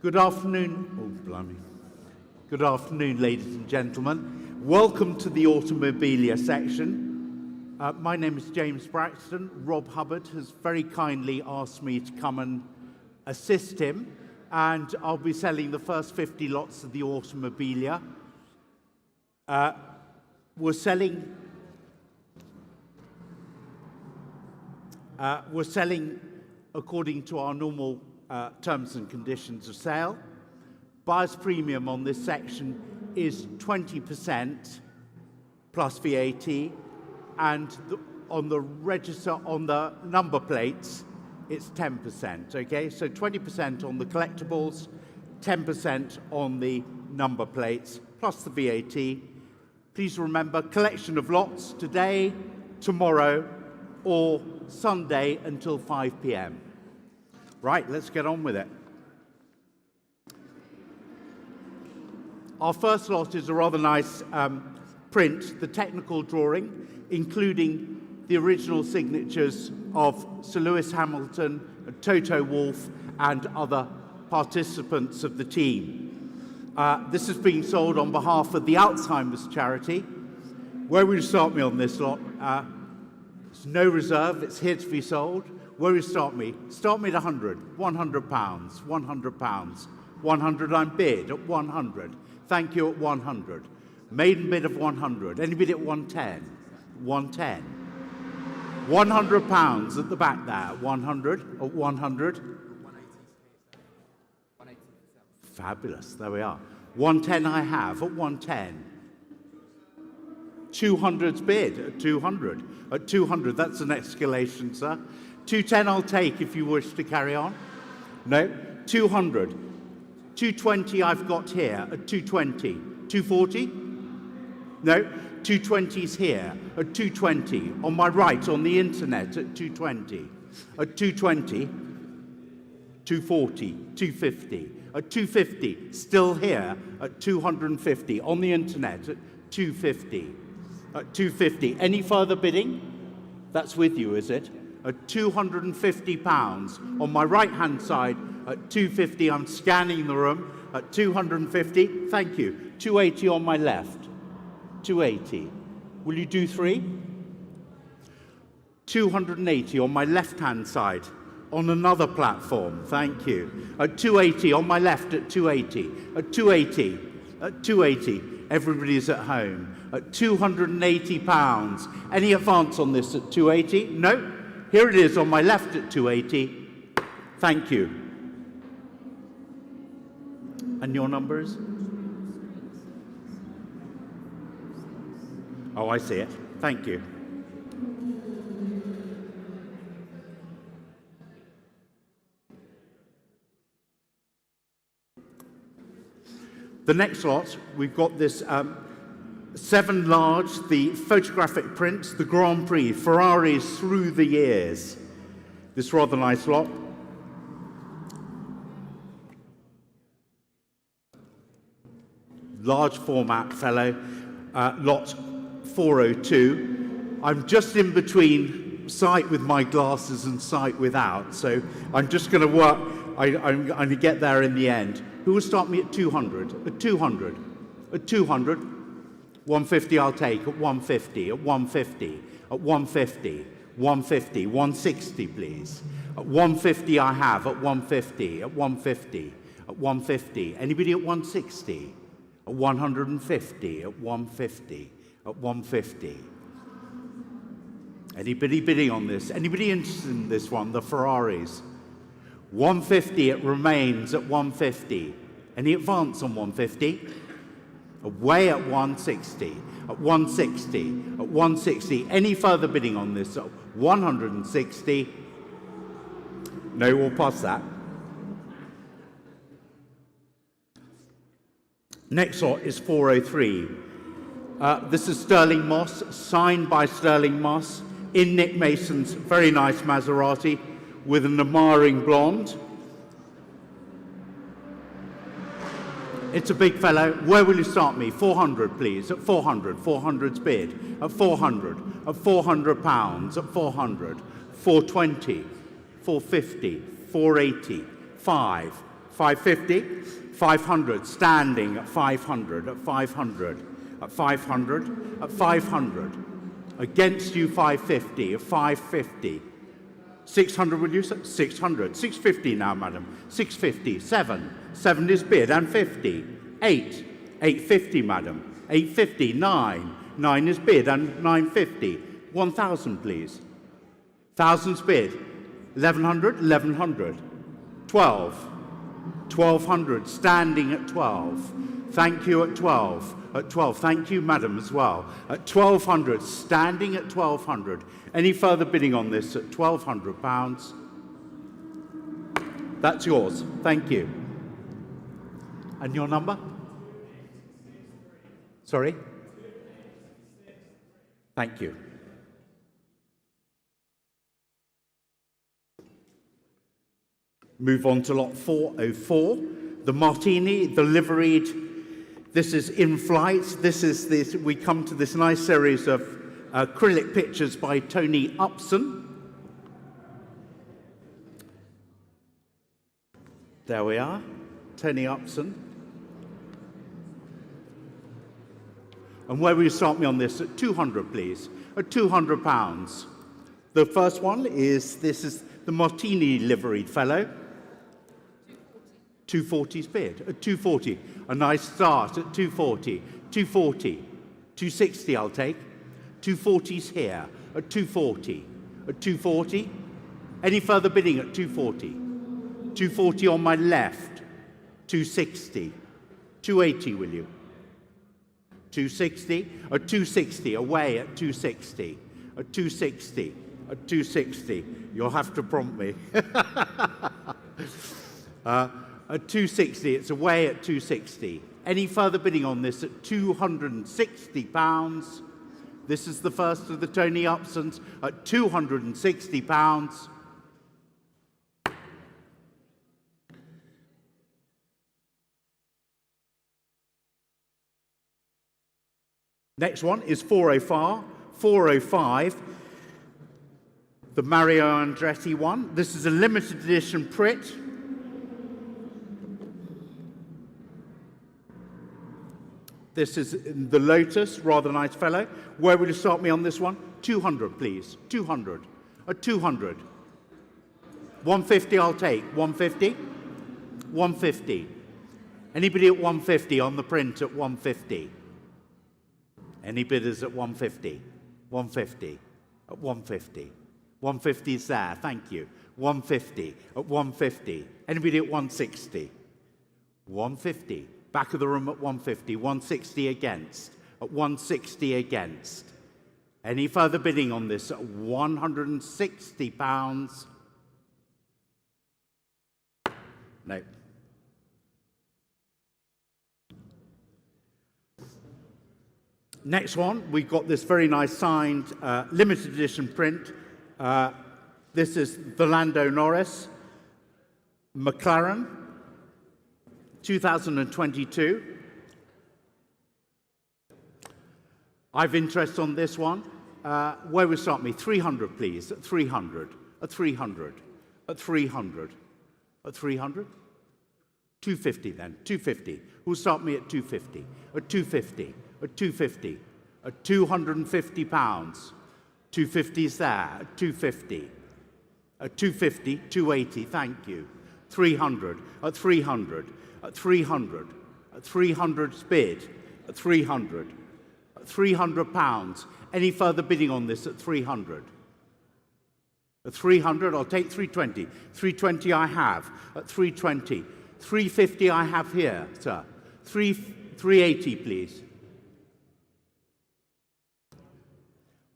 Good afternoon. Oh, blimey. Good afternoon, ladies and gentlemen. Welcome to the Automobilia section. My name is James Braxton. Rob Hubbard has very kindly asked me to come and assist him, and I'll be selling the first 50 lots of the Automobilia. We're selling according to our normal terms and conditions of sale. Buyer's premium on this section is 20% plus VAT, and on the register, on the number plates, it's 10%, okay? So 20% on the collectibles, 10% on the number plates, plus the VAT. Please remember, collection of lots today, tomorrow, or Sunday until 5 p.m. Right, let's get on with it. Our first lot is a rather nice print, the technical drawing, including the original signatures of Sir Lewis Hamilton, Toto Wolff, and other participants of the team. This is being sold on behalf of the Alzheimer's charity. Where will you start me on this lot? It's no reserve, it's here to be sold. Where will you start me? Start me at 100, £100, £100, 100, I'm bid at 100. Thank you at 100. Maiden bid of 100. Anybody at 110? 110. £100 at the back there. 100 at 100. 180. Fabulous. There we are. 110 I have at 110. 200's bid at 200. At 200, that's an escalation, sir. 210 I'll take if you wish to carry on. No. 200. 220 I've got here at 220. 240? No. 220's here at 220. On my right, on the internet at 220. At 220, 240, 250. At 250, still here at 250. On the internet at 250. At 250. Any further bidding? That's with you, is it? At £250. On my right-hand side, at 250, I'm scanning the room. At 250, thank you. 280 on my left. 280. Will you do three? 280 on my left-hand side. On another platform, thank you. At 280, on my left at 280. At 280. At 280. Everybody's at home. At £280. Any advance on this at 280? No. Here it is on my left at 280. Thank you. And your numbers? Oh, I see it. Thank you. The next lot, we've got this 7 large, the photographic prints, the Grand Prix, Ferraris through the years. This rather nice lot. Large format fellow, lot 402. I'm just in between sight with my glasses and sight without, so I'm just going to work, I'm going to get there in the end. Who will start me at 200? At 200? At 200? 150 I'll take, at 150, at 150, at 150, 150, 160 please. At 150 I have, at 150, at 150, at 150. Anybody at 160? At 150, at 150, at 150. Anybody bidding on this? Anybody interested in this one, the Ferraris? 150, it remains at 150. Any advance on 150? Away at 160, at 160, at 160. Any further bidding on this? At 160. No, we'll pass that. Next lot is 403. This is Sterling Moss, signed by Sterling Moss, in Nick Mason's very nice Maserati with an admiring blonde. It's a big fellow. Where will you start me? 400, please. At 400. 400's bid. At 400. At £400. At 400. 420. 450. 480. 5. 550, 500, standing at 500, at 500, at 500, at 500. Against you, 550, at 550. 600, will you say? 600. 650 now, madam. 650. 7. 7 is bid, and 50. 8. 850, madam. 850. 9. 9 is bid, and 950. 1,000, please. 1,000's bid. 1,100. 1,100. 12. 1,200. Standing at 12. Thank you at 12. At 12. Thank you, madam, as well. At 1,200. Standing at 1,200. Any further bidding on this at £1,200? That's yours. Thank you. And your number? Sorry? Thank you. Move on to lot 404. The Martini, the liveried. This is in flight. We come to this nice series of acrylic pictures by Tony Upson. There we are, Tony Upson. And where will you start me on this? At 200, please. At £200. The first one is, this is the Martini liveried fellow. 240's bid. At 240. A nice start at 240. 240. 260 I'll take. 240's here at 240. At 240. Any further bidding at 240? 240 on my left. 260. 280, will you? 260. At 260. Away at 260. At 260. At 260. You'll have to prompt me. At 260. It's away at 260. Any further bidding on this at £260? This is the first of the Tony Upsons at £260. Next one is 405. 405. The Mario Andretti one. This is a limited edition print. This is the Lotus, rather nice fellow. Where will you start me on this one? 200, please. 200. At 200. 150 I'll take. 150? 150. Anybody at 150 on the print at 150? Any bidders at 150? 150. At 150. 150 is there. Thank you. 150. At 150. Anybody at 160? 150. Back of the room at 150, 160 against, at 160 against. Any further bidding on this at £160? No. Next one, we've got this very nice signed limited edition print. This is the Lando Norris, McLaren, 2022. I've interest on this one. Where will start me? 300, please. At 300. At 300. At 300. At 300. 250 then. 250. Who'll start me at 250? At 250. At 250. At £250. 250's there. At 250. At 250. 280. Thank you. 300. At 300. At 300, at 300's bid, at 300, at £300. Any further bidding on this at 300? At 300, I'll take 320. 320 I have at 320. 350 I have here, sir. 380, please.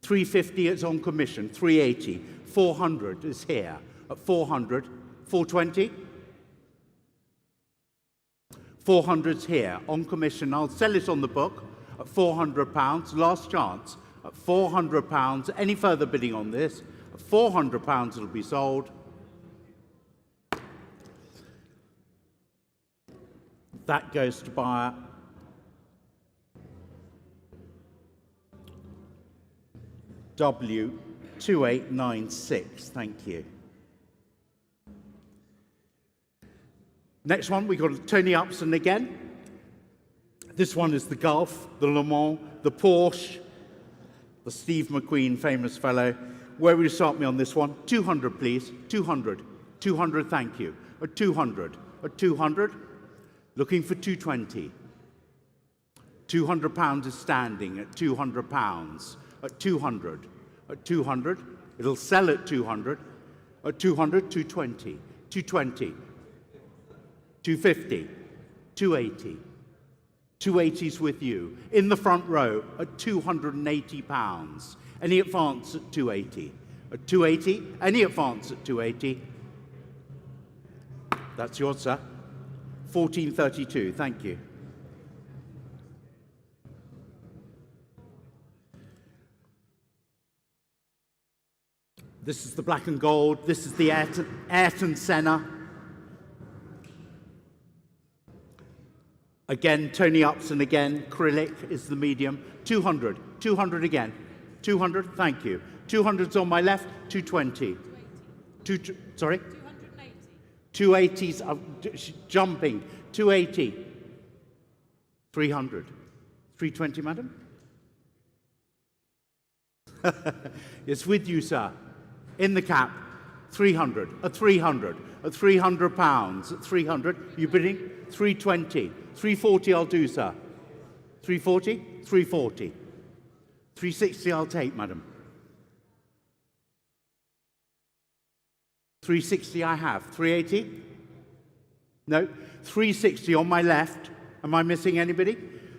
350 it's on commission. 380. 400 is here at 400. 420. 400's here on commission. I'll sell it on the book at £400. Last chance at £400. Any further bidding on this? At £400 it'll be sold. That goes to buyer W2896. Thank you. Next one, we got Tony Upson again. This one is the Golf, the Le Mans, the Porsche, the Steve McQueen, famous fellow. Where will you start me on this one? 200, please. 200. 200, thank you. A 200. A 200. Looking for 220. 200 pounds is standing at 200 pounds. At 200. At 200. It'll sell at 200. At 200, 220. 220. 250. 280. 280's with you. In the front row at 280 pounds. Any advance at 280? At 280? Any advance at 280? That's yours, sir. 1432, thank you. This is the black and gold. This is the Ayrton Senna. Again, Tony Upson again. Acrylic is the medium. 200. 200 again. 200, thank you. 200's on my left. 220. 280. Sorry? 280. 280's jumping. 280. 300. 320, madam? It's with you, sir. In the cap. 300. At 300. At 300 pounds. At 300. You bidding? 320. 340 I'll do, sir. 340? 340. 360 I'll take, madam. 360 I have. 380? No. 360 on my left. Am I missing anybody?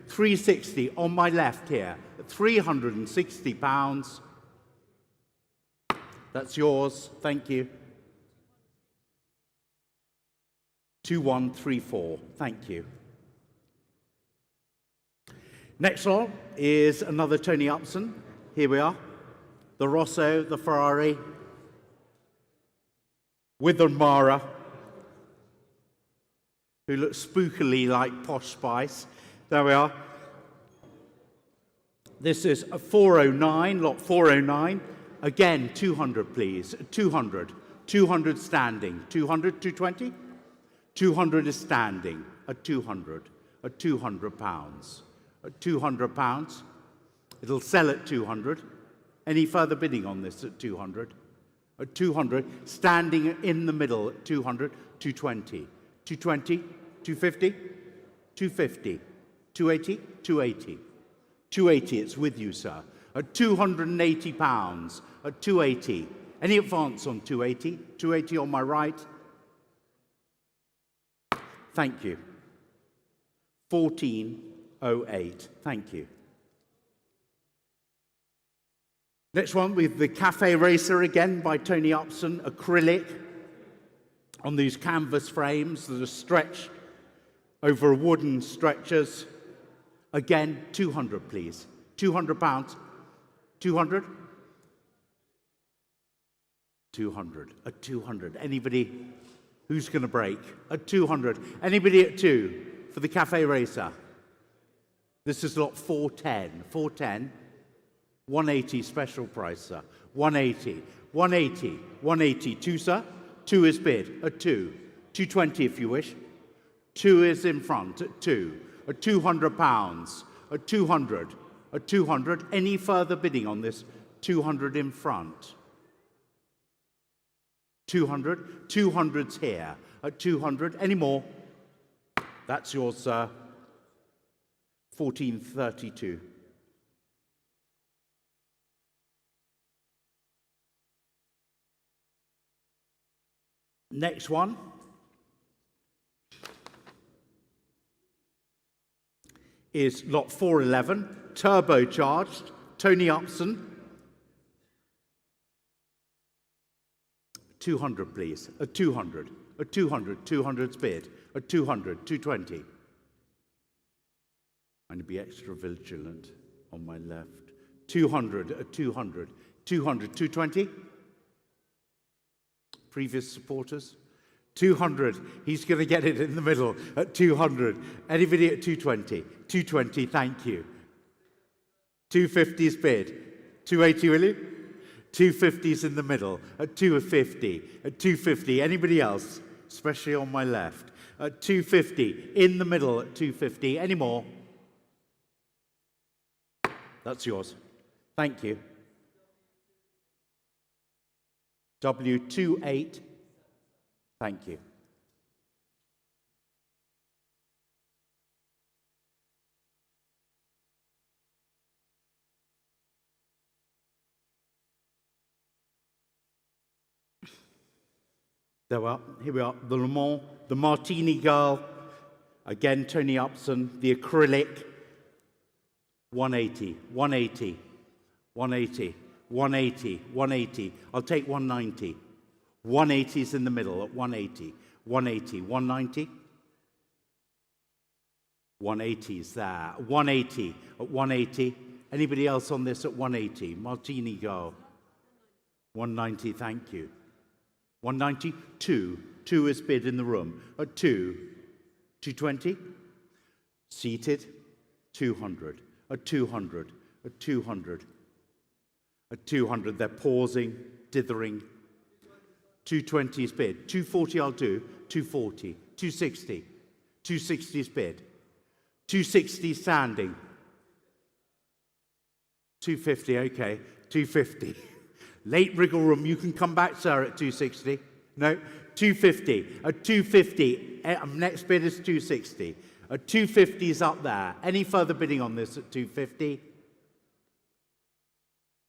360 on my left here. At 360 pounds. That's yours. Thank you. 2134. Thank you. Next one is another Tony Upson. Here we are. The Rosso, the Ferrari, with the Mara, who looks spookily like Posh Spice. There we are. This is a 409, lot 409. Again, 200, please. 200. 200 standing. 200, 220? 200 is standing. At 200. At 200 pounds. At 200 pounds. It'll sell at 200. Any further bidding on this at 200? At 200, standing in the middle at 200, 220. 220, 250, 250, 280, 280. 280, it's with you, sir. At 280 pounds. At 280. Any advance on 280? 280 on my right. Thank you. 1408. Thank you. Next one with the Cafe Racer again by Tony Upson, acrylic on these canvas frames that are stretched over wooden stretchers. Again, 200, please. 200 pounds. 200? 200. At 200. Anybody who's going to break? At 200. Anybody at 2 for the Cafe Racer? This is lot 410. 410. 180 special price, sir. 180. 180. 180. 2, sir? 2 is bid. At 2. 220 if you wish. 2 is in front. At 2. At 200 pounds. At 200. At 200. Any further bidding on this? 200 in front. 200. 200's here. At 200. Any more? That's yours, sir. 1432. Next one is lot 411, turbocharged, Tony Upson. 200, please. At 200. At 200. 200's bid. At 200. 220. I'm going to be extra vigilant on my left. 200. At 200. 200. 220. Previous supporters. 200. He's going to get it in the middle at 200. Anybody at 220? 220, thank you. 250's bid. 280, will you? 250's in the middle at 250. At 250. Anybody else? Especially on my left. at 250. In the middle at 250. Any more? That's yours. Thank you. W28. Thank you. There we are. Here we are. The Le Mans, the Martini Girl. Again, Tony Upson. The acrylic. 180, 180, 180, 180, 180. I'll take 190. 180 is in the middle at 180. 180, 190. 180 is there. 180 at 180. Anybody else on this at 180? Martini Girl. 190, thank you. 190, 2. 2 is bid in the room. At 2. 220. Seated. 200. At 200. At 200. At 200. They're pausing, dithering. 220 is bid. 240 I'll do. 240. 260. 260 is bid. 260 standing. 250, okay. 250. Late wriggle room, you can come back, sir, at 260. No, 250. At 250, next bid is 260. At 250 is up there. Any further bidding on this at 250?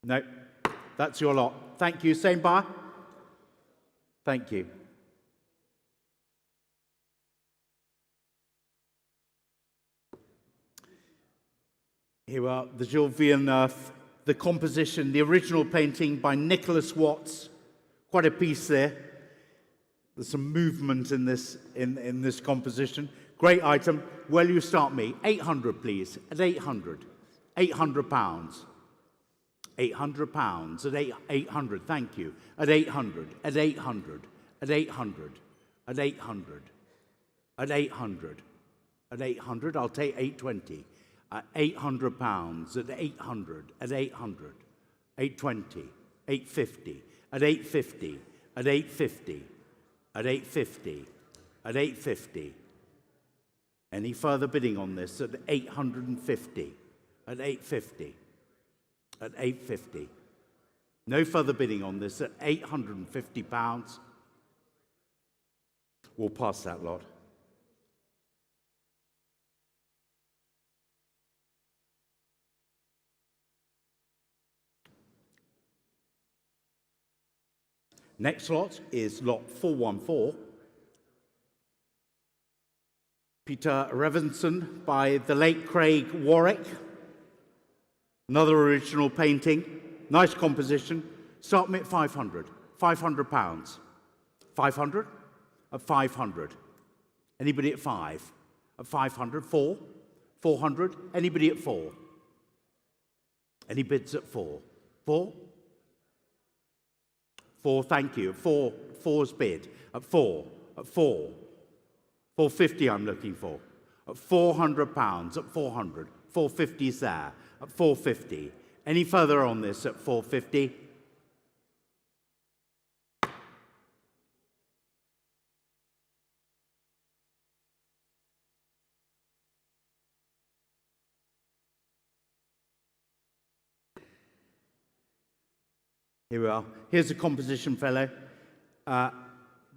No, that's your lot. Thank you. Same buyer? Thank you. Here are the Jules Villeneuve, the composition, the original painting by Nicholas Watts. Quite a piece there. There's some movement in this composition. Great item. Where will you start me? 800, please. At 800. 800 pounds. 800 pounds. At 800. Thank you. At 800. At 800. At 800. At 800. At 800. At 800. I'll take 820. At 800 pounds. At 800. At 800. 820. 850. At 850. At 850. At 850. At 850. Any further bidding on this at 850? At 850? At 850? No further bidding on this at 850 pounds? We'll pass that lot. Next lot is lot 414. Peter Revenson by the late Craig Warwick. Another original painting. Nice composition. Start me at 500. 500 pounds. 500? At 500. Anybody at 5? At 500? 4? 400? Anybody at 4? Any bids at 4? 4? 4, thank you. 4's bid. At 4. At 4. 450 I'm looking for. At 400 pounds. At 400. 450 is there. At 450. Any further on this at 450? Here we are. Here's a composition fellow.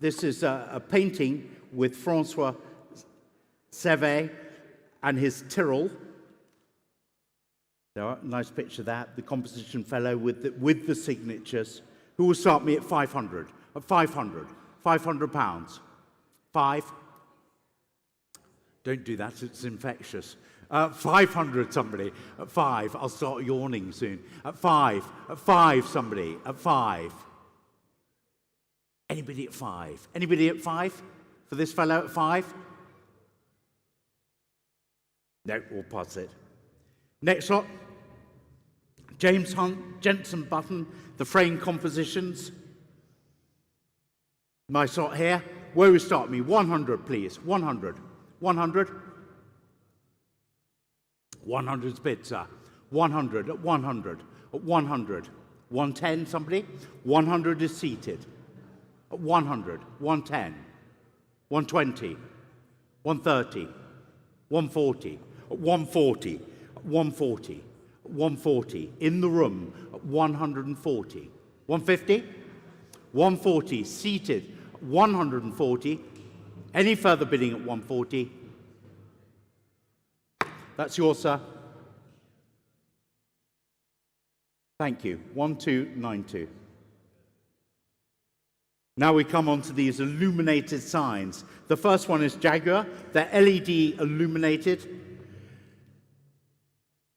This is a painting with Francois Sevet and his Tyrrell. There are, nice picture of that. The composition fellow with the signatures. Who will start me at 500? At 500. 500 pounds. 5. Don't do that, it's infectious. 500, somebody. At 5. I'll start yawning soon. At 5. At 5, somebody. At 5. Anybody at 5? Anybody at 5? For this fellow at 5? No, we'll pass it. Next lot. James Hunt, Jensen Button, the frame compositions. Nice lot here. Where we start me? 100, please. 100. 100. 100's bid, sir. 100 at 100. At 100. 110, somebody? 100 is seated. At 100. 110. 120. 130, 140, 140, 140, 140. In the room, 140. 150, 140. Seated, 140. Any further bidding at 140? That's yours, sir. Thank you. 1292. Now we come on to these illuminated signs. The first one is Jaguar. They're LED illuminated.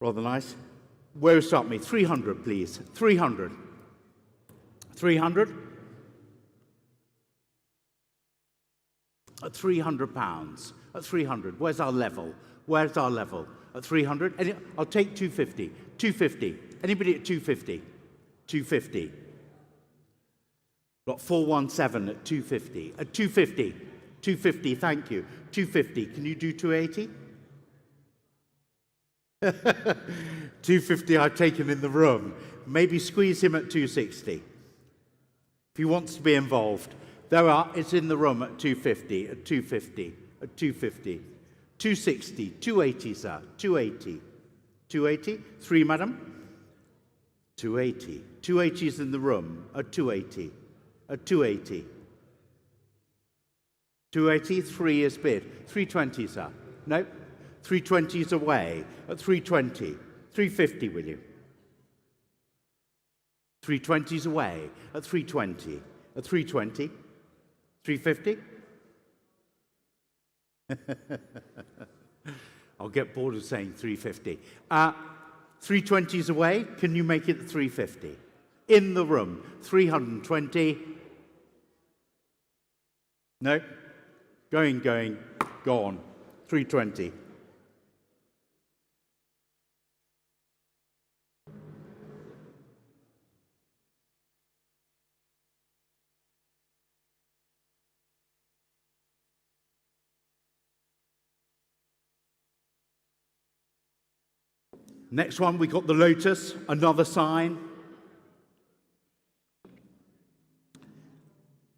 Rather nice. Where will start me? 300, please. 300. 300. At £300. At 300. Where's our level? Where's our level? At 300. I'll take 250. 250. Anybody at 250? 250. Got 417 at 250. At 250. 250, thank you. 250. Can you do 280? 250 I've taken in the room. Maybe squeeze him at 260. If he wants to be involved. It's in the room at 250, at 250, at 250. 260, 280, sir. 280. 280? 3, madam? 280. 280 is in the room at 280. At 280. 280, 3 is bid. 320, sir. No? 320 is away. At 320. 350, will you? 320 is away. At 320. At 320. 350? I'll get bored of saying 350. 320 is away. Can you make it 350? In the room. 320. No? Going, gone. 320. Next one, we got the Lotus, another sign.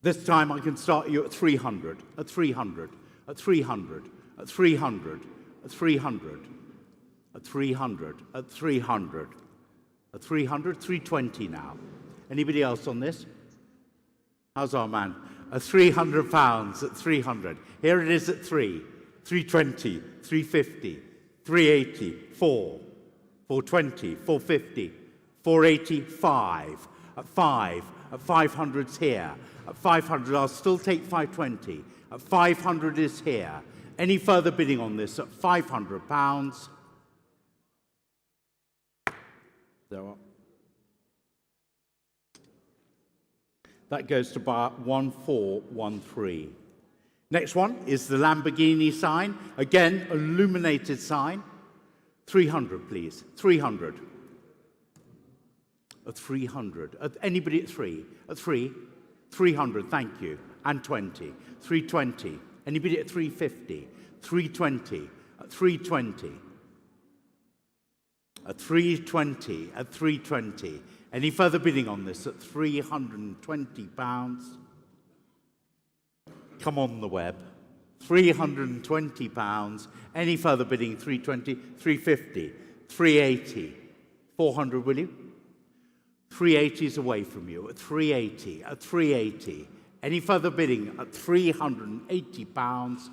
This time I can start you at 300, at 300, at 300, at 300, at 300, at 300, at 300, at 300, 320 now. Anybody else on this? How's our man? At £300, at 300. Here it is at 3, 320, 350, 380, 4. 420, 450, 480, 5. At 5, at 500's here. At 500, I'll still take 520. At 500 is here. Any further bidding on this at £500? There are. That goes to buy 1413. Next one is the Lamborghini sign. Again, illuminated sign. 300, please. 300. At 300. Anybody at 3? At 3? 300, thank you. And 20. 320. Anybody at 350? 320. At 320. At 320. At 320. Any further bidding on this at £320? Come on the web. £320. Any further bidding? 320, 350, 380, 400, will you? 380 is away from you. At 380, at 380. Any further bidding at £380?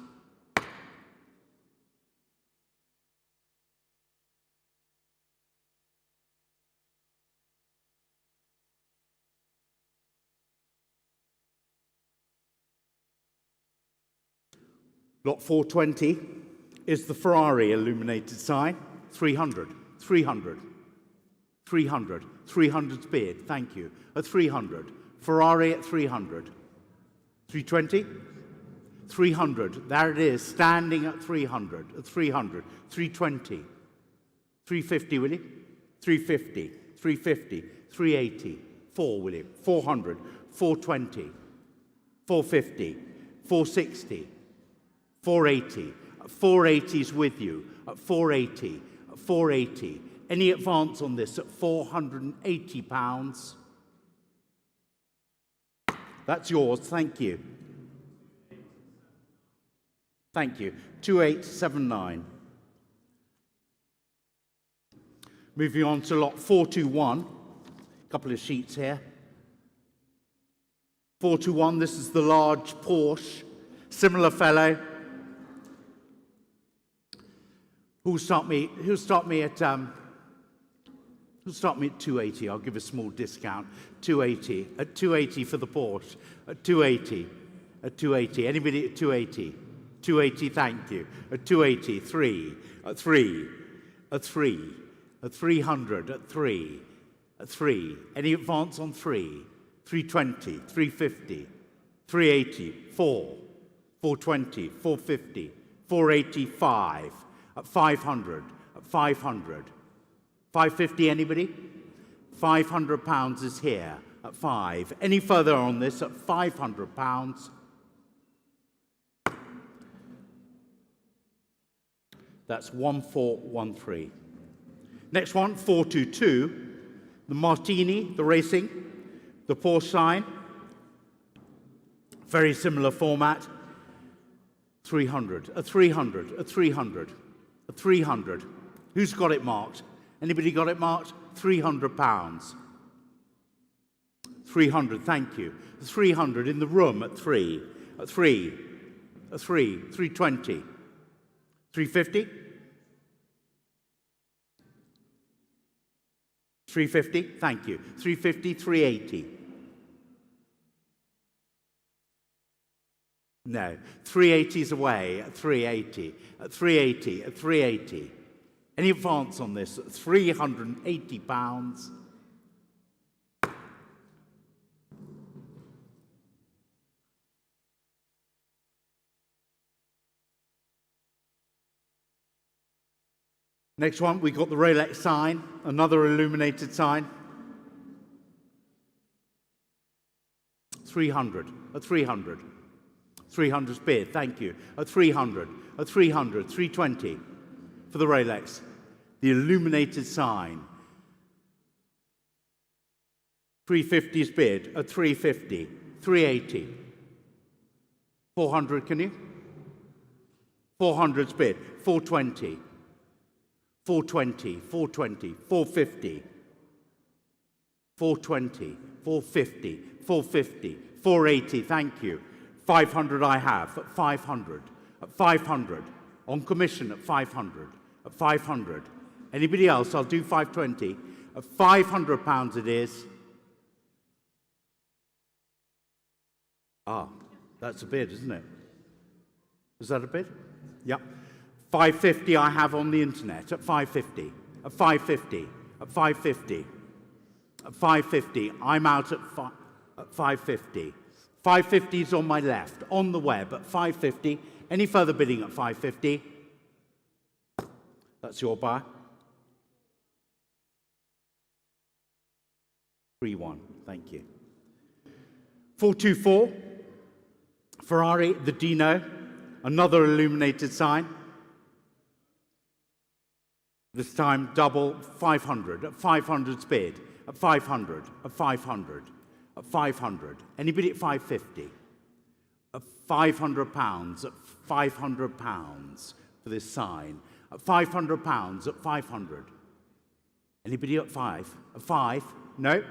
Lot 420 is the Ferrari illuminated sign. 300, 300, 300, 300's bid, thank you. At 300, Ferrari at 300. 320, 300, there it is, standing at 300, at 300, 320, 350, will you? 350, 350, 380, 4, will you? 400, 420, 450, 460, 480, 480's with you, at 480, 480. Any advance on this at £480? That's yours, thank you. Thank you. 2879. Moving on to lot 421. A couple of sheets here. 421, this is the large Porsche. Similar fellow. Who'll start me at 280? I'll give a small discount. 280. At 280 for the Porsche. At 280. At 280. Anybody at 280? 280, thank you. At 280, 3. At 3. At 3. At 300. At 3. At 3. Any advance on 3? 320, 350, 380, 4. 420, 450, 485. At 500. At 500. 550, anybody? £500 is here at 5. Any further on this at £500? That's 1413. Next one, 422. The Martini, the racing, the Porsche sign. Very similar format. 300, a 300, a 300, a 300. Who's got it marked? Anybody got it marked? £300. 300, thank you. 300 in the room at 3. At 3. At 3. 320. 350. 350, thank you. 350, 380. No. 380's away at 380. At 380. At 380. Any advance on this? £380. Next one, we got the Rolex sign, another illuminated sign. 300, a 300. 300's bid, thank you. A 300, a 300, 320 for the Rolex. The illuminated sign. 350's bid, a 350, 380. 400, can you? 400's bid, 420. 420, 420, 450, 420, 450, 450, 480, thank you. 500 I have, at 500, at 500, on commission at 500, at 500. Anybody else? I'll do 520. At £500 it is. Ah, that's a bid, isn't it? Is that a bid? Yep. 550 I have on the internet at 550, at 550, at 550, at 550. I'm out at 550. 550 is on my left, on the web at 550. Any further bidding at 550? That's your buy. 3-1, thank you. 424, Ferrari, the Dino, another illuminated sign. This time double 500, at 500's bid, at 500, at 500, at 500. Anybody at 550? At £500, at £500 for this sign. At £500, at 500. Anybody at 5? At 5? No?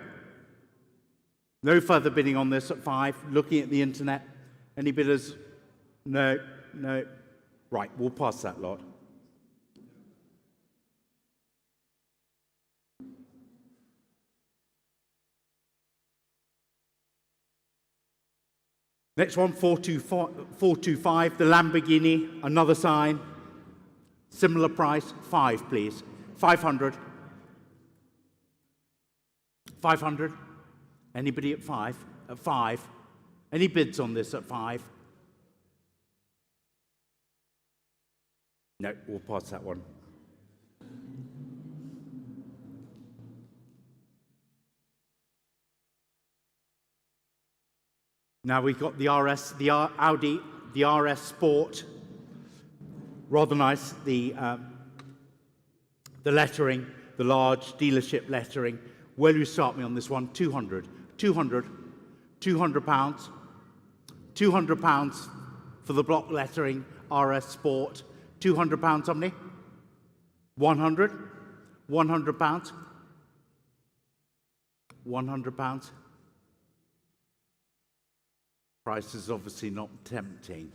No further bidding on this at 5. Looking at the internet. Any bidders? No, no. Right, we'll pass that lot. Next one, 425, the Lamborghini, another sign. Similar price, 5, please. 500. 500. Anybody at 5? At 5. Any bids on this at 5? No, we'll pass that one. Now we've got the RS, the Audi, the RS Sport. Rather nice, the lettering, the large dealership lettering. Where do you start me on this one? 200, 200, £200. £200 for the block lettering RS Sport, £200, somebody? 100? £100? £100? Price is obviously not tempting.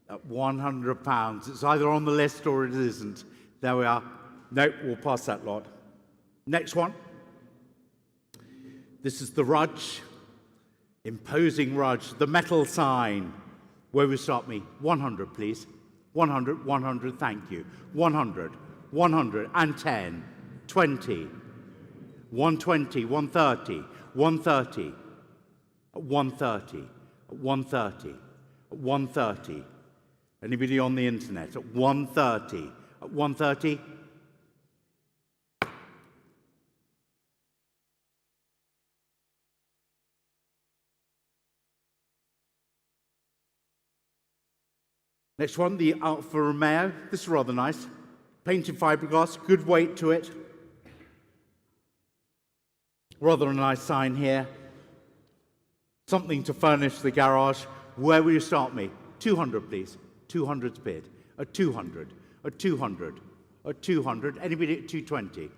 At £100, it's either on the list or it isn't. There we are. Nope, we'll pass that lot. Next one. This is the Rudge, imposing Rudge, the metal sign. Where will you start me? 100, please. 100, 100, thank you. 100, 110, 20, 120, 130, 130, 130, 130, 130. Anybody on the internet? At 130, at 130. Next one, the Alfa Romeo. This is rather nice. Painted fiberglass, good weight to it. Rather a nice sign here. Something to furnish the garage. Where will you start me? 200, please. 200's bid. At 200. At 200. At 200. Anybody at 220?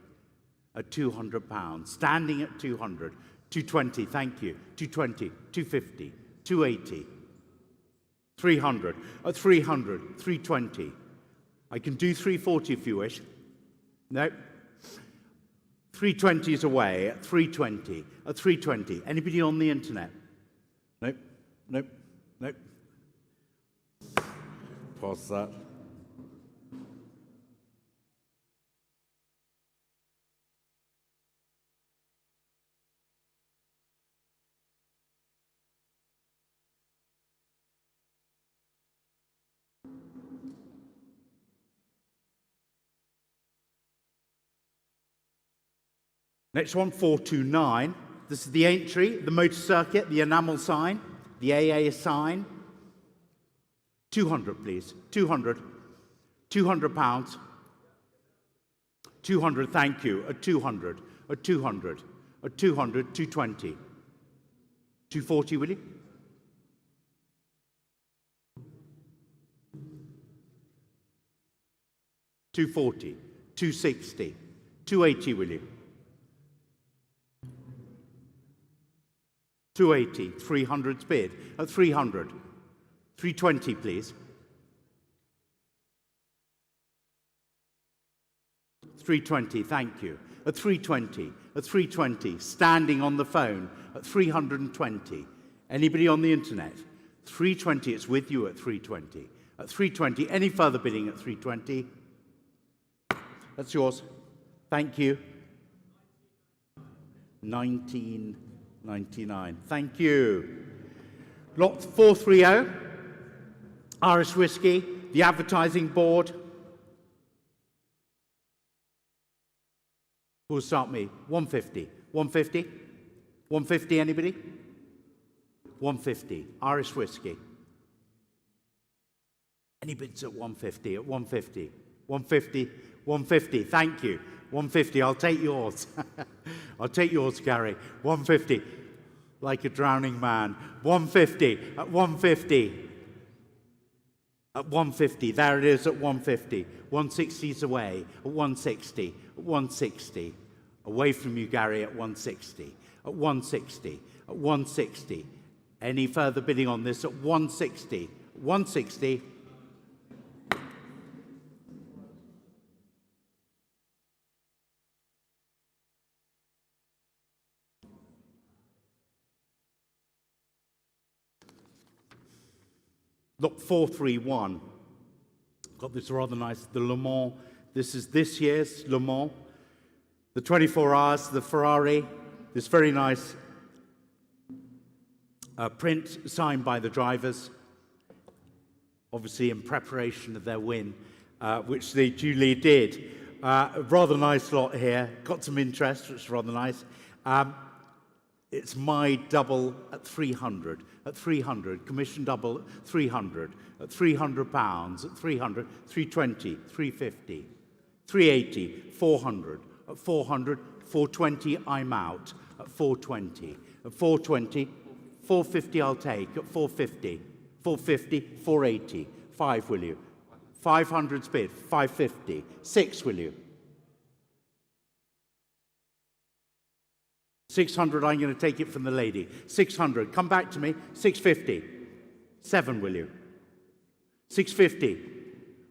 At £200. Standing at 200. 220, thank you. 220. 250. 280. 300. At 300. 320. I can do 340 if you wish. No. 320 is away. At 320. At 320. Anybody on the internet? Nope. Nope. Nope. Pause that. Next one, 429. This is the entry, the motor circuit, the enamel sign, the AA sign. 200, please. 200. £200. 200, thank you. At 200. At 200. At 200, 220. 240, will you? £240. 260. 280, will you? 280, 300's bid. At 300. 320, please. 320, thank you. At 320. At 320, standing on the phone. At 320. Anybody on the internet? 320, it's with you at 320. At 320, any further bidding at 320? That's yours. Thank you. 19.99. Thank you. Lot 430, Irish Whiskey, the advertising board. Who'll start me? 150. 150? 150, anybody? 150, Irish Whiskey. Any bids at 150? At 150? 150? 150, thank you. 150, I'll take yours. I'll take yours, Gary. 150, like a drowning man. 150, at 150. At 150, there it is at 150. 160's away, at 160. At 160, away from you, Gary, at 160. At 160, at 160. Any further bidding on this at 160? 160. Lot 431. Got this rather nice, the Le Mans. This is this year's Le Mans. The 24 hours, the Ferrari. This very nice print signed by the drivers, obviously in preparation of their win, which they duly did. Rather nice lot here. Got some interest, which is rather nice. It's my double at 300. At 300, commission double at 300. At £300, at 300, 320, 350, 380, 400. At 400, 420, I'm out. At 420. At 420, 450 I'll take. At 450, 450, 480. 5, will you? 500 bid, 550. 6, will you? 600, I'm going to take it from the lady. 600, come back to me. 650. 7, will you? 650.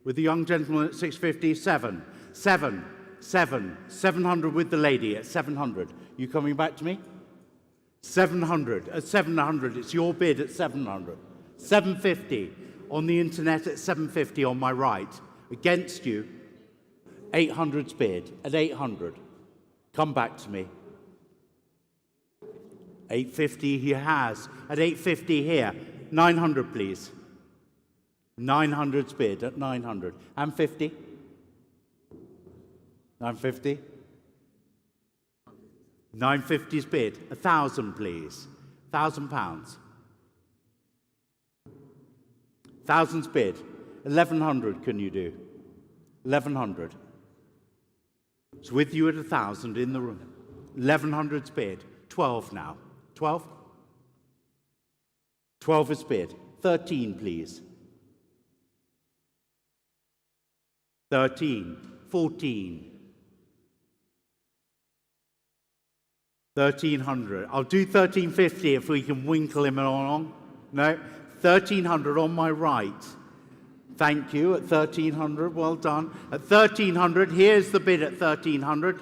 With the young gentleman at 650, 7. 7. 7. 700 with the lady at 700. You coming back to me? 700. At 700, it's your bid at 700. 750. On the internet at 750 on my right. Against you, 800's bid at 800. Come back to me. 850 he has. At 850 here. 900, please. 900's bid at 900. And 50? 950? 950's bid. 1,000, please. £1,000. 1,000's bid. 1,100 can you do? 1,100. It's with you at 1,000 in the room. 1,100's bid. 12 now. 12? 12 is bid. 13, please. 13. 14. 1,300. I'll do 1,350 if we can winkle him along. No? 1,300 on my right. Thank you. At 1,300. Well done. At 1,300. Here's the bid at 1,300.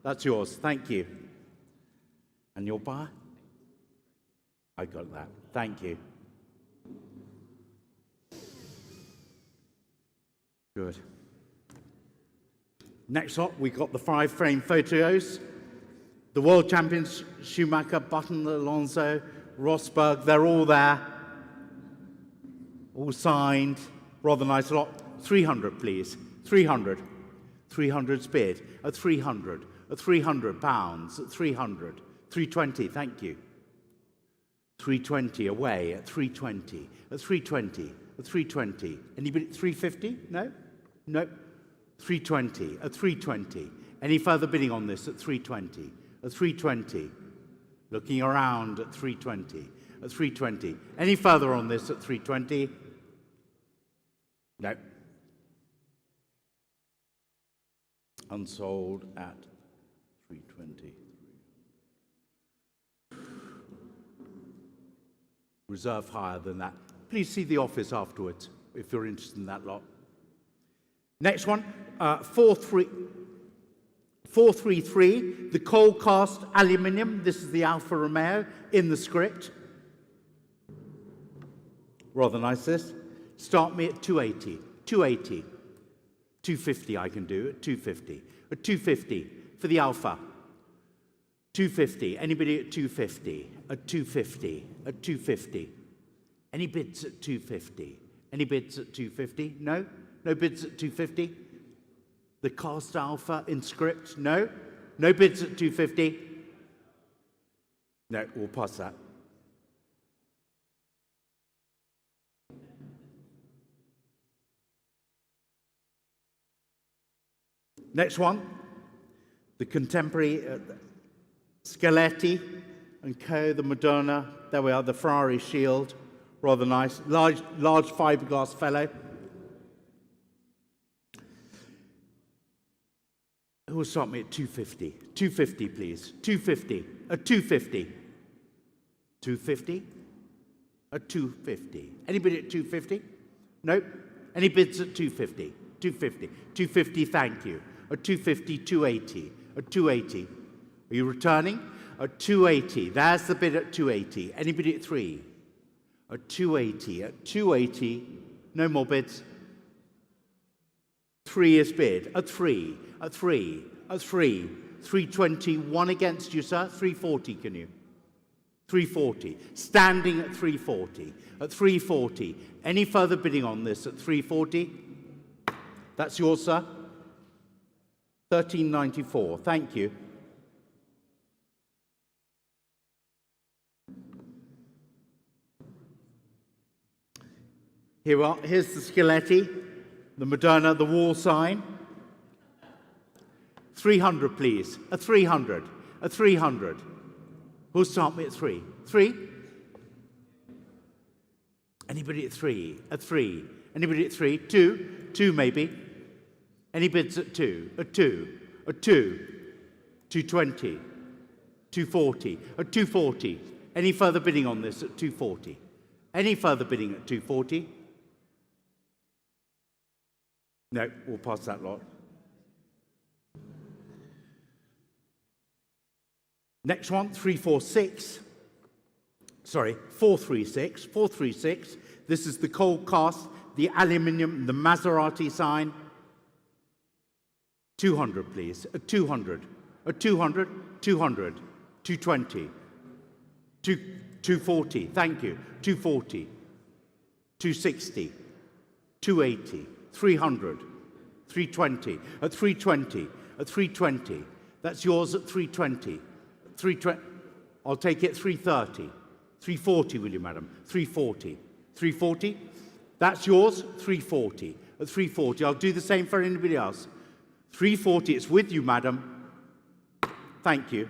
That's yours. Thank you. And your buyer? I got that. Thank you. Good. Next up, we got the 5-frame photos. The world champions, Schumacher, Button, Alonso, Rosberg, they're all there. All signed. Rather nice lot. 300, please. 300. 300's bid. At 300. At 300 pounds. At 300. 320, thank you. 320 away at 320. At 320. At 320. Anybody at 350? No? No. 320. At 320. Any further bidding on this at 320? At 320. Looking around at 320. At 320. Any further on this at 320? No. Unsold at 320. Reserve higher than that. Please see the office afterwards if you're interested in that lot. Next one, 433, the coal cast aluminium. This is the Alfa Romeo in the script. Rather nice this. Start me at 280. 280. 250 I can do at 250. At 250 for the Alfa. 250. Anybody at 250? At 250. At 250. Any bids at 250? Any bids at 250? No? No bids at 250? The cast Alpha in script? No? No bids at 250? No, we'll pass that. Next one, the contemporary Scaletti and Co., the Madonna. There we are, the Ferrari Shield. Rather nice. Large fiberglass fellow. Who will start me at 250? 250, please. 250. At 250. 250? At 250. Anybody at 250? Nope. Any bids at 250? 250. 250, thank you. At 250, 280. At 280. Are you returning? At 280. There's the bid at 280. Anybody at 3? At 280. At 280. No more bids. 3 is bid. At 3. At 3. At 3. 321 against you, sir. 340, can you? 340. Standing at 340. At 340. Any further bidding on this at 340? That's yours, sir. 1394. Thank you. Here's the Scaletti, the Madonna, the wall sign. 300, please. At 300. At 300. Who'll start me at 3? 3? Anybody at 3? At 3. Anybody at 3? 2? 2 maybe. Any bids at 2? At 2? At 2? 220? 240? At 240? Any further bidding on this at 240? Any further bidding at 240? No, we'll pass that lot. Next one, 346. Sorry, 436. 436. This is the cold cast, the aluminium, the Maserati sign. 200, please. At 200. At 200. 200. 220. 240. Thank you. 240. 260. 280. 300. 320. At 320. At 320. That's yours at 320. 320. I'll take it 330. 340, will you, madam? 340. 340. That's yours. 340. At 340. I'll do the same for anybody else. 340. It's with you, madam. Thank you.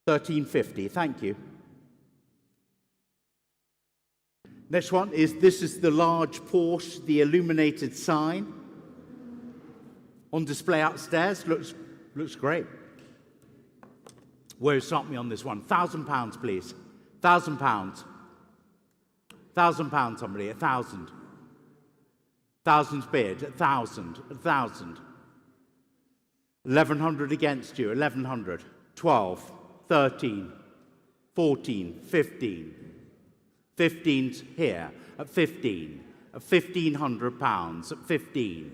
1350. Thank you. Next one is, this is the large Porsche, the illuminated sign on display upstairs. Looks great. Where start me on this one? £1,000, please. £1,000. £1,000, somebody. 1,000. 1,000's bid. 1,000. 1,000. 1,100 against you. 1,100. 12. 13. 14. 15. 15's here. At 15. At £1,500. At 15.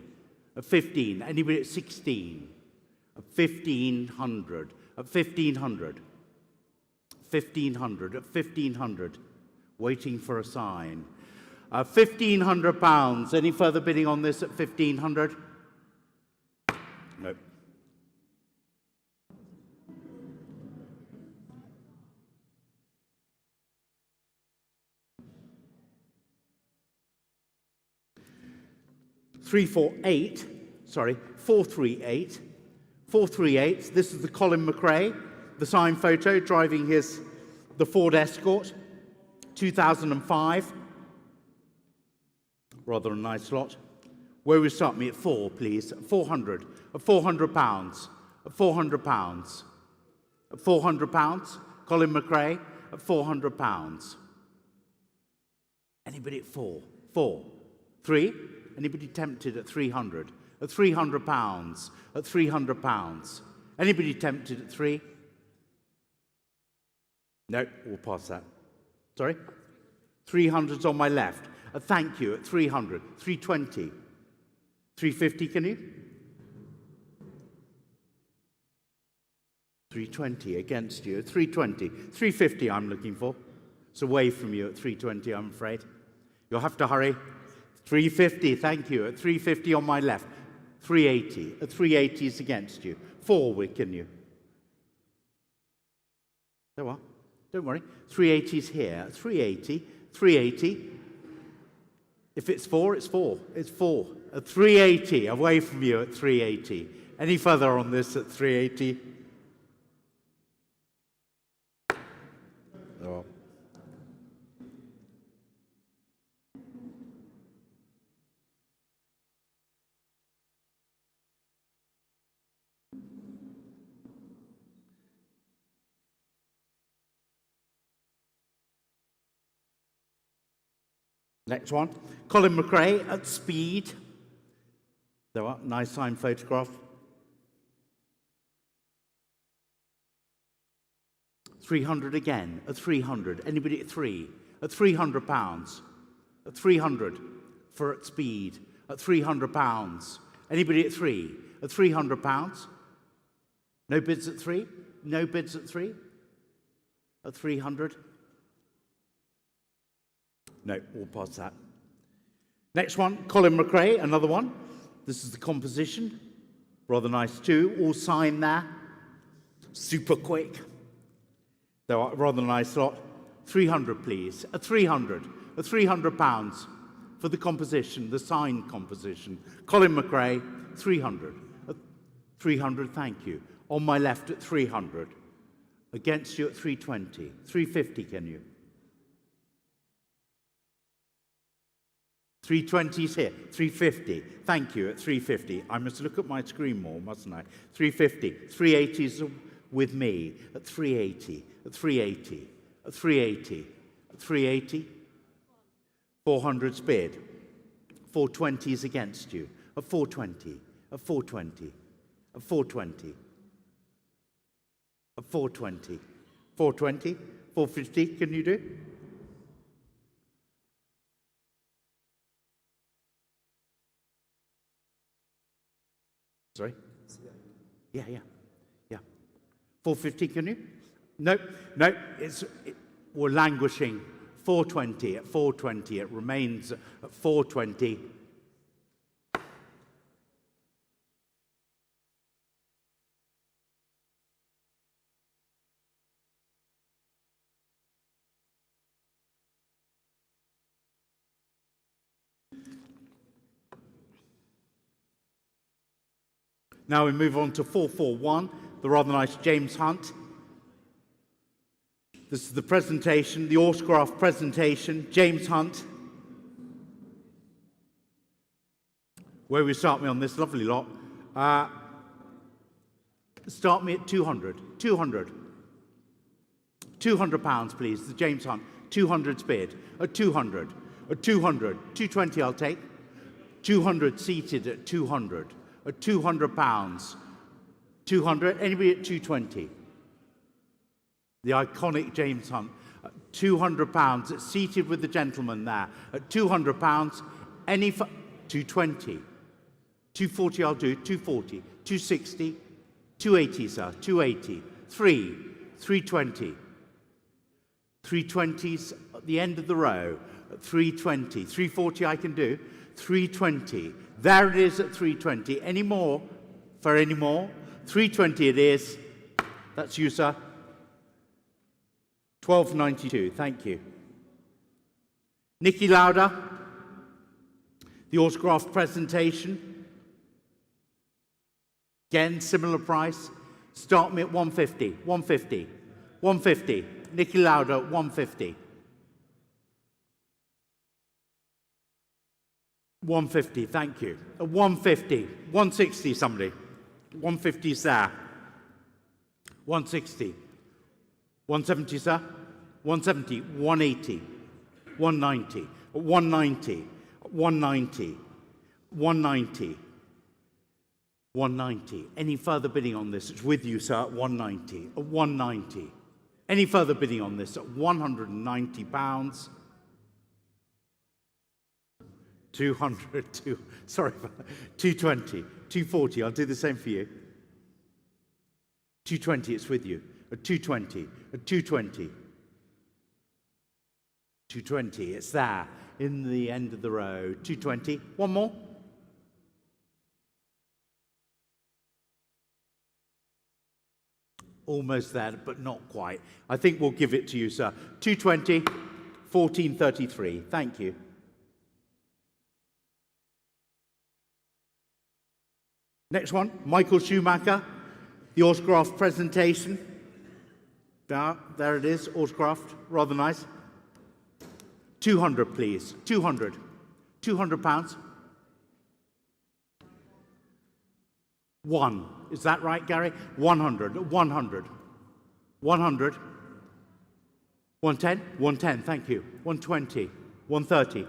At 15. Anybody at 16? At 1,500. At 1,500. 1,500. At 1,500. Waiting for a sign. £1,500. Any further bidding on this at 1,500? No. Sorry, 438. 438. This is the Colin McRae, the signed photo, driving the Ford Escort, 2005. Rather a nice lot. Where we start me at 4, please. 400. At £400. At £400. At £400. Colin McRae at £400. Anybody at 4? 4. 3? Anybody tempted at 300? At £300. At £300. Anybody tempted at 3? No, we'll pass that. Sorry? 300's on my left. Thank you at 300. 320. 350, can you? 320 against you at 320. 350 I'm looking for. It's away from you at 320, I'm afraid. You'll have to hurry. 350, thank you. At 350 on my left. 380. At 380 is against you. 4, can you? There are. Don't worry. 380 is here. 380. 380. If it's 4, it's 4. It's 4. At 380, away from you at 380. Any further on this at 380? Oh. Next one, Colin McRae at speed. There are nice signed photograph. 300 again, at 300. Anybody at 3? At £300. At 300 for at speed. At £300. Anybody at 3? At £300. No bids at 3? No bids at 3? At 300? No, we'll pass that. Next one, Colin McRae, another one. This is the composition. Rather nice too. All signed there. Super quick. They're rather nice lot. 300, please. At 300. At £300 for the composition, the signed composition. Colin McRae, 300. At 300, thank you. On my left at 300. Against you at 320. 350, can you? 320's here. 350. Thank you, at 350. I must look at my screen more, mustn't I? 350. 380's with me at 380. At 380. At 380. At 380. 400's bid. 420's against you. At 420. At 420. At 420. At 420. 420. 450. Can you do? Sorry? Yeah. 450, can you? No, we're languishing. 420, at 420, it remains at 420. Now we move on to 441, the rather nice James Hunt. This is the presentation, the autograph presentation, James Hunt. Where we start me on this lovely lot? Start me at 200. 200. 200 pounds, please, the James Hunt. 200's bid. At 200. At 200. 220 I'll take. 200 seated at 200. At 200 pounds. 200. Anybody at 220? The iconic James Hunt. 200 pounds. It's seated with the gentleman there. At 200 pounds. Any for 220. 240 I'll do. 240. 260. 280, sir. 280. 320. 320's at the end of the row. At 320. 340 I can do. 320. There it is at 320. Any more? For any more? 320 it is. That's you, sir. 1292. Thank you. Nicky Lauda. The autograph presentation. Again, similar price. Start me at 150. 150. 150. Nicky Lauda, 150. 150, thank you. 150. 160, somebody. 150's there. 160. 170, sir. 170. 180. 190. 190. 190. 190. 190. Any further bidding on this? It's with you, sir, at 190. At 190. Any further bidding on this? At 190 pounds. 200, sorry, 220, 240. I'll do the same for you. 220, it's with you. At 220, at 220. 220, it's there in the end of the row. 220. One more. Almost there, but not quite. I think we'll give it to you, sir. 220, 1433. Thank you. Next one, Michael Schumacher, the autograph presentation. There it is, autographed, rather nice. 200, please. 200. 200 pounds. One. Is that right, Gary? 100. 100. 100. 110. 110. Thank you. 120. 130.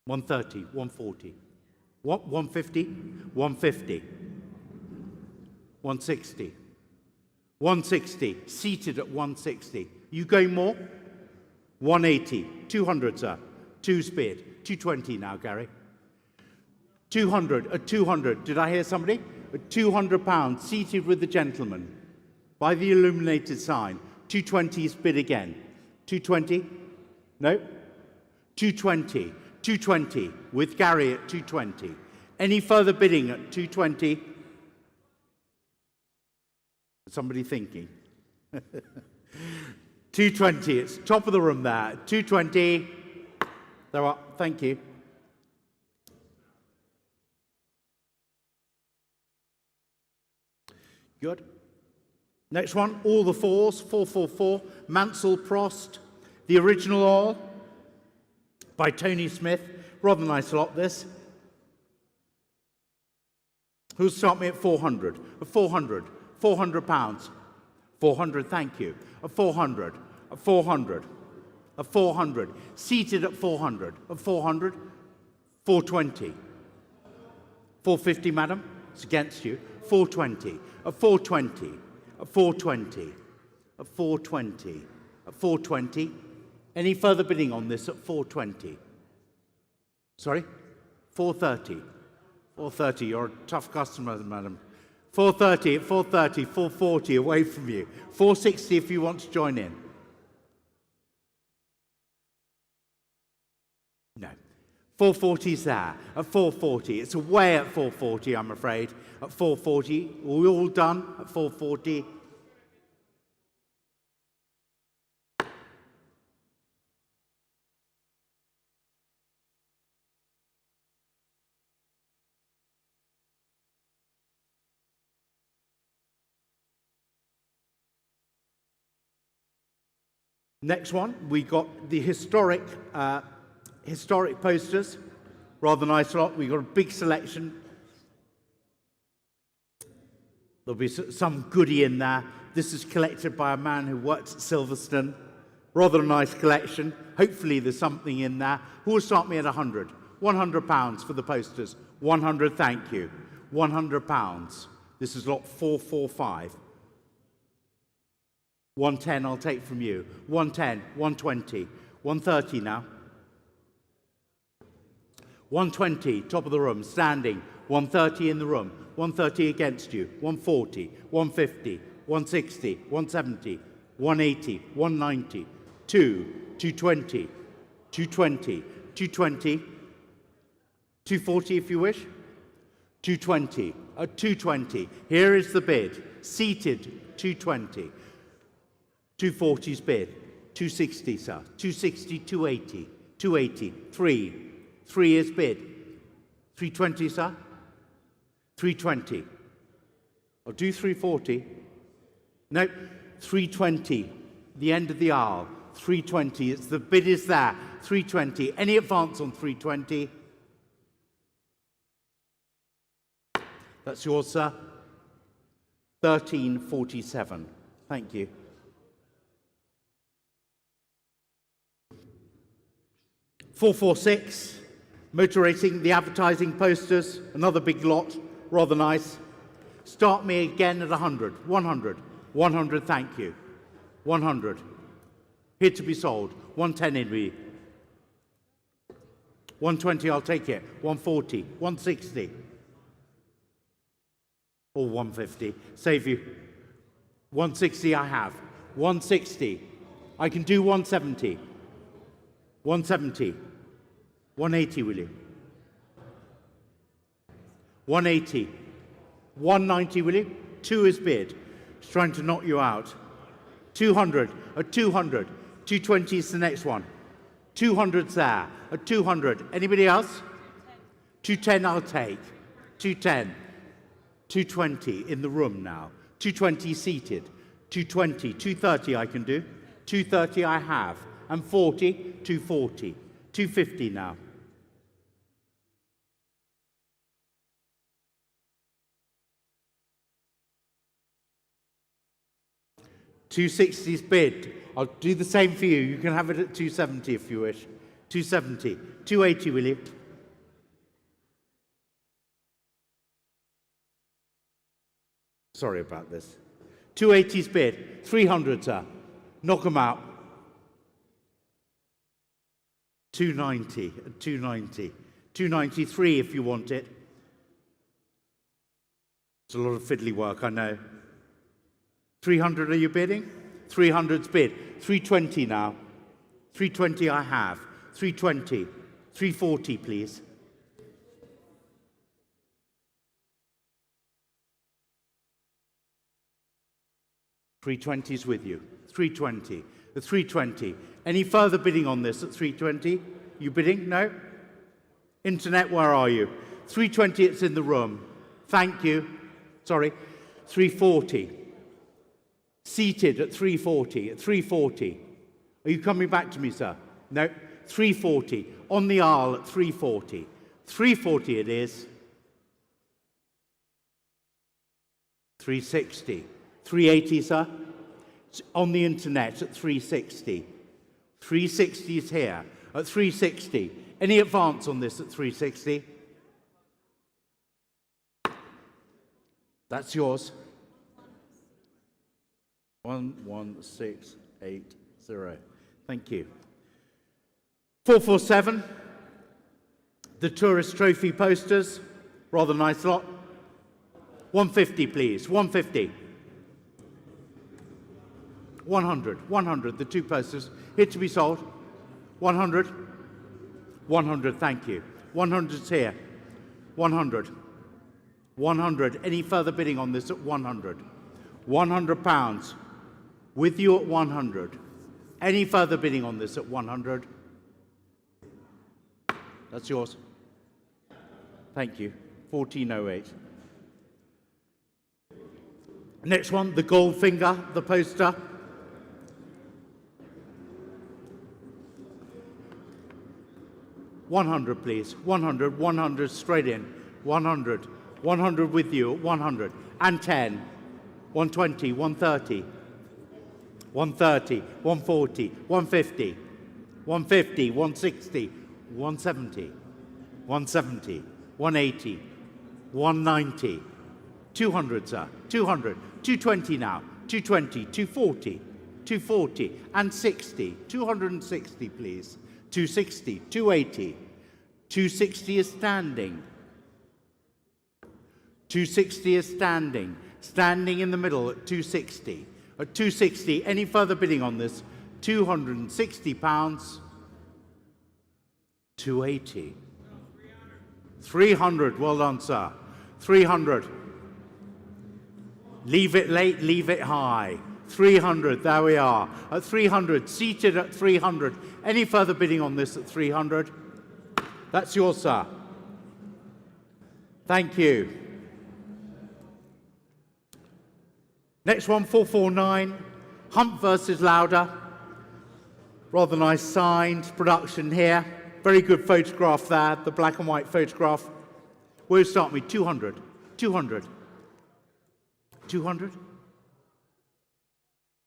130. 140. What? 150. 150. 160. 160. Seated at 160. You going more? 180. 200, sir. Two bid. 220 now, Gary. 200, at 200. Did I hear somebody? At 200 pounds, seated with the gentleman. By the illuminated sign. 220's bid again. 220? No? 220. 220, with Gary at 220. Any further bidding at 220? Somebody thinking. 220, it's top of the room there. 220. There are, thank you. Good. Next one, all the fours, 444, Mansell Prost, the original oil, by Tony Smith. Rather nice lot, this. Who'll start me at 400? At 400. 400 pounds. 400, thank you. At 400. At 400. At 400. Seated at 400. At 400. 420. 450, madam? It's against you. 420. At 420. At 420. At 420. At 420. Any further bidding on this at 420? Sorry? 430. 430. You're a tough customer, madam. 430 at 430. 440 away from you. 460 if you want to join in. No. 440's there. At 440. It's away at 440, I'm afraid. At 440. We're all done at 440. Next one, we got the historic posters. Rather nice lot. We got a big selection. There'll be some goodie in there. This is collected by a man who works at Silverstone. Rather nice collection. Hopefully there's something in there. Who will start me at 100? 100 pounds for the posters. 100, thank you. 100 pounds. This is lot 445. 110 I'll take from you. 110, 120, 130 now. 120, top of the room, standing. 130 in the room. 130 against you. 140, 150, 160, 170, 180, 190, 220, 220, 220, 240 if you wish. 220, 220. Here is the bid. Seated, 220. 240's bid. 260, sir. 260, 280. 280, 3. 3 is bid. 320, sir. 320. I'll do 340. No, 320. The end of the aisle. 320. It's the bid is there. 320. Any advance on 320? That's yours, sir. 1347. Thank you. $446, motor racing, the advertising posters, another big lot, rather nice. Start me again at 100, 100, 100, thank you. 100, here to be sold, 110 in me. 120, I'll take it, 140, 160, or 150, save you. 160 I have, 160, I can do 170, 170. 180, will you? 180. 190, will you? 2 is bid. It's trying to knock you out. 200. At 200. 220 is the next one. 200's there. At 200. Anybody else? 210 I'll take. 210. 220 in the room now. 220 seated. 220. 230 I can do. 230 I have. And 40. 240. 250 now. 260's bid. I'll do the same for you. You can have it at 270 if you wish. 270. 280, will you? Sorry about this. 280's bid. 300, sir. Knock 'em out. 290. 290. 293 if you want it. It's a lot of fiddly work, I know. 300 are you bidding? 300's bid. 320 now. 320 I have. 320. 340, please. $320's with you. 320. The 320. Any further bidding on this at 320? You bidding? No? Internet, where are you? 320, it's in the room. Thank you. Sorry. 340. Seated at 340. At 340. Are you coming back to me, sir? No? 340. On the aisle at 340. 340 it is. 360. 380, sir? It's on the internet at 360. 360 is here at 360. Any advance on this at 360? That's yours. 11680. Thank you. 447. The Tourist Trophy posters. Rather nice lot. 150, please. 150. 100. 100. The two posters. Here to be sold. 100. 100. Thank you. 100's here. 100. 100. Any further bidding on this at 100? 100 pounds. With you at 100. Any further bidding on this at 100? That's yours. Thank you. 1408. Next one, the Goldfinger, the poster. $100, please. 100, 100 straight in. 100, 100 with you, 100. And 10, 120, 130, 130, 140, 150, 150, 160, 170, 170, 180, 190, 200, sir, 200, 220 now, 220, 240, 240, and 60, 260, please. 260, 280, 260 is standing. 260 is standing. Standing in the middle at 260. At 260, any further bidding on this? 260 pounds. 280. 300, well done, sir. 300. Leave it late, leave it high. 300, there we are. At 300, seated at 300. Any further bidding on this at 300? That's yours, sir. Thank you. Next one, 449. Hump versus Lauda. Rather nice signed production here. Very good photograph there, the black and white photograph. We'll start with 200. 200. 200.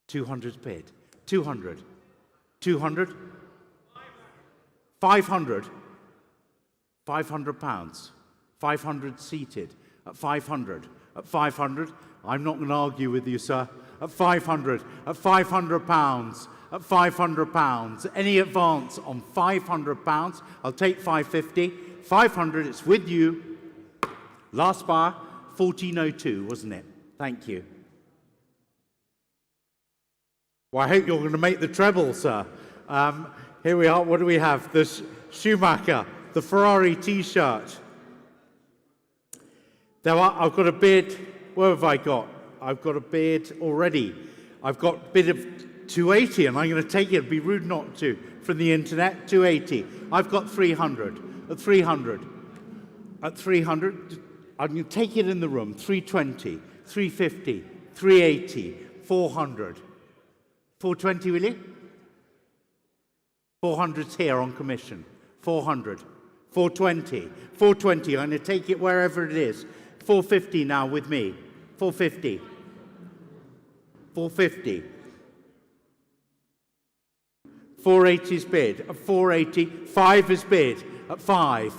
200's bid. 200. 200. 500. 500 pounds. 500 seated. At 500. At 500. I'm not going to argue with you, sir. At 500. At 500 pounds. At 500 pounds. Any advance on 500 pounds? I'll take 550. 500, it's with you. Last bar, 1402, wasn't it? Thank you. Well, I hope you're going to make the treble, sir. Here we are. What do we have? The Schumacher, the Ferrari T-shirt. I've got a bid. Where have I got? I've got a bid already. I've got a bid of 280, and I'm going to take it. It'd be rude not to. From the internet, 280. I've got 300. At 300. At 300, I'm going to take it in the room. 320, 350, 380, 400. 420, will you? 400's here on commission. 400. 420. 420. I'm going to take it wherever it is. 450 now with me. 450. 450. 480's bid. At 480. 5 is bid. At 5.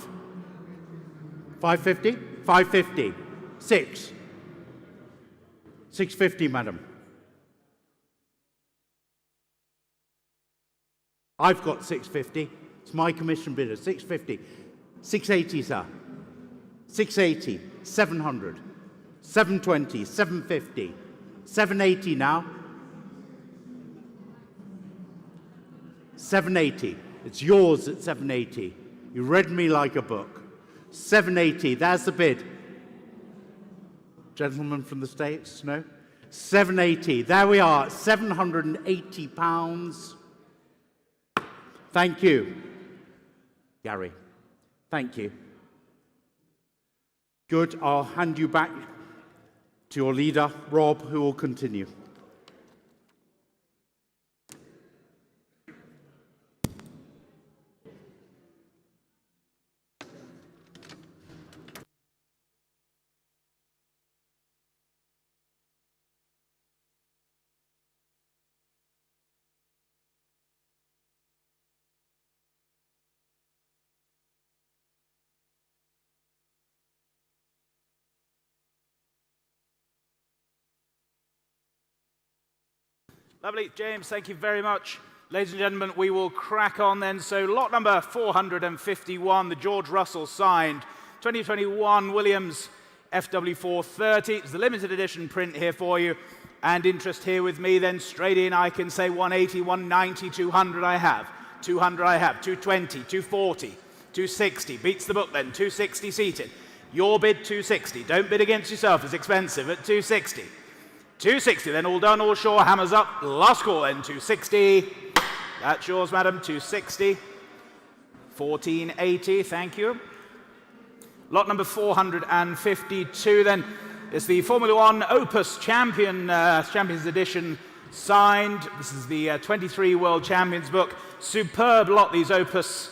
550? 550. 6. 650, madam. I've got 650. It's my commission bidder. 650. 680, sir. 680. 700. 720. 750. 780 now. 780. It's yours at 780. You read me like a book. 780. There's the bid. Gentleman from the States? No? 780. There we are. 780 pounds. Thank you, Gary. Thank you. Good. I'll hand you back to your leader, Rob, who will continue.
Lovely, James, thank you very much. Ladies and gentlemen, we will crack on then. So lot number 451, the George Russell signed 2021 Williams FW430. It's the limited edition print here for you. And interest here with me then, straight in, I can say 180, 190, 200 I have. 200 I have, 220, 240, 260. Beats the book then, 260 seated. Your bid, 260. Don't bid against yourself, it's expensive at 260. 260, then all done, all sure, hammers up. Last call then, 260. That's yours, madam, 260. 1480, thank you. Lot number 452 then is the Formula One Opus Champions Edition signed. This is the 23 World Champions book. Superb lot, these Opus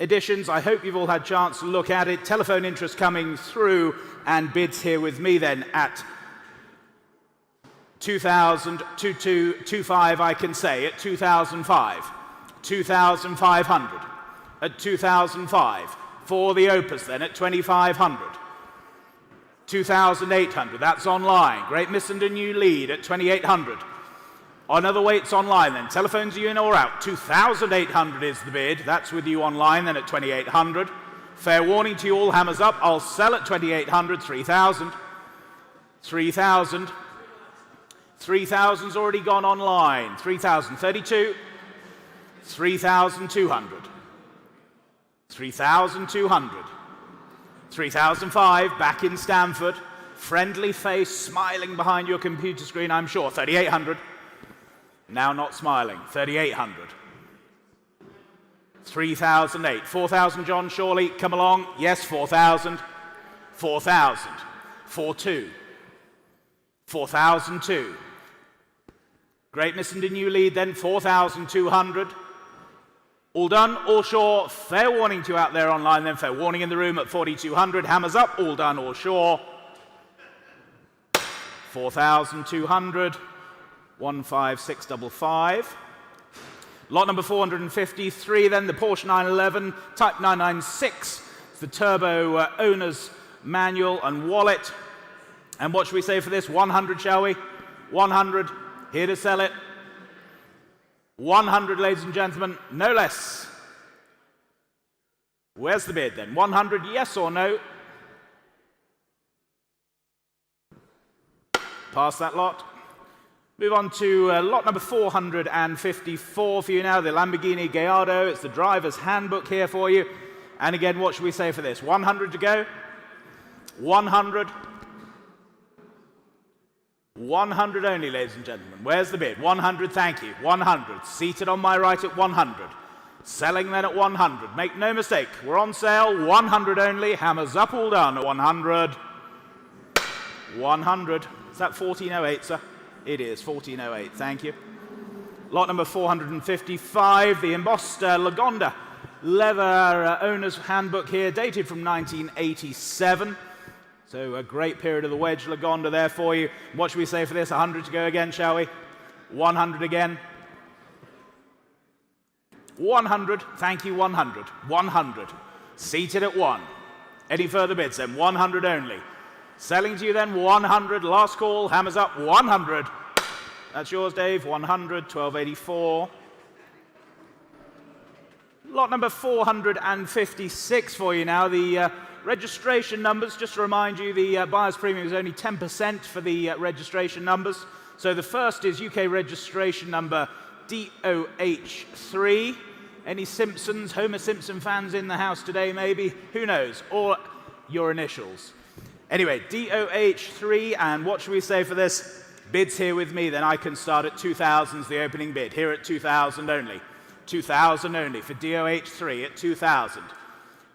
editions. I hope you've all had a chance to look at it. Telephone interest coming through and bids here with me then at 2,000, 2225 I can say at 2,005. 2,500 at 2,005. For the Opus then at 2,500. 2,800, that's online. Great Missenden new lead at 2,800. Another weights online then. Telephones are you in or out? 2,800 is the bid. That's with you online then at 2,800. Fair warning to you all, hammers up. I'll sell at 2,800, 3,000. 3,000. 3,000's already gone online. 3,032. 3,200. 3,200. 3,005, back in Stamford. Friendly face, smiling behind your computer screen, I'm sure. 3,800. Now not smiling. 3,800. 3,008. 4,000, John, surely. Come along. Yes, 4,000. 4,000. 4,2. 4,002. Great Missenden new lead then, 4,200. All done, all sure. Fair warning to you out there online then. Fair warning in the room at 4,200. Hammers up, all done, all sure. 4,200. 15655. Lot number 453 then, the Porsche 911 Type 996. It's the turbo owner's manual and wallet. And what should we say for this? 100, shall we? 100. Here to sell it. 100, ladies and gentlemen, no less. Where's the bid then? 100, yes or no? Pass that lot. Move on to lot number 454 for you now, the Lamborghini Gallardo. It's the driver's handbook here for you. And again, what should we say for this? 100 to go. 100. 100 only, ladies and gentlemen. Where's the bid? 100, thank you. 100. Seated on my right at 100. Selling then at 100. Make no mistake, we're on sale. 100 only. Hammers up, all done at 100. 100. Is that 1408, sir? It is 1408, thank you. Lot number 455, the embossed Lagonda leather owner's handbook here, dated from 1987. So a great period of the wedge Lagonda there for you. What should we say for this? 100 to go again, shall we? 100 again. 100, thank you, 100. 100. Seated at 1. Any further bids then? 100 only. Selling to you then, 100. Last call, hammers up, 100. That's yours, Dave. 100, 1284. Lot number 456 for you now. The registration numbers, just to remind you, the buyer's premium is only 10% for the registration numbers. So the first is UK registration number DOH3. Any Simpsons, Homer Simpson fans in the house today, maybe? Who knows? Or your initials. Anyway, DOH3, and what should we say for this? Bids here with me, then I can start at 2,000's the opening bid. Here at 2,000 only. 2,000 only for DOH3 at 2,000.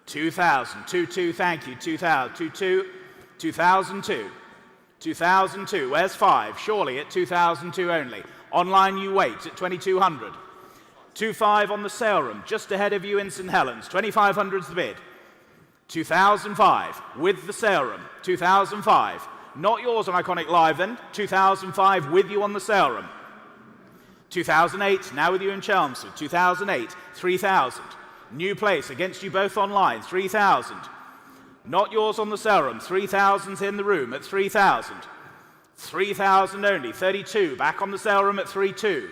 2,000, 22, thank you, 2,000, 22, 2002. 2002, where's 5? Surely at 2002 only. Online you wait at 2,200. 25 on the sale room, just ahead of you in St Helens. 2,500's the bid. 2005 with the sale room. 2005. Not yours on Iconic Live then. 2005 with you on the sale room. 2008, now with you in Chelmsford. 2008, 3,000. New place against you both online. 3,000. Not yours on the sale room. 3,000's in the room at 3,000. 3,000 only. 32, back on the sale room at 3,200.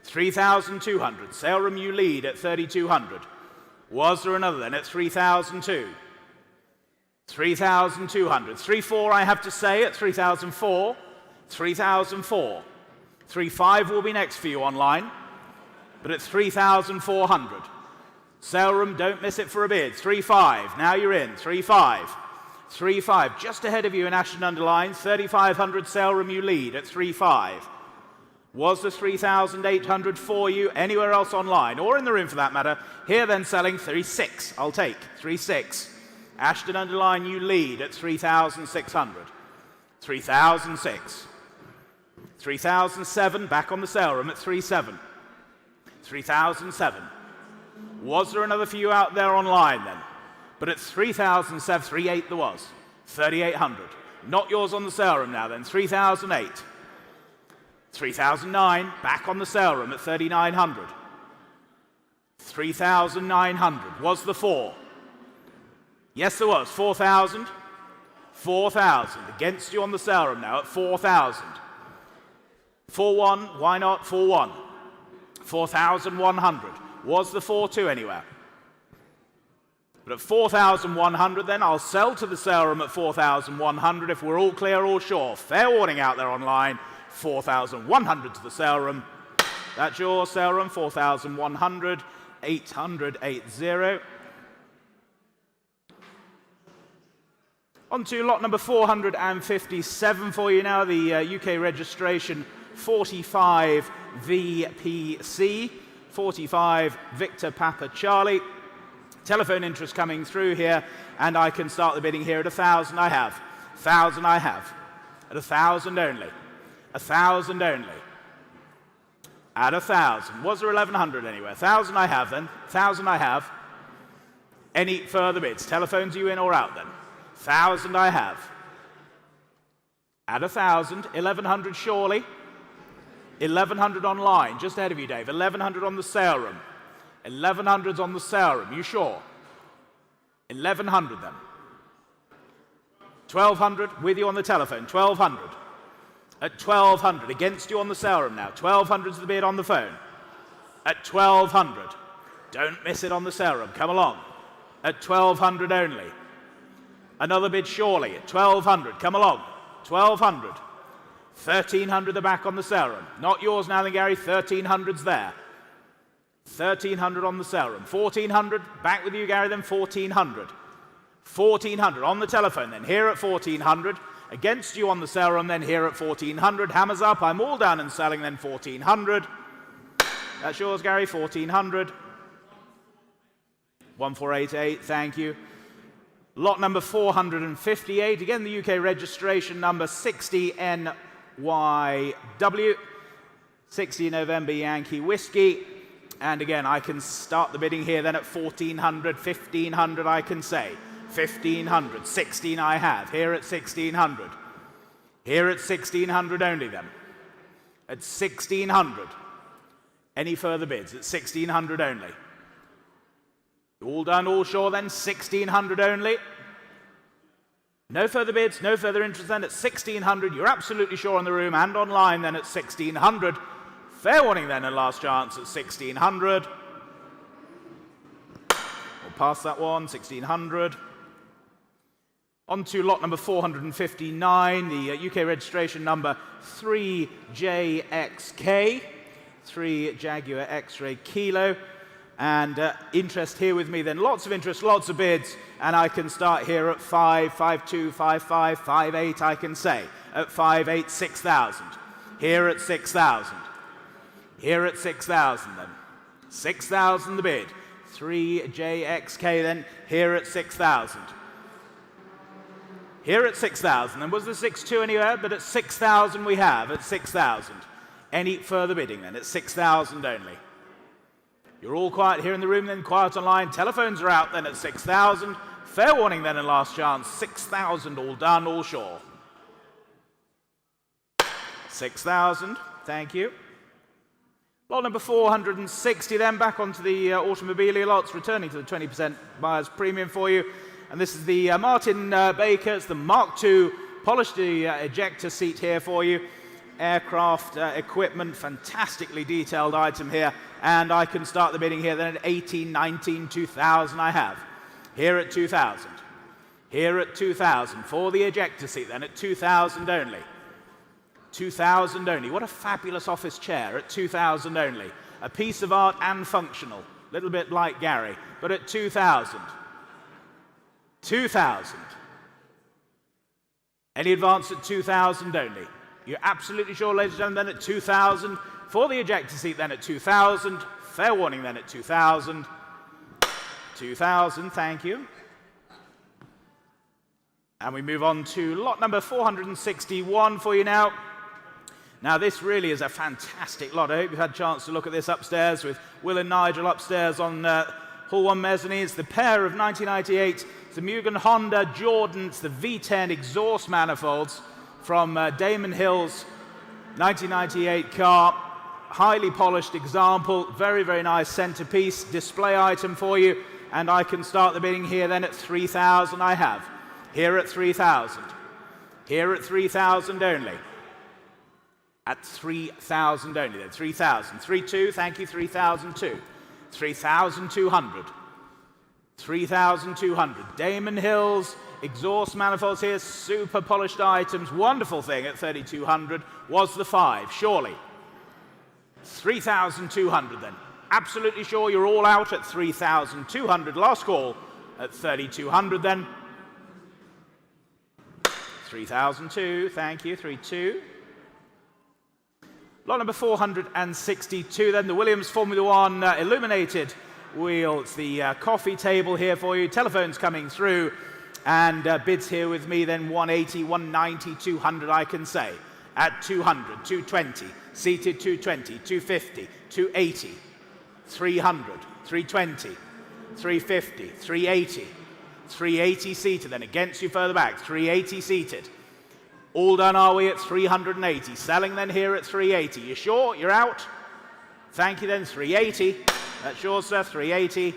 3,200. Sale room, you lead at 3,200. Was there another then at 3,002? 3,200. 3,400 I have to say at 3,004. 3,004. 3,500 will be next for you online, but at 3,400. Sale room, don't miss it for a bid. 3,500. Now you're in. 3,500. 3,500. Just ahead of you in Ashton Underline. 3,500. Sale room, you lead at 3,500. Was the 3,800 for you anywhere else online or in the room for that matter? Here then selling 3,600. I'll take 3,600. Ashton Underline, you lead at 3,600. 3,006. 3,007, back on the sale room at 3,700. 3,007. Was there another for you out there online then? But at 3,007, 3,800 there was. 3,800. Not yours on the sale room now then. 3,008. 3,009, back on the sale room at 3,900. 3,900. Was the 4? Yes, there was. 4,000. 4,000. Against you on the sale room now at 4,000. 4,1. Why not? 4,1. 4,100. Was the 4,2 anywhere? But at 4,100 then, I'll sell to the sale room at 4,100 if we're all clear, all sure. Fair warning out there online. 4,100 to the sale room. That's your sale room. 4,100. 800, 80. On to lot number 457 for you now, the UK registration 45 VPC, 45 Victor Papa Charlie. Telephone interest coming through here, and I can start the bidding here at 1,000 I have. 1,000 I have. At 1,000 only. 1,000 only. At 1,000. Was there 1,100 anywhere? 1,000 I have then. 1,000 I have. Any further bids? Telephones, you in or out then? 1,000 I have. At 1,000. 1,100 surely. 1,100 online. Just ahead of you, Dave. 1,100 on the sale room. 1,100's on the sale room. You sure? 1,100 then. 1,200 with you on the telephone. 1,200. At 1,200, against you on the sale room now. 1,200's the bid on the phone. At 1,200. Don't miss it on the sale room. Come along. At 1,200 only. Another bid surely at 1,200. Come along. 1,200. 1,300 the back on the sale room. Not yours now then, Gary. 1,300's there. 1,300 on the sale room. 1,400. Back with you, Gary, then. 1,400. 1,400 on the telephone then. Here at 1,400. Against you on the sale room then. Here at 1,400. Hammers up. I'm all down and selling then. 1,400. That's yours, Gary. 1,400. 1,488. Thank you. Lot number 458. Again, the UK registration number 60NYW. 60 November Yankee Whiskey. And again, I can start the bidding here then at 1,400. 1,500 I can say. 1,500. 16 I have. Here at 1,600. Here at 1,600 only then. At 1,600. Any further bids? At 1,600 only. All done, all sure then. 1,600 only. No further bids, no further interest then at 1,600. You're absolutely sure on the room and online then at 1,600. Fair warning then and last chance at 1,600. We'll pass that one, 1,600. On to lot number 459, the UK registration number 3JXK, 3 Jaguar X-Ray Kilo. And interest here with me then. Lots of interest, lots of bids. And I can start here at 5, 5.2, 5.5, 5.8 I can say. At 5.8, 6,000. Here at 6,000. Here at 6,000 then. 6,000 the bid. 3JXK then. Here at 6,000. Here at 6,000. And was the 6.2 anywhere? But at 6,000 we have. At 6,000. Any further bidding then? At 6,000 only. You're all quiet here in the room then, quiet online. Telephones are out then at 6,000. Fair warning then and last chance. 6,000 all done, all sure. 6,000, thank you. Lot number 460 then, back onto the automobilia lots, returning to the 20% buyer's premium for you. And this is the Martin Baker, it's the Mark II Polished the ejector seat here for you. Aircraft equipment, fantastically detailed item here. And I can start the bidding here then at 18, 19, 2000 I have. Here at 2000. Here at 2000 for the ejector seat then at 2000 only. 2000 only. What a fabulous office chair at 2000 only. A piece of art and functional. A little bit like Gary, but at 2000. 2000. Any advance at 2000 only? You're absolutely sure, ladies and gentlemen, then at 2000. For the ejector seat then at 2000. Fair warning then at 2000. 2000, thank you. And we move on to lot number 461 for you now. Now, this really is a fantastic lot. I hope you've had a chance to look at this upstairs with Will and Nigel upstairs on Hall 1 mezzanine. It's the pair of 1998. It's the Mugen Honda Jordan. It's the V10 exhaust manifolds from Damon Hill's 1998 car. Highly polished example. Very, very nice centerpiece display item for you. And I can start the bidding here then at 3,000 I have. Here at 3,000. Here at 3,000 only. At 3,000 only then. 3,000. 3,200, thank you, 3,002. 3,200. 3,200. Damon Hill's exhaust manifolds here, super polished items. Wonderful thing at 3,200 was the 5, surely. 3,200 then. Absolutely sure you're all out at 3,200. Last call at 3,200 then. 3,002, thank you, 3,200. Lot number 462 then, the Williams Formula One illuminated wheel. It's the coffee table here for you. Telephones coming through and bids here with me then 180, 190, 200 I can say. At 200, 220, seated 220, 250, 280, 300, 320, 350, 380, 380 seated then against you further back, 380 seated. All done are we at 380. Selling then here at 380. You sure? You're out? Thank you then, 380. That's yours, sir, 380.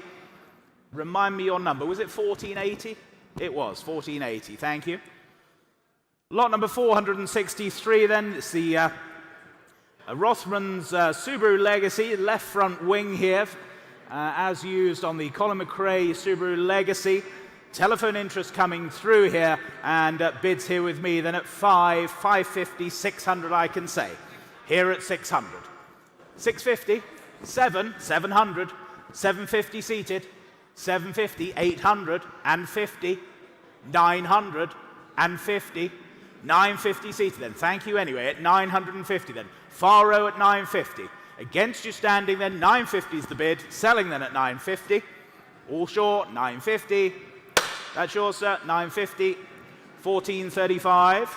Remind me your number. Was it 1480? It was, 1480. Thank you. Lot number 463 then. It's the Rothman's Subaru Legacy, left front wing here, as used on the Colin McRae Subaru Legacy. Telephone interest coming through here and bids here with me then at 550, 600 I can say. Here at 600. 650, 700, 750 seated, 750, 800 and 50, 900 and 50, 950 seated then. Thank you anyway at 950 then. Far row at 950. Against you standing then, 950 is the bid. Selling then at 950. All short, 950. That's yours, sir, 950, 1435.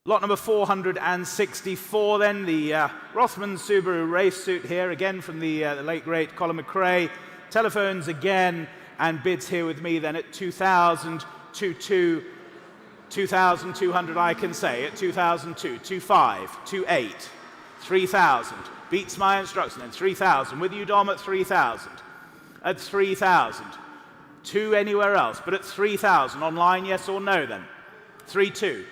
Lot number 464 then, the Rothman Subaru race suit here, again from the late great Colin McRae. Telephones again, and bids here with me then at 2,000, 2,200 I can say, at 2,002, 25, 28, 3,000. Beats my instruction then, 3,000. With you, Dom, at 3,000. At 3,000. 2 anywhere else, but at 3,000. Online, yes or no then? 3,2.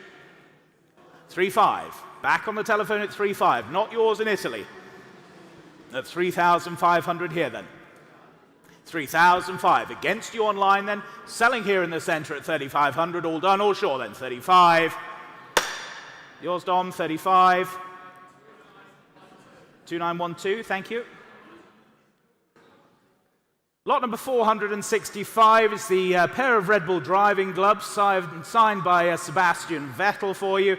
3,5. Back on the telephone at 3,5. Not yours in Italy. At 3,500 here then. 3,005. Against you online then. Selling here in the centre at 3,500. All done, all sure then. 35. Yours, Dom, 35. 2912, thank you. Lot number 465 is the pair of Red Bull driving gloves signed by Sebastian Vettel for you.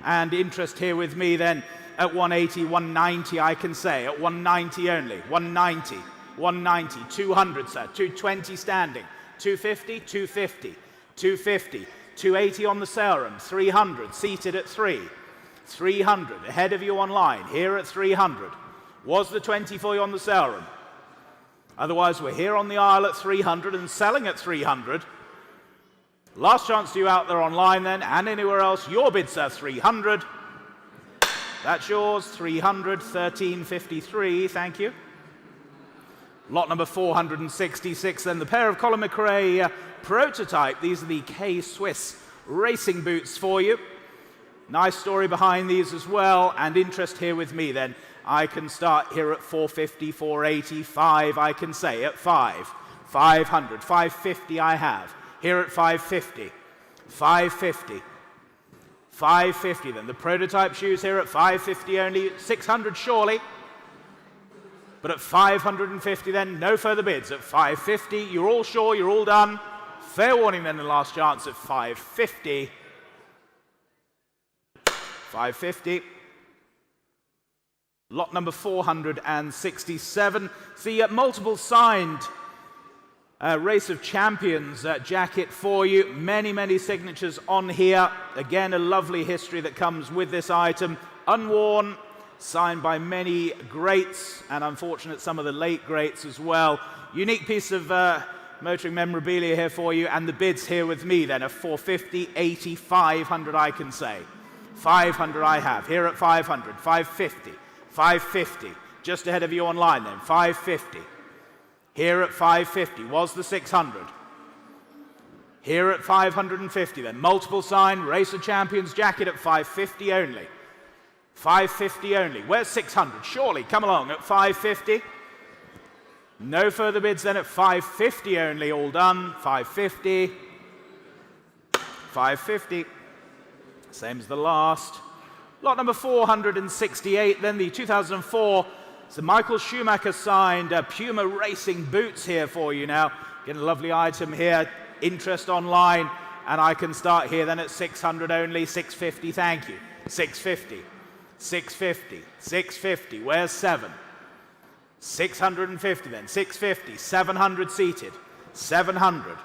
And interest here with me then at 180, 190 I can say, at 190 only, 190, 190, 200 sir, 220 standing, 250, 250, 250, 280 on the sale room, 300, seated at 3, 300, ahead of you online, here at 300. Was the 20 for you on the sale room? Otherwise, we're here on the aisle at 300 and selling at 300. Last chance to you out there online then, and anywhere else. Your bids are 300. That's yours, 300, 1353, thank you. Lot number 466, then the pair of Colin McRae prototype. These are the K-Swiss racing boots for you. Nice story behind these as well, and interest here with me then. I can start here at 450, 480, 5, I can say at 5. 500, 550 I have. Here at 550, 550, 550 then. The prototype shoes here at 550 only, 600 surely. But at 550 then, no further bids. At 550, you're all sure, you're all done. Fair warning then, the last chance at 550. 550. Lot number 467. The multiple signed Race of Champions jacket for you. Many, many signatures on here. Again, a lovely history that comes with this item. Unworn, signed by many greats, and unfortunate some of the late greats as well. Unique piece of motoring memorabilia here for you, and the bids here with me then are 450, 80, 500 I can say. 500 I have. Here at 500, 550, 550. Just ahead of you online then, 550. Here at 550 was the 600. Here at 550 then, multiple sign, Race of Champions jacket at 550 only. 550 only. Where's 600? Surely, come along at 550. No further bids then at 550 only, all done. 550. 550. Same as the last. Lot number 468, then the 2004 Sir Michael Schumacher signed Puma Racing boots here for you now. Get a lovely item here. Interest online. And I can start here then at 600 only. 650, thank you. 650. 650, 650, where's 7? 650 then, 650, 700 seated, 700,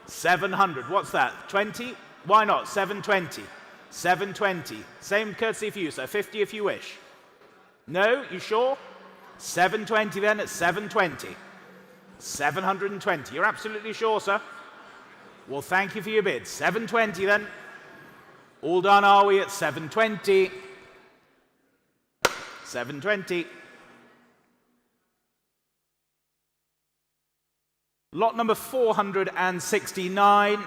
700, what's that, 20? Why not, 720, 720, same courtesy for you, sir, 50 if you wish. No, you sure? 720 then at 720, 720, you're absolutely sure, sir? Well, thank you for your bid, 720 then. All done are we at 720. 720. Lot number 469.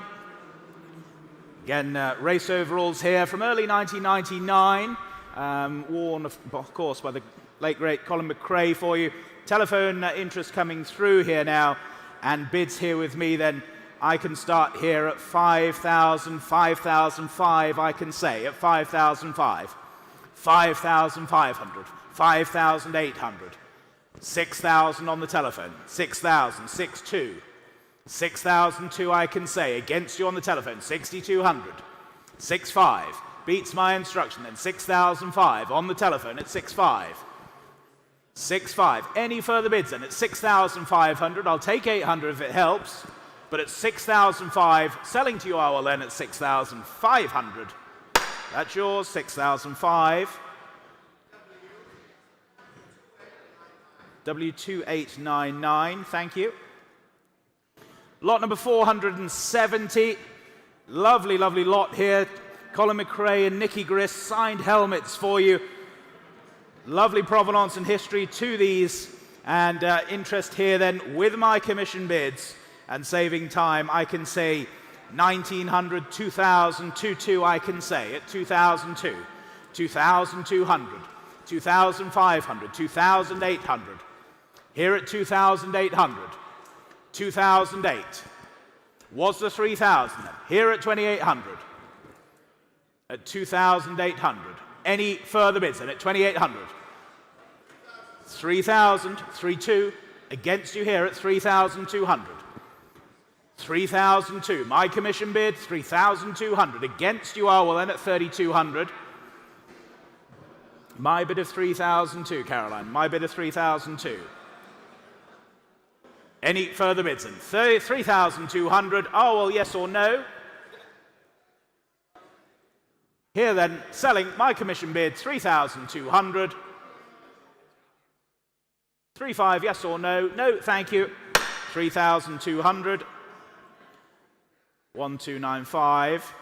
Again, race overalls here from early 1999. Worn, of course, by the late, great Colin McRae for you. Telephone interest coming through here now. And bids here with me, then I can start here at 5,000, 5,005, I can say, at 5,005. 5,500, 5,800, 6,000 on the telephone, 6,000, 6,2, 6,002 I can say, against you on the telephone, 6,200, 6,5, beats my instruction then, 6,005 on the telephone at 6,5, 6,5, any further bids then at 6,500, I'll take 800 if it helps, but at 6,005, selling to you I will then at 6,500. That's yours, 6,005. W2899, thank you. Lot number 470. Lovely, lovely lot here. Colin McRae and Nicky Grist signed helmets for you. Lovely provenance and history to these. And interest here then with my commission bids and saving time, I can say 1,900, 2,000, 2,200 I can say at 2,002, 2,200, 2,500, 2,800. Here at 2,800, 2,008. Was the 3,000 then? Here at 2,800, at 2,800. Any further bids then at 2,800? 3,000, 3,200. Against you here at 3,200. 3,002. My commission bid, 3,200. Against you are, well then, at 3,200. My bid of 3,002, Caroline. My bid of 3,002. Any further bids then? 3,200. Oh, well, yes or no? Here then, selling my commission bid, 3,200. 3,500, yes or no? No, thank you. 3,200. 1,295.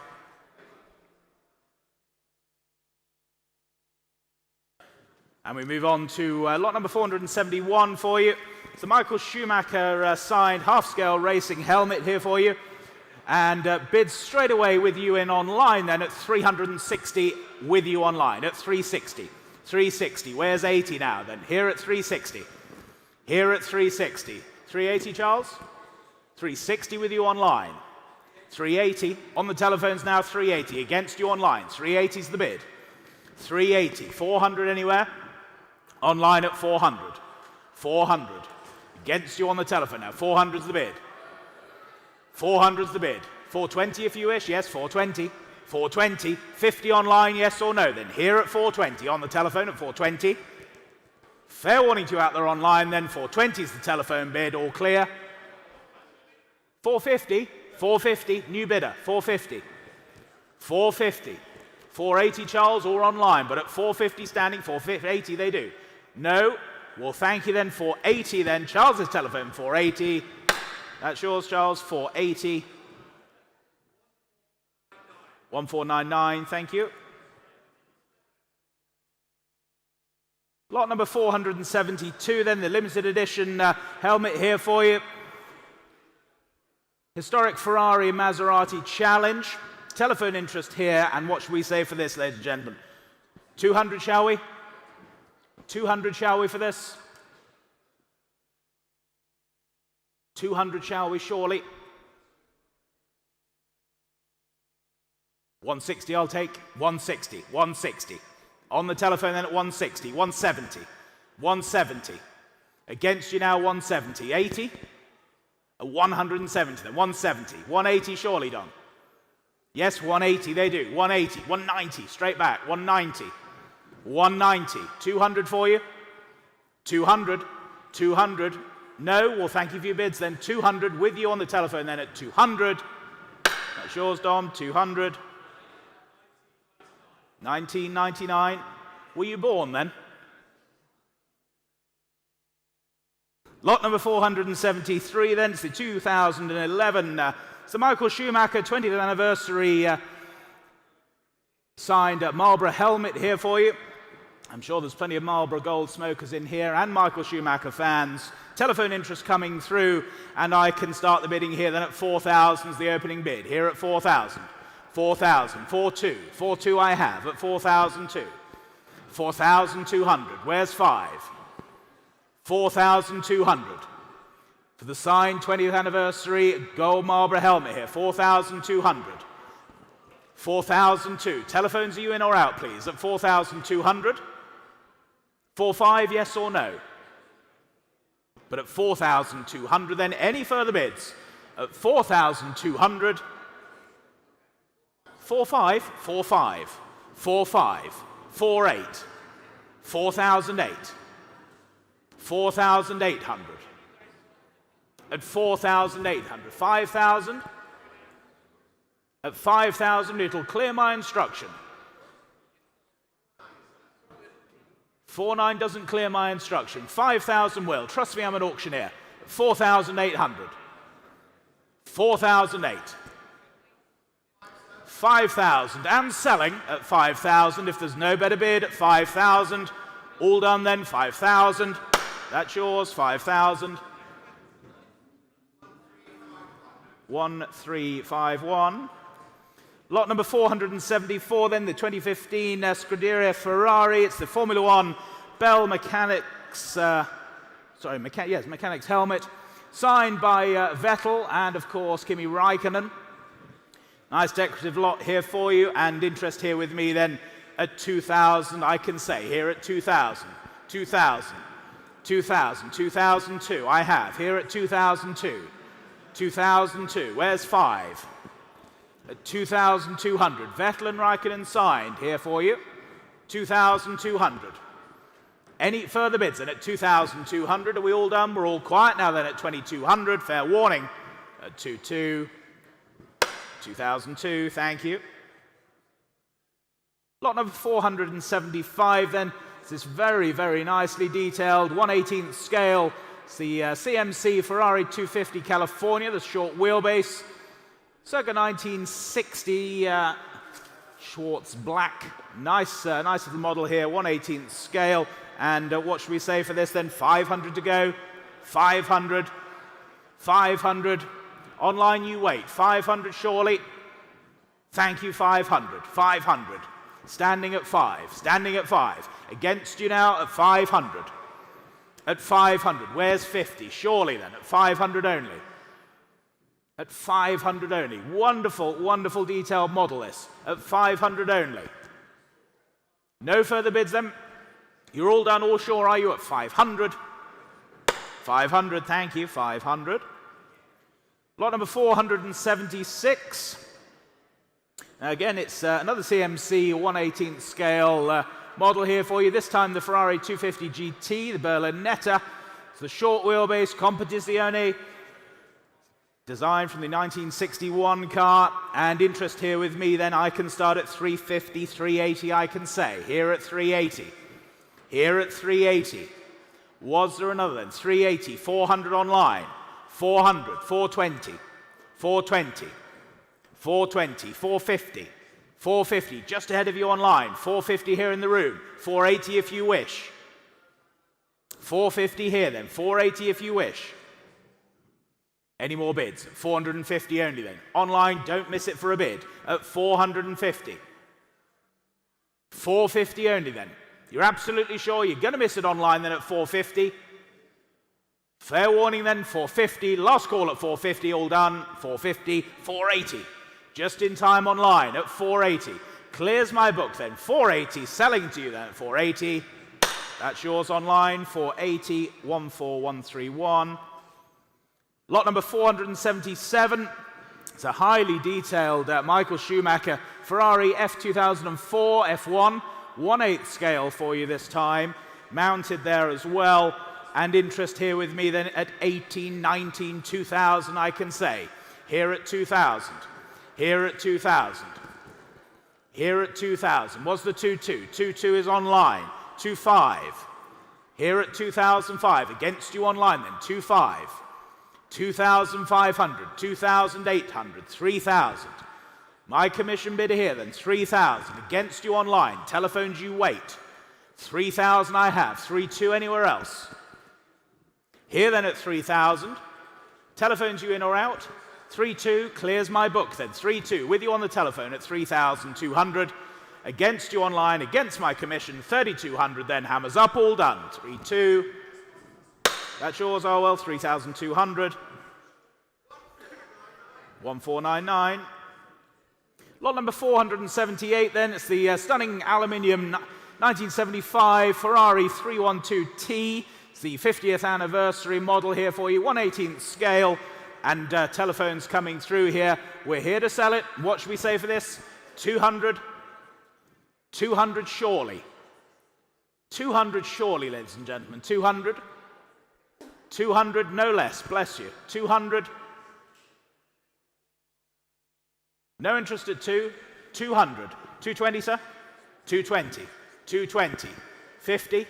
And we move on to lot number 471 for you. It's the Michael Schumacher signed half-scale racing helmet here for you. And bids straight away with you in online then at 360 with you online at 360. 360. Where's 80 now then? Here at 360. Here at 360. 380, Charles? 360 with you online. 380 on the telephones now. 380 against you online. 380 is the bid. 380. 400 anywhere? Online at 400. 400 against you on the telephone now. 400 is the bid. 400's the bid. 420 if you wish. Yes, 420. 420. 50 online, yes or no. Then here at 420 on the telephone at 420. Fair warning to you out there online then. 420 is the telephone bid. All clear. 450. 450. New bidder. 450. 450. 480, Charles, or online. But at 450 standing, 480 they do. No. Well, thank you then. 480 then. Charles's telephone, 480. That's yours, Charles, 480. 1499, thank you. Lot number 472, then, the limited edition helmet here for you. Historic Ferrari Maserati Challenge. Telephone interest here, and what should we say for this, ladies and gentlemen? 200, shall we? 200, shall we, for this? 200, shall we, surely? 160, I'll take. 160, 160. On the telephone then at 160, 170, 170. Against you now, 170. 80? 170 then, 170. 180, surely, Don. Yes, 180, they do. 180, 190, straight back, 190. 190, 200 for you? 200, 200. No, well, thank you for your bids then. 200 with you on the telephone then at 200. That's yours, Dom. 200. 1999. Were you born then? Lot number 473 then. It's the 2011. It's the Michael Schumacher 20th anniversary signed Marlboro helmet here for you. I'm sure there's plenty of Marlboro Gold smokers in here and Michael Schumacher fans. Telephone interest coming through, and I can start the bidding here then at 4,000 is the opening bid. Here at 4,000. 4,000. 4,2. 4,2 I have at 4,002. 4,200. Where's 5? 4,200. For the signed 20th anniversary gold Marlboro helmet here. 4,200. 4,002. Telephones, are you in or out, please? At 4,200. 4,5, yes or no? But at 4,200, then any further bids? At 4,200. 4,5, 4,5, 4,5, 4,8, 4,008, 4,800. At 4,800, 5,000. At 5,000, it'll clear my instruction. 4,9 doesn't clear my instruction. 5,000 will. Trust me, I'm an auctioneer. 4,800. 4,008. 5,000. And selling at 5,000. If there's no better bid, at 5,000. All done then, 5,000. That's yours, 5,000. 1351. Lot number 474 then, the 2015 Scuderia Ferrari. It's the Formula One Bell Mechanics, Mechanics helmet, signed by Vettel and, of course, Kimi Räikkönen. Nice decorative lot here for you, and interest here with me then at 2,000, I can say, here at 2,000, 2,000, 2,000, 2002, I have, here at 2002, 2002, where's 5? At 2,200, Vettel and Räikkönen signed here for you, 2,200. Any further bids? And at 2,200, are we all done? We're all quiet now then at 2,200, fair warning, at 2,200. 2002, thank you. Lot number 475 then. This is very, very nicely detailed, 1/18th scale. It's the CMC Ferrari 250 California, the short wheelbase. Circa 1960, Schwartz black. Nice little model here, 1/18th scale. And what should we say for this then? 500 to go. 500, 500. Online you wait, 500 surely. Thank you, 500, 500. Standing at 5, standing at 5. Against you now at 500. At 500, where's 50? Surely then, at 500 only. At 500 only. Wonderful, wonderful detailed model this. At 500 only. No further bids then. You're all done, all sure, are you? At 500. 500, thank you, 500. Lot number 476. Again, it's another CMC 1/18 scale model here for you. This time the Ferrari 250 GT, the Berlinetta. It's the short wheelbase Competizione, designed from the 1961 car. And interest here with me, then I can start at 350, 380, I can say. Here at 380. Here at 380. Was there another then? 380, 400 online. 400, 420, 420, 420, 450, 450, just ahead of you online. 450 here in the room. 480 if you wish. 450 here then. 480 if you wish. Any more bids? 450 only then. Online, don't miss it for a bid. At 450. 450 only then. You're absolutely sure you're going to miss it online then at 450? Fair warning then, 450. Last call at 450, all done. 450, 480. Just in time online at 480. Clears my book then. 480, selling to you then at 480. That's yours online. 480, 14131. Lot number 477. It's a highly detailed Michael Schumacher Ferrari F2004 F1. 1/8 scale for you this time. Mounted there as well. And interest here with me then at 18, 19, 2000, I can say. Here at 2000. Here at 2000. Here at 2000. Was the 22? 22 is online. 25. Here at 2005. Against you online then. 25. 2,500. 2,800. 3,000. My commission bidder here then. 3,000. Against you online. Telephones you wait. 3,000 I have. 3,2 anywhere else. Here then at 3,000. Telephones you in or out? 3,2 clears my book then. 3,2 with you on the telephone at 3,200. Against you online, against my commission, 3,200 then. Hammers up, all done. 3,2. That's yours, Orwell. 3,200. 1,499. Lot number 478 then. It's the stunning aluminium 1975 Ferrari 312T. It's the 50th anniversary model here for you, 1/18 scale, and telephones coming through here. We're here to sell it. What should we say for this? 200? 200 surely. 200 surely, ladies and gentlemen. 200? 200, no less, bless you. 200? No interest at 2? 200. 220, sir? 220. 220. 50?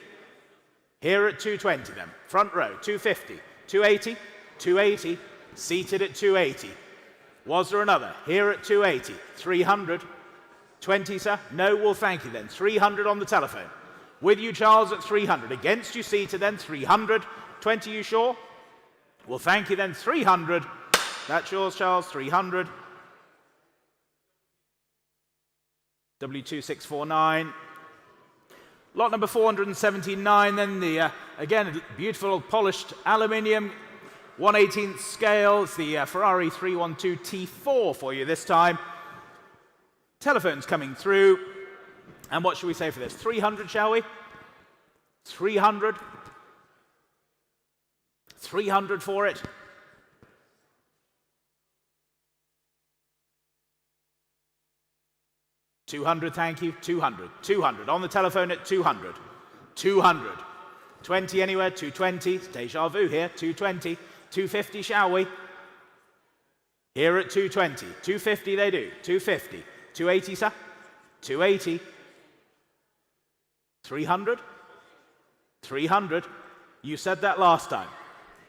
Here at 220 then. Front row, 250. 280. 280. Seated at 280. Was there another? Here at 280. 300. 20, sir? No, well, thank you then. 300 on the telephone. With you, Charles, at 300. Against you, seated then. 300. 20, you sure? Well, thank you then. 300. That's yours, Charles. 300. W2649. Lot number 479, then the, again, beautiful polished aluminium, 1/18 scale. It's the Ferrari 312 T4 for you this time. Telephones coming through. And what should we say for this? 300, shall we? 300. 300 for it. $200, thank you. 200. 200. On the telephone at 200. 200. 20 anywhere. 220. Deja vu here. 220. 250, shall we? Here at 220. 250 they do. 250. 280, sir? 280. 300? 300. You said that last time.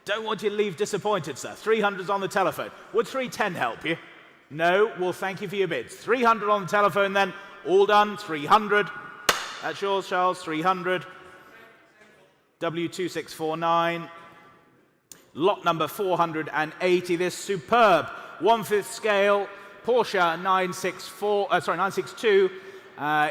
Don't want you to leave disappointed, sir. 300's on the telephone. Would 310 help you? No? Well, thank you for your bids. 300 on the telephone then. All done. 300. That's yours, Charles. 300. W2649. Lot number 480, this superb 1/5 scale Porsche 962.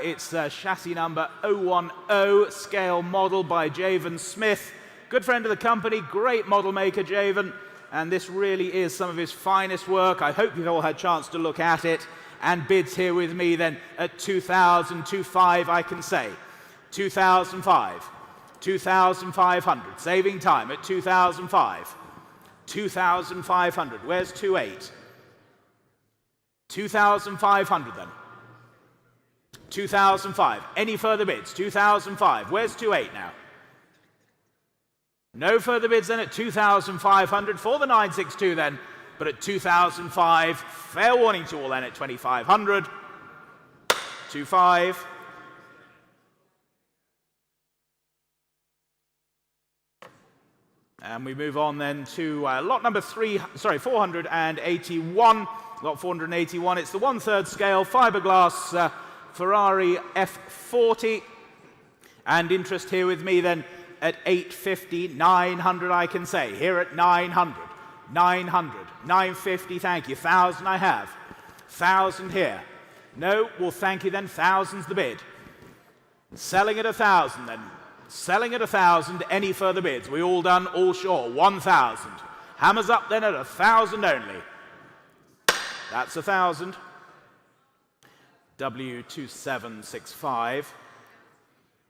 It's chassis number 010, scale model by Javen Smith. Good friend of the company, great model maker, Javen. And this really is some of his finest work. I hope you've all had a chance to look at it. And bids here with me then at 2,005, I can say. 2,005. 2,500. Saving time at 2,005. 2,500. Where's 28? 2,500 then. 2,005. Any further bids? 2,005. Where's 28 now? No further bids then at 2,500 for the 962 then, but at 2,005, fair warning to all then at 2,500. 25. And we move on then to lot number 481. Lot 481, it's the 1/3 scale fiberglass Ferrari F40. And interest here with me then at 850, 900 I can say. Here at 900, 900, 950, thank you. 1,000 I have. 1,000 here. No, well thank you then, 1,000's the bid. Selling at 1,000 then. Selling at 1,000, any further bids? We all done, all sure. 1,000. Hammers up then at 1,000 only. That's 1,000. W2765.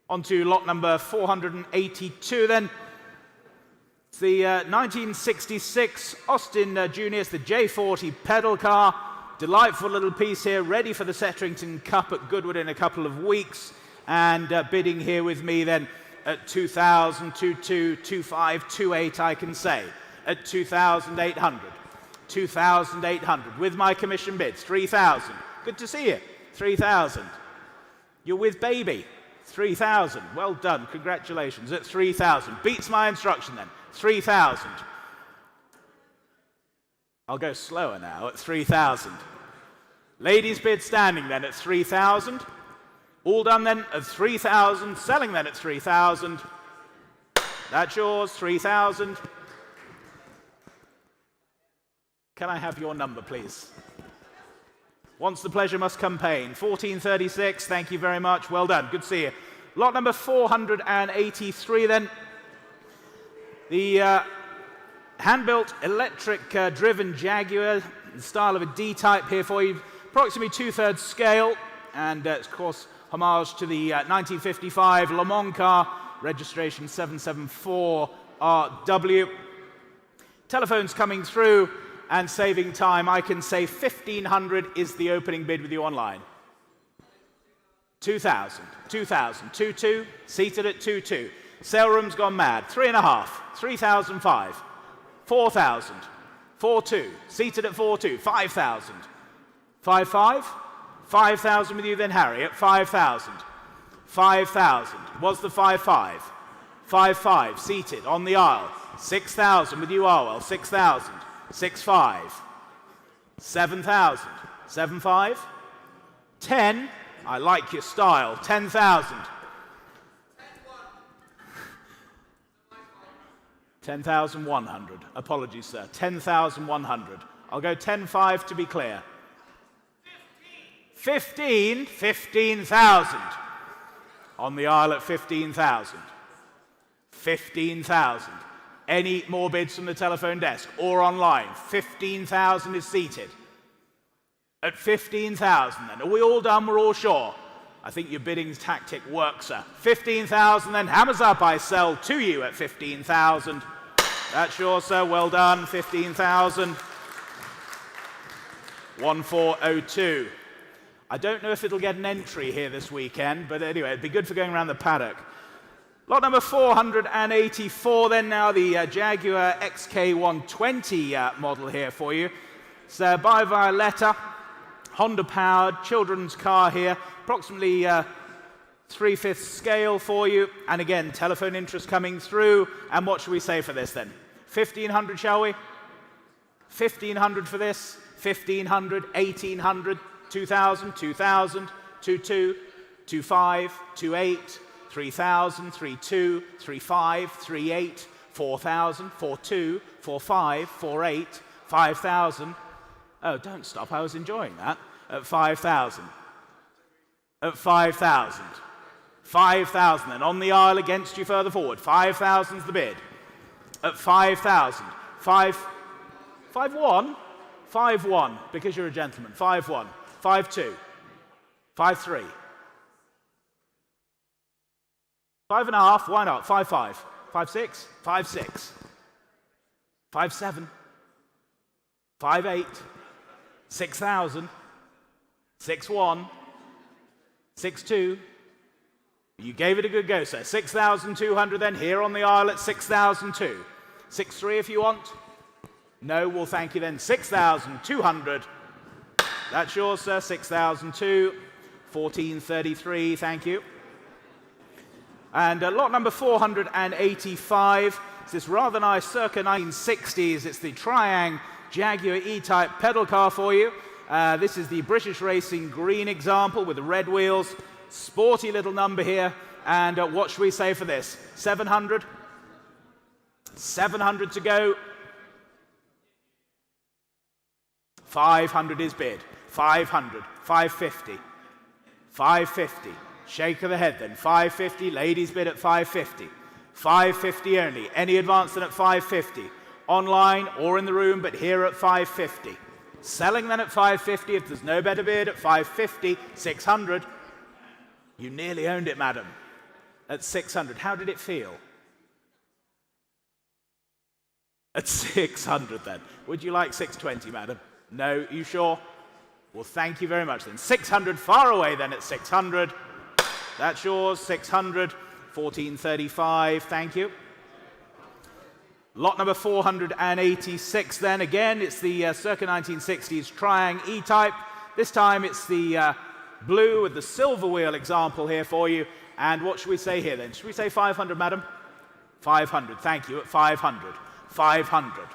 On to lot number 482 then. It's the 1966 Austin Junior, it's the J40 pedal car. Delightful little piece here, ready for the Setterington Cup at Goodwood in a couple of weeks. And bidding here with me then at 2,000, 22, 25, 28 I can say. At 2,800. 2,800 with my commission bids. 3,000. Good to see you. 3,000. You're with baby. 3,000. Well done. Congratulations. At 3,000. Beats my instruction then. 3,000. I'll go slower now at 3,000. Ladies bid standing then at 3,000. All done then at 3,000. Selling then at 3,000. That's yours. 3,000. Can I have your number, please? Once the pleasure must come pain. 1436, thank you very much. Well done, good to see you. Lot number 483 then. The hand-built electric-driven Jaguar, the style of a D-type here for you. Approximately 2/3 scale, and of course, homage to the 1955 Le Mans car, registration 774RW. Telephones coming through. And saving time, I can say 1,500 is the opening bid with you online. 2,000, 2,000, 2,2, seated at 2,2. Sale room's gone mad. 3,500, 3,005, 4,000, 4,2, seated at 4,2, 5,000, 5,500, 5,000 with you then, Harry, at 5,000, 5,000. Was the 5,500, 5,500, seated on the aisle. 6,000 with you, Arwell, 6,000. 6,500, 7,000, 7,500, 10, I like your style, 10,000. 10,100, apologies sir, 10,100. I'll go 10,500 to be clear. 15,000. On the aisle at 15,000. 15,000. Any more bids from the telephone desk or online? 15,000 is seated. At 15,000 then. Are we all done? We're all sure? I think your bidding tactic works, sir. 15,000 then. Hammers up, I sell to you at 15,000. That's yours, sir. Well done. 15,000. 1402. I don't know if it'll get an entry here this weekend, but anyway, it'd be good for going around the paddock. Lot number 484 then now, the Jaguar XK120 model here for you. It's by via letter, Honda-powered, children's car here, approximately 3/5 scale for you. And again, telephone interest coming through. And what should we say for this then? 1,500, shall we? 1,500 for this, 1,500, 1,800, 2,000, 2,000, 2,2, 2,500, 2,800, 3,000, 3,200, 3,500, 3,800, 4,000, 4,200, 4,500, 4,800, 5,000. Oh, don't stop, I was enjoying that. At 5,000. At 5,000. 5,000, then on the aisle against you further forward. 5,000's the bid. At 5,000. 5,1? 5,1, because you're a gentleman. 5,1. 5,2. 5,3. 5.5, why not? 5,5. 5,6. 5,6. 5,7. 5,8. 6,000. 6,1. 6,2. You gave it a good go, sir. 6,200 then, here on the aisle at 6,002. 6,3 if you want. No, well, thank you then. 6,200. That's yours, sir. 6,002. 1433, thank you. And lot number 485. It's this rather nice circa 1960s. It's the Triumph Jaguar E-Type pedal car for you. This is the British Racing green example with the red wheels. Sporty little number here, and what should we say for this? 700? 700 to go. 500 is bid. 500. 550. 550. Shake of the head then. 550. Ladies bid at 550. 550 only. Any advance than at 550. Online or in the room, but here at 550. Selling then at 550 if there's no better bid at 550. 600. You nearly owned it, madam, at 600. How did it feel? At 600 then. Would you like 620, madam? No, you sure? Well, thank you very much then. 600, far away then at 600. That's yours, 600. 1435, thank you. Lot number 486 then. Again, it's the circa 1960s Triumph E-Type. This time it's the blue with the silver wheel example here for you. And what should we say here then? Should we say 500, madam? 500, thank you, at 500. 500.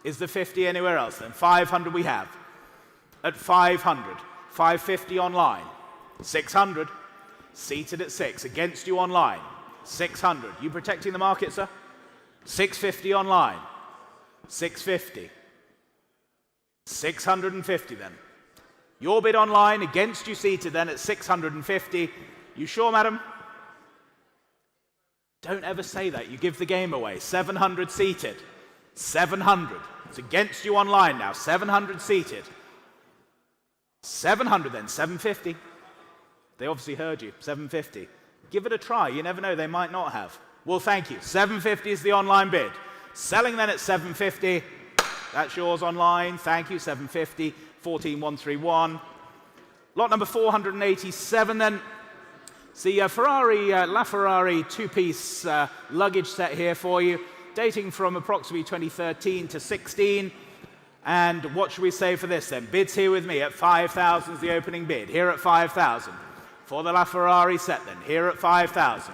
Is the 50 anywhere else then? 500 we have. At 500. 550 online. 600. Seated at 6. Against you online. 600. You protecting the market, sir? 650 online. 650. 650 then. Your bid online, against you seated then at 650. You sure, madam? Don't ever say that. You give the game away. 700 seated. 700. It's against you online now. 700 seated. 700 then. 750. They obviously heard you. 750. Give it a try. You never know. They might not have. Well, thank you. 750 is the online bid. Selling then at 750. That's yours online. Thank you. 750. 14131. Lot number 487 then. It's the LaFerrari two-piece luggage set here for you, dating from approximately 2013 to 16. And what should we say for this then? Bids here with me at 5,000 is the opening bid. Here at 5,000. For the LaFerrari set then. Here at 5,000.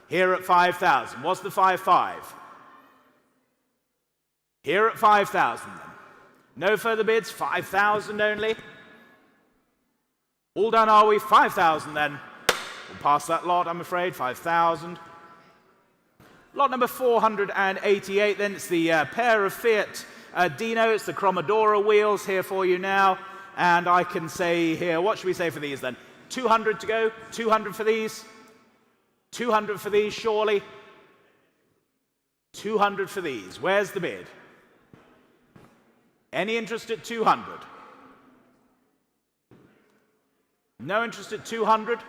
Here at 5,000. What's the 5.5? Here at 5,000 then. No further bids, 5,000 only. All done, are we? 5,000 then. We'll pass that lot, I'm afraid, 5,000. Lot number 488 then, it's the pair of Fiat Dino, it's the Cromodora wheels here for you now. And I can say here, what should we say for these then? 200 to go, 200 for these. 200 for these, surely. 200 for these, where's the bid? Any interest at 200? No interest at 200?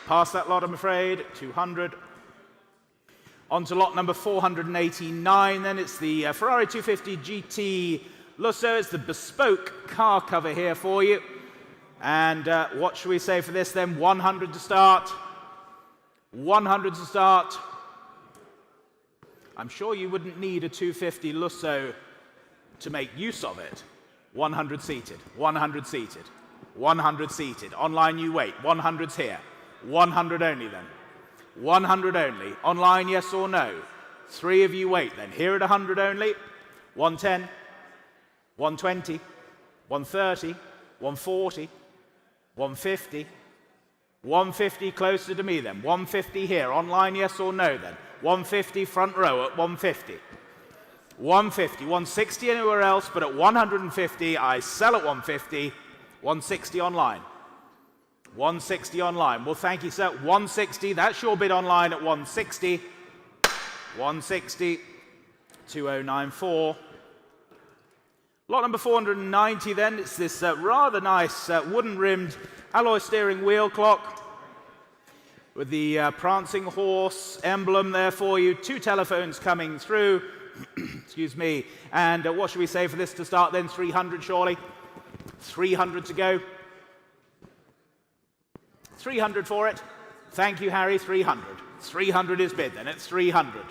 Pass that lot, I'm afraid. 200. On to lot number 489 then. It's the Ferrari 250 GT Lusso. It's the bespoke car cover here for you. And what should we say for this then? 100 to start. 100 to start. I'm sure you wouldn't need a 250 Lusso to make use of it. 100 seated, 100 seated, 100 seated. Online you wait, 100's here. 100 only then. 100 only. Online, yes or no? 3 of you wait then. Here at 100 only. 110, 120, 130, 140, 150, 150 closer to me then. 150 here. Online, yes or no then? 150 front row at 150. 150. 160 anywhere else, but at 150, I sell at 150. 160 online. 160 online. Well, thank you, sir. 160. That's your bid online at 160. 160. 2094. Lot number 490 then. It's this rather nice wooden-rimmed alloy steering wheel clock with the prancing horse emblem there for you. 2 telephones coming through. Excuse me. And what should we say for this to start then? 300 surely? 300 to go. 300 for it. Thank you, Harry. 300. 300 is bid then. It's 300.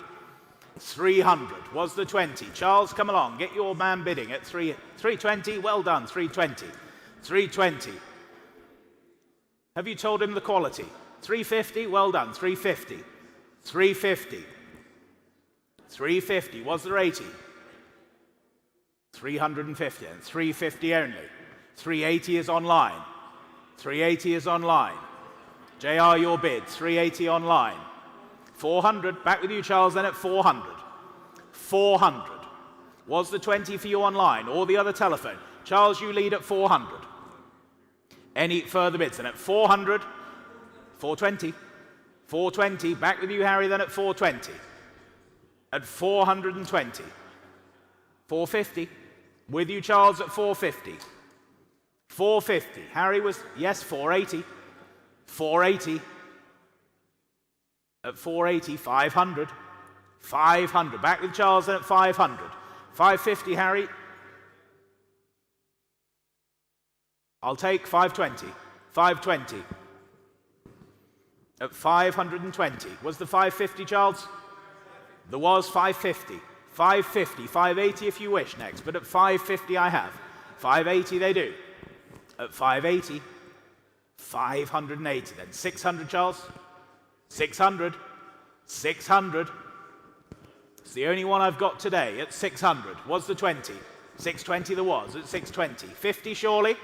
300 was the 20. Charles, come along. Get your man bidding at 320. Well done. 320. 320. Have you told him the quality? 350. Well done. 350. 350. 350. Was there 80? 350. And 350 only. 380 is online. 380 is online. JR, your bid. 380 online. 400. Back with you, Charles, then at 400. 400. Was the 20 for you online or the other telephone? Charles, you lead at 400. Any further bids? And at 400. 420. 420. Back with you, Harry, then at 420. At 420. 450. With you, Charles, at 450. 450. Harry was, yes, 480. 480. At 480, 500. 500. Back with Charles then at 500. 550, Harry. I'll take 520. 520. At 520. Was the 550, Charles? There was 550. 550. 580 if you wish next, but at 550 I have. 580 they do. At 580. 580 then. 600, Charles? 600. 600. It's the only one I've got today at 600. Was the 20? 620 there was at 620. 50 surely?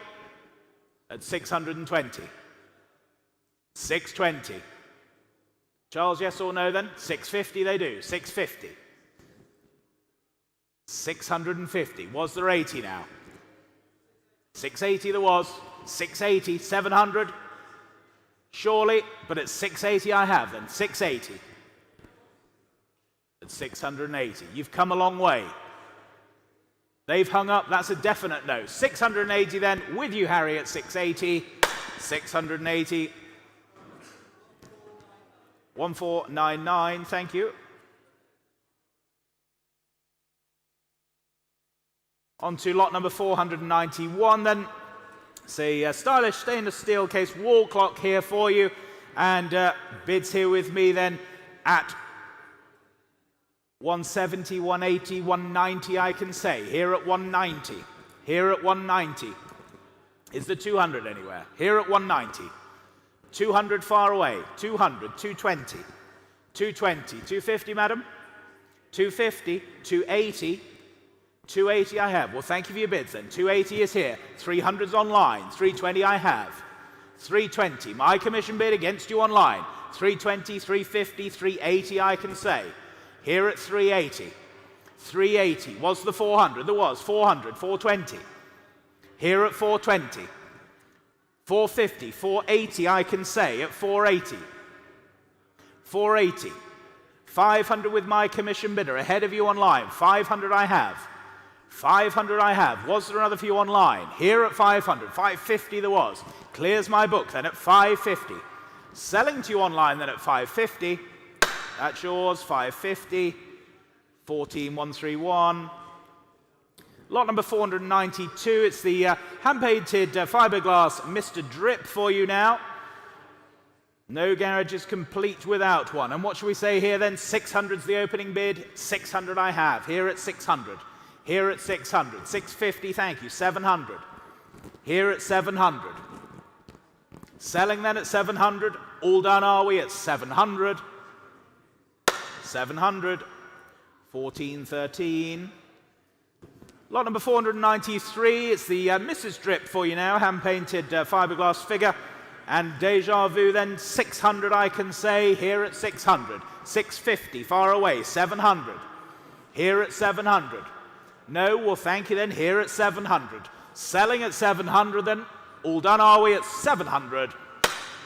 At 620. 620. Charles, yes or no then? 650 they do. 650. 650. Was there 80 now? 680 there was. 680. 700. Surely, but at 680 I have then. 680. At 680. You've come a long way. They've hung up. That's a definite no. 680 then. With you, Harry, at 680. 680. 1499. Thank you. On to lot number 491 then. It's a stylish stainless steel case wall clock here for you, and bids here with me then at 170, 180, 190 I can say. Here at 190. Here at 190. Is the 200 anywhere? Here at 190. 200 far away. 200, 220. 220, 250 madam? 250, 280. 280 I have. Well, thank you for your bids then. 280 is here. 300's online. 320 I have. 320. My commission bid against you online. 320, 350, 380 I can say. Here at 380. 380. Was the 400? There was. 400. 420. Here at 420. 450. 480 I can say at 480. 480. 500 with my commission bidder. Ahead of you online. 500 I have. 500 I have. Was there another for you online? Here at 500. 550 there was. Clears my book then at 550. Selling to you online then at 550. That's yours. 550. 14131. Lot number 492. It's the hand-painted fiberglass Mr. Drip for you now. No garage is complete without one. And what shall we say here then? 600's the opening bid. 600 I have. Here at 600. Here at 600. 650, thank you. 700. Here at 700. Selling then at 700. All done are we at 700. 700. 1413. Lot number 493. It's the Mrs. Drip for you now. Hand-painted fiberglass figure. And Deja Vu then, 600 I can say, here at 600. 650, far away, 700. Here at 700. No, well thank you then, here at 700. Selling at 700 then, all done are we at 700.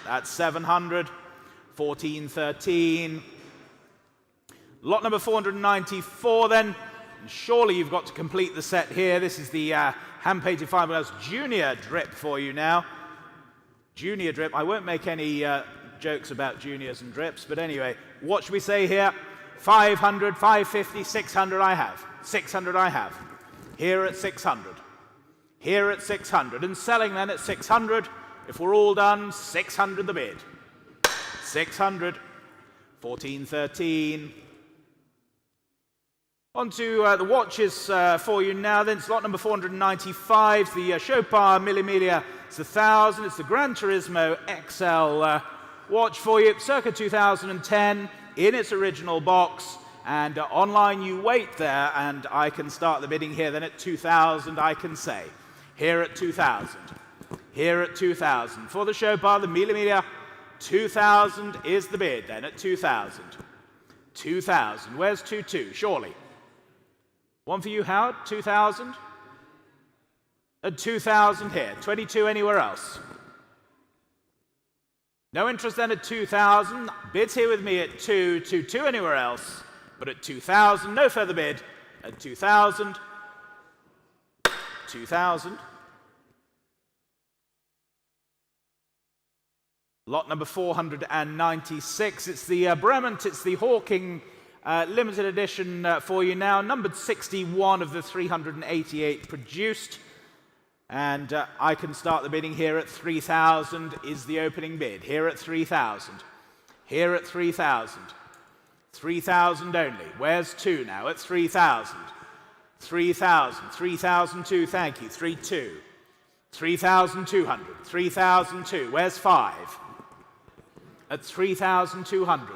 That's 700. 1413. Lot number 494 then. And surely you've got to complete the set here. This is the Hamp 85 Junior drip for you now. Junior drip. I won't make any jokes about juniors and drips, but anyway, what should we say here? 500, 550, 600 I have. 600 I have. Here at 600. Here at 600. And selling then at 600. If we're all done, 600 the bid. 600. 1413. On to the watches for you now then. It's lot number 495, the Chopard Mille Miglia. It's the 1000, it's the Gran Turismo XL watch for you, circa 2010, in its original box. And online you wait there, and I can start the bidding here then at 2000, I can say. Here at 2000. Here at 2000. For the Chopard, the Mille Miglia, 2000 is the bid then at 2000. 2000. Where's 22? Surely. One for you, Howard, 2,000. At 2,000 here. 22 anywhere else. No interest then at 2,000. Bids here with me at 2, 2 anywhere else. But at 2,000, no further bid. At 2,000. 2,000. Lot number 496. It's the Bremont, it's the Hawking limited edition for you now, numbered 61 of the 388 produced. And I can start the bidding here at 3,000 is the opening bid. Here at 3,000. Here at 3,000. 3,000 only. Where's 2 now? At 3,000. 3,000. 3,002, thank you. 3,2. 3,200. 3,002. Where's 5? At 3,200.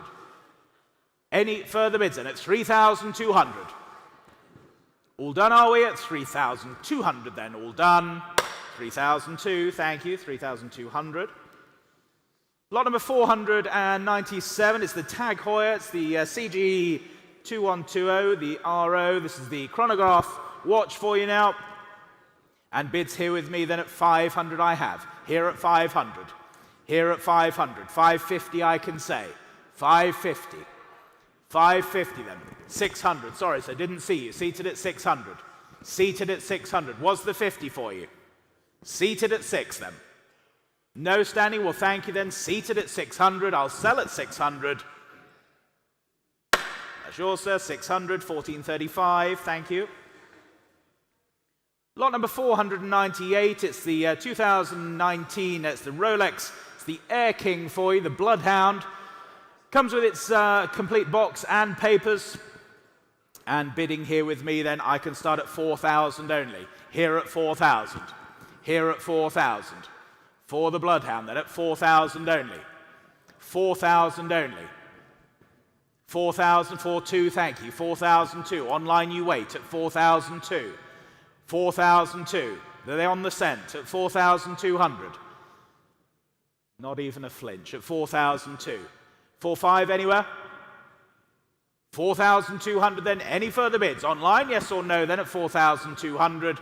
Any further bids then? At 3,200. All done are we? At 3,200 then. All done. 3,002. Thank you. 3,200. Lot number 497. It's the Tag Heuer. It's the CG2120, the RO. This is the chronograph watch for you now. And bids here with me then at 500 I have. Here at 500. Here at 500. 550 I can say. 550. 550 then. 600. Sorry, sir, didn't see you. Seated at 600. Seated at 600. Was the 50 for you? Seated at 6 then. No standing. Well, thank you then. Seated at 600. I'll sell at 600. That's yours, sir. 600. 1435. Thank you. Lot number 498. It's the 2019. It's the Rolex. It's the Air King for you, the Bloodhound. Comes with its complete box and papers. And bidding here with me, then I can start at 4,000 only. Here at 4,000. Here at 4,000. For the Bloodhound, then at 4,000 only. 4,000 only. 4,042, thank you. 4,002. Online you wait at 4,002. 4,002. They're on the scent at 4,200. Not even a flinch at 4,002. 4,500 anywhere? 4,200 then. Any further bids? Online, yes or no, then at 4,200.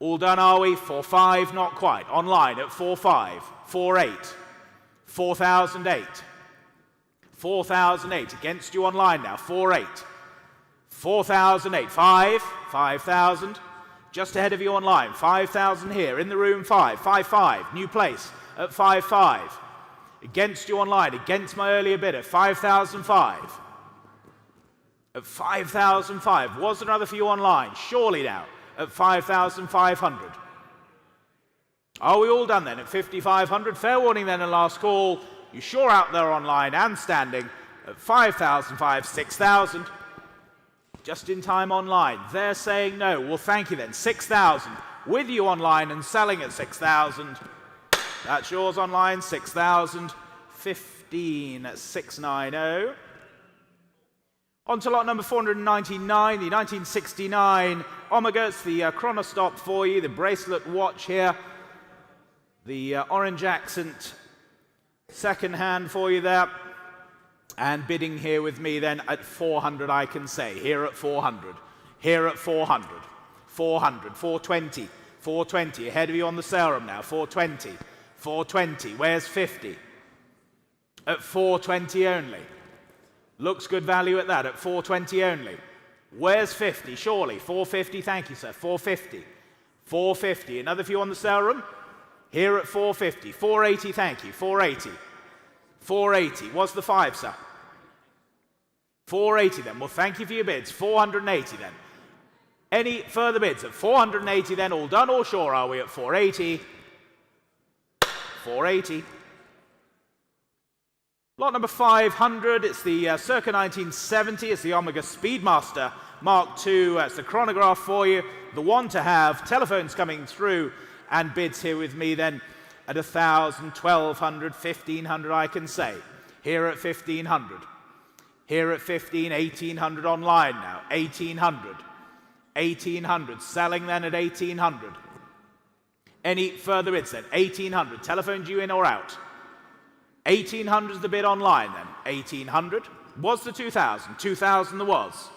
All done are we? 4,500, not quite. Online at 4,500. 4,800. 4,008. 4,008. Against you online now. 4,800. 4,008. 5,000. Just ahead of you online. 5,000 here. In the room 5,500. New place at 5,500. Against you online. Against my earlier bidder. 5,005. At 5,005. Was there another for you online? Surely now. At 5,500. Are we all done then? At 5,500. Fair warning then and last call. You sure out there online and standing at 5,005. 6,000. Just in time online. They're saying no. Well, thank you then. 6,000. With you online and selling at 6,000. That's yours online. 6,000. 15,690. On to lot number 499, the 1969 Omega. It's the chronostop for you, the bracelet watch here. The orange accent second hand for you there. And bidding here with me then at 400, I can say. Here at 400. Here at 400. 400. 420. 420. Ahead of you on the sale room now. 420. 420. Where's 50? At 420 only. Looks good value at that. At 420 only. Where's 50? Surely. 450. Thank you, sir. 450. 450. Another few on the sale room. Here at 450. 480. Thank you. 480. 480. What's the 5, sir? 480 then. Well, thank you for your bids. 480 then. Any further bids at 480 then? All done or sure are we at 480? 480. Lot number 500. It's the circa 1970. It's the Omega Speedmaster Mark II. It's the chronograph for you. The one to have. Telephones coming through and bids here with me then at 1,000, 1,200, 1,500 I can say. Here at 1,500. Here at 15, 1,800 online now. 1,800. 1,800. Selling then at 1,800. Any further bids then? 1,800. Telephones you in or out? 1,800 is the bid online then. 1,800. Was the 2,000? 2,000 there was.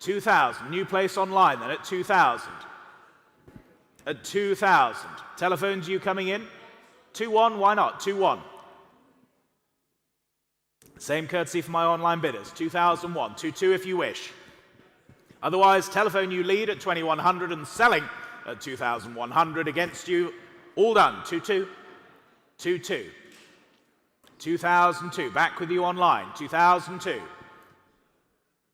2,000. New place online then at 2,000. At 2,000. Telephones you coming in? 2-1, why not? 2-1. Same courtesy for my online bidders. 2001. 2-2 if you wish. Otherwise, telephone you lead at 2,100 and selling at 2,100 against you. All done. 2-2. 2-2. 2002. Back with you online. 2002.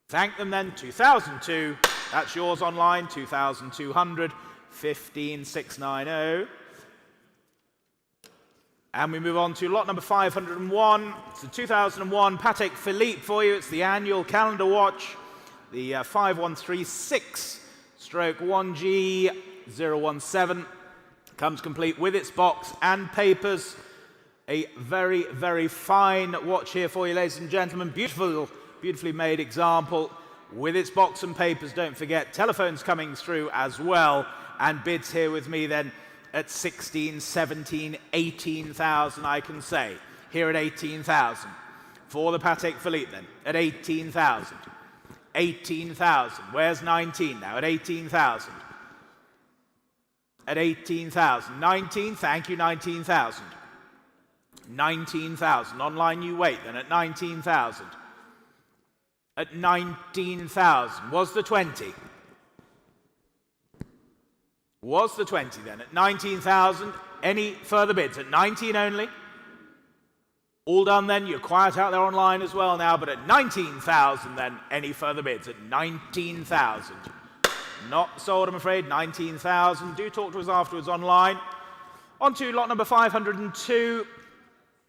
Thank them then. 2002. That's yours online. 2,200. 15,690. And we move on to lot number 501. It's the 2001 Patek Philippe for you. It's the annual calendar watch. The 5136/1G017. Comes complete with its box and papers. A very, very fine watch here for you, ladies and gentlemen. Beautiful, beautifully made example with its box and papers. Don't forget, telephones coming through as well. And bids here with me then at 16, 17, 18,000, I can say. Here at 18,000. For the Patek Philippe then, at 18,000. 18,000. Where's 19 now? At 18,000. At 18,000. 19, thank you, 19,000. 19,000. Online you wait then at 19,000. At 19,000. Was the 20? Was the 20 then? At 19,000. Any further bids? At 19 only? All done then. You're quiet out there online as well now, but at 19,000 then. Any further bids? At 19,000. Not sold, I'm afraid. 19,000. Do talk to us afterwards online. On to lot number 502.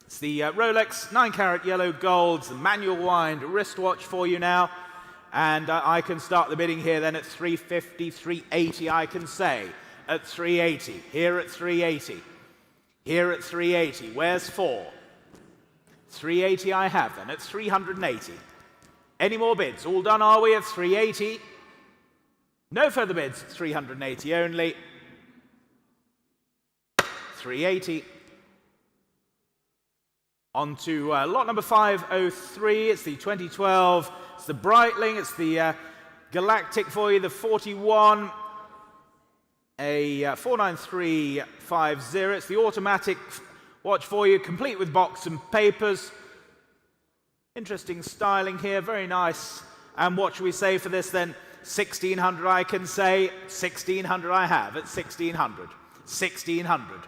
It's the Rolex 9-carat yellow gold, the manual wind wristwatch for you now. And I can start the bidding here then at 350, 380, I can say. At 380. Here at 380. Here at 380. Where's 4? 380 I have then at 380. Any more bids? All done are we at 380? No further bids. 380 only. 380. On to lot number 503. It's the 2012. It's the Breitling. It's the Galactic for you. The 41. A 49350. It's the automatic watch for you, complete with box and papers. Interesting styling here. Very nice. And what should we say for this then? 1,600 I can say. 1,600 I have at 1,600. 1,600.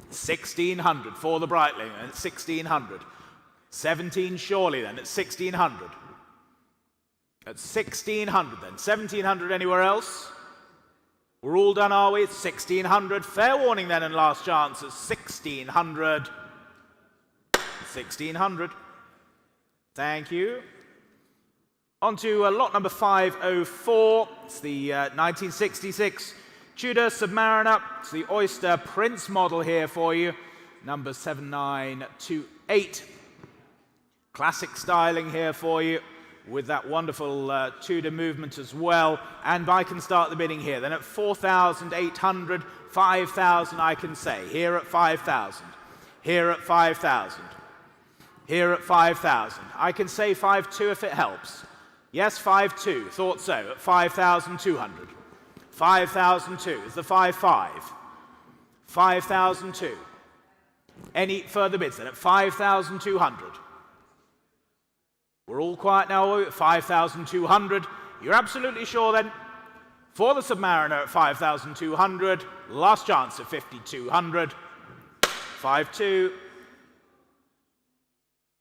1,600 for the Breitling at 1,600. 17 surely then at 1,600. At 1,600 then. 1,700 anywhere else? We're all done, are we? It's 1,600. Fair warning then and last chance at 1,600. 1,600. Thank you. On to lot number 504. It's the 1966 Tudor Submariner. It's the Oyster Prince model here for you. Number 7928. Classic styling here for you. with that wonderful Tudor movement as well. And I can start the bidding here. Then at 4,800, 5,000 I can say. Here at 5,000. Here at 5,000. Here at 5,000. I can say 5,200 if it helps. Yes, 5,200. Thought so. At 5,200. 5,002 is the 5,500. 5,002. Any further bids then at 5,200? We're all quiet now at 5,200. You're absolutely sure then? For the Submariner at 5,200. Last chance at 5,200. 5,200.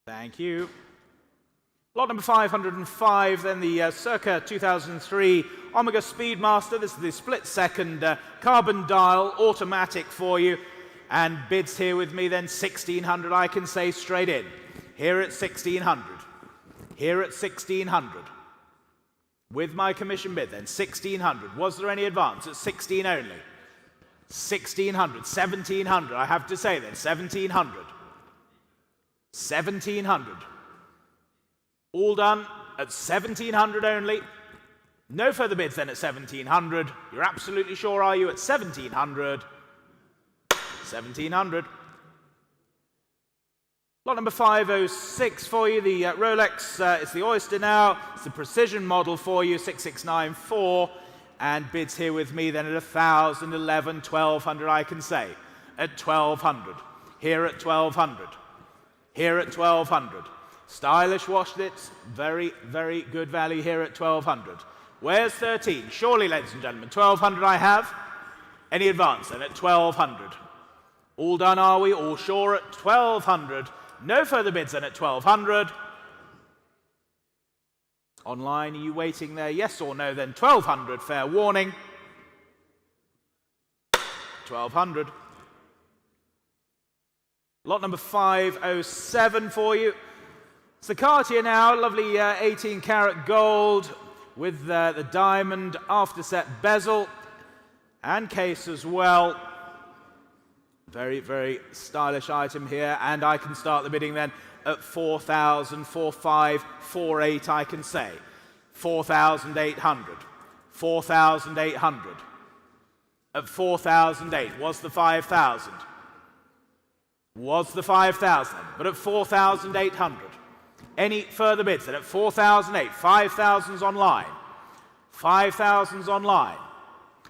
Thank you. Lot number 505, then the circa 2003 Omega Speedmaster. This is the split-second carbon dial automatic for you. And bids here with me then 1,600, I can say straight in. Here at 1,600. Here at 1,600. With my commission bid then, 1,600. Was there any advance at 16 only? 1,600, 1,700, I have to say then, 1,700. 1,700. All done at 1,700 only. No further bids then at 1,700. You're absolutely sure, are you, at 1,700? 1,700. Lot number 506 for you, the Rolex, it's the Oyster now, it's the Precision model for you, 6694, and bids here with me then at 1,000, 11, 1,200 I can say, at 1,200, here at 1,200, here at 1,200. Stylish washed it, very, very good value here at 1,200. Where's 13? Surely, ladies and gentlemen, 1,200 I have. Any advance then at 1,200? All done, are we? All sure at 1,200. No further bids then at 1,200. Online, are you waiting there? Yes or no then? 1,200, fair warning. 1,200. Lot number 507 for you. It's the Cartier now, lovely 18-karat gold with the diamond afterset bezel and case as well. Very, very stylish item here, and I can start the bidding then at 4,000, 4,500, 4,800 I can say. 4,800, 4,800. At 4,008 was the 5,000. Was the 5,000, but at 4,800. Any further bids then at 4,008, 5,000's online. 5,000's online.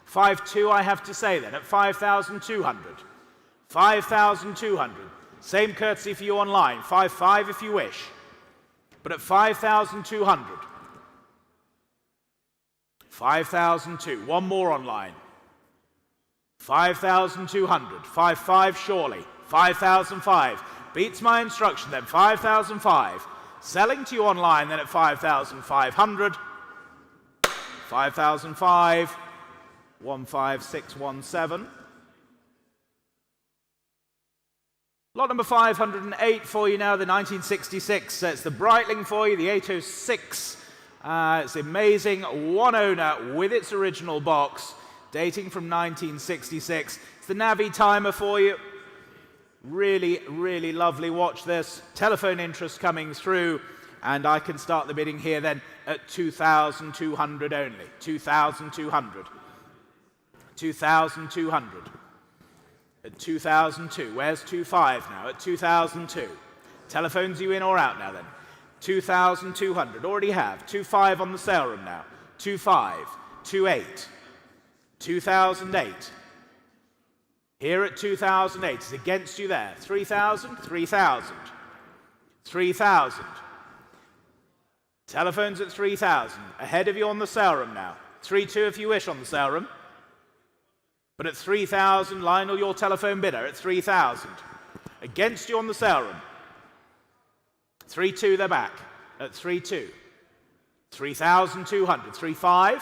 5,200 I have to say then at 5,200. 5,200. Same courtesy for you online. 5,500 if you wish. But at 5,200. 5,200. One more online. 5,200. 5,500 surely. 5,005. Beats my instruction then. 5,005. Selling to you online then at 5,500. 5,005. 15617. Lot number 508 for you now, the 1966. It's the Breitling for you, the 806. It's amazing. One owner with its original box, dating from 1966. It's the Navi timer for you. Really, really lovely. Watch this. Telephone interest coming through. And I can start the bidding here then at 2,200 only. 2,200. 2,200. At 2,002. Where's 2,500 now? At 2,002. Telephones you in or out now then? 2,200. Already have. 2,500 on the sale room now. 2,500. 2,800. 2,008. Here at 2,008. It's against you there. 3,000. 3,000. 3,000. Telephones at 3,000. Ahead of you on the sale room now. 3,200 if you wish on the sale room. But at 3,000, Lionel, your telephone bidder at 3,000. Against you on the sale room. 3,200, they're back at 3,200. 3,200. 3,500.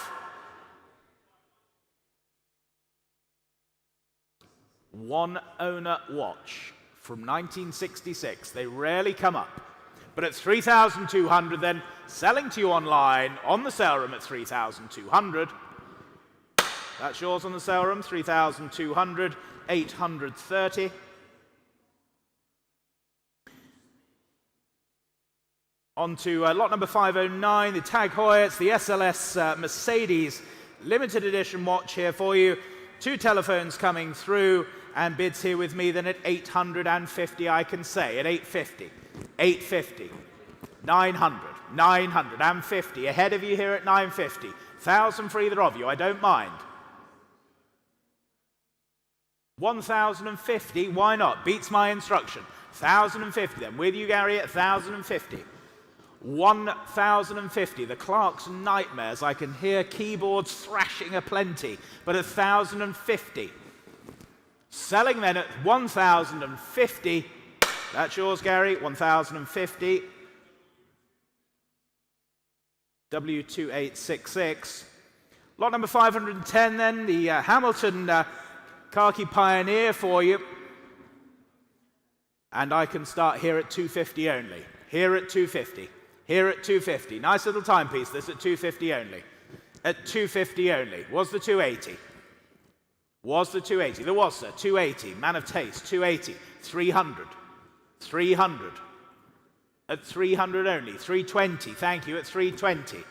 One owner watch from 1966. They rarely come up. But at 3,200 then, selling to you online on the sale room at 3,200. That's yours on the sale room, 3,200, 830. On to lot number 509, the Tag Heuer. It's the SLS Mercedes limited edition watch here for you. 2 telephones coming through, and bids here with me then at 850, I can say, at 850, 850, 900, 950, ahead of you here at 950, 1,000 for either of you, I don't mind. 1,050, why not? Beats my instruction. 1,050 then, with you Gary at 1,050. 1,050, the clerk's nightmares. I can hear keyboards thrashing aplenty, but 1,050. Selling then at 1,050. That's yours, Gary, 1,050. W2866. Lot number 510 then, the Hamilton Khaki Pioneer for you. And I can start here at 250 only. Here at 250. Here at 250. Nice little timepiece, this at 250 only. At 250 only. Was the 280? Was the 280? There was, sir. 280. Man of taste. 280. 300. 300. At 300 only. 320. Thank you. At 320.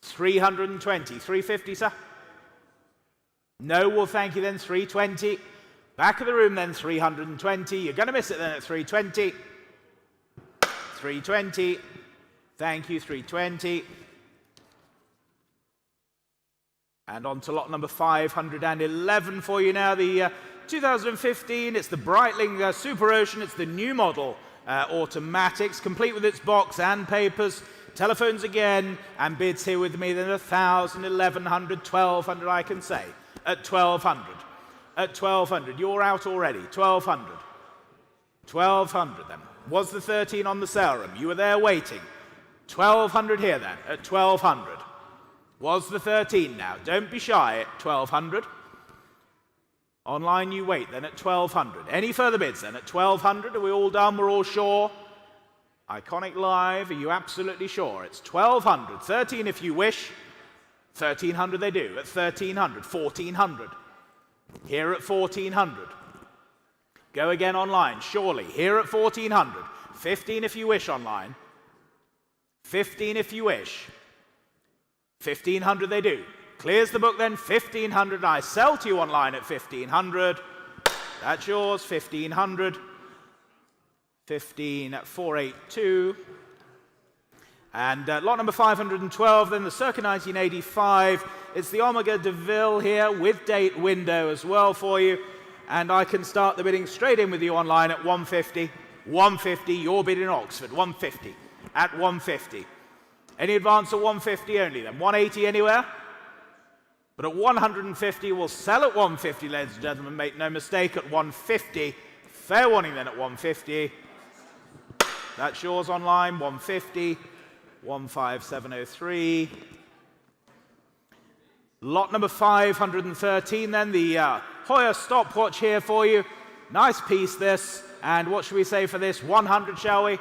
320. 350, sir? No, well, thank you then. 320. Back of the room then. 320. You're going to miss it then at 320. 320. Thank you. 320. And on to lot number 511 for you now, the 2015. It's the Breitling Super Ocean. It's the new model automatics, complete with its box and papers. Telephones again, and bids here with me then 1,000, 1,100, 1,200, I can say. At 1,200. At 1,200. You're out already. 1,200. 1,200 then. Was the 13 on the sale room? You were there waiting. 1,200 here then. At 1,200. Was the 13 now? Don't be shy at 1,200. Online you wait then at 1,200. Any further bids then at 1,200? Are we all done? We're all sure? Iconic Live, are you absolutely sure? It's 1,200. 13 if you wish. 1,300 they do. At 1,300. 1,400. Here at 1,400. Go again online, surely. Here at 1,400. 15 if you wish online. 15 if you wish. 1,500 they do. Clears the book then, 1,500. I sell to you online at 1,500. That's yours, 1,500. 15,482. And lot number 512, then the circa 1985. It's the Omega DeVille here with date window as well for you. And I can start the bidding straight in with you online at 150. 150, your bid in Oxford, 150. At 150. Any advance at 150 only then? 180 anywhere? But at 150, we'll sell at 150, ladies and gentlemen. Make no mistake, at 150. Fair warning then at 150. That's yours online, 150. 15703. Lot number 513 then, the Heuer stopwatch here for you. Nice piece this. And what should we say for this? 100, shall we?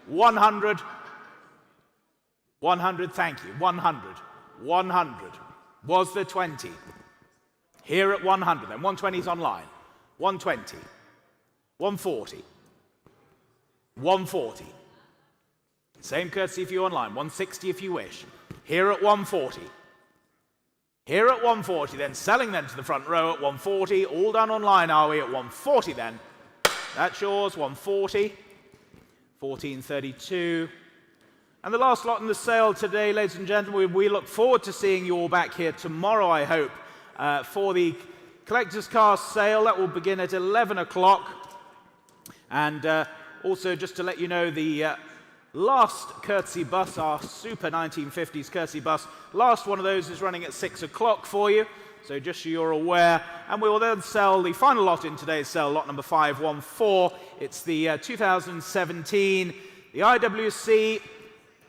100. 100, thank you. 100. 100. Was the 20. Here at 100 then. 120's online. 120. 140. 140. Same courtesy for you online. 160 if you wish. Here at 140. Here at 140 then. Selling then to the front row at 140. All done online, are we? At 140 then. That's yours. 140. 1432. And the last lot in the sale today, ladies and gentlemen, we look forward to seeing you all back here tomorrow, I hope, for the collector's car sale. That will begin at 11 o'clock. And also, just to let you know, the last courtesy bus, our Super 1950s courtesy bus, last one of those is running at 6 o'clock for you. So just so you're aware. And we will then sell the final lot in today's sale, lot number 514. It's the 2017, the IWC.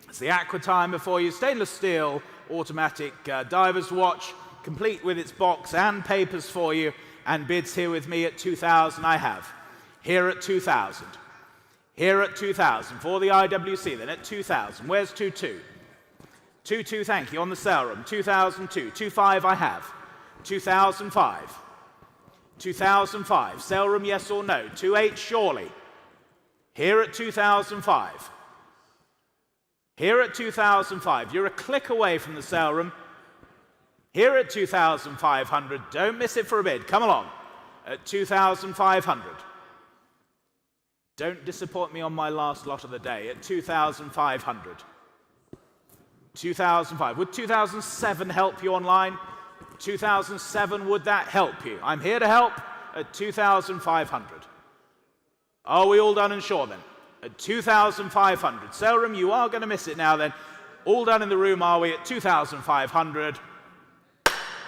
It's the Aqua Timer for you, stainless steel automatic diver's watch, complete with its box and papers for you, and bids here with me at 2,000 I have. Here at 2,000. Here at 2,000 for the IWC, then at 2,000. Where's 22? 22, thank you, on the sale room. 2,002. 25 I have. 2,005. 2005. Sale room, yes or no? 28, surely. Here at 2005. Here at 2,005. You're a click away from the sale room. Here at 2,500. Don't miss it for a bid. Come along. At 2,500. Don't disappoint me on my last lot of the day. At 2,500. 2005. Would 2007 help you online? 2007, would that help you? I'm here to help at 2,500. Are we all done and sure then? At 2,500. Sale room, you are going to miss it now then. All done in the room, are we? At 2,500.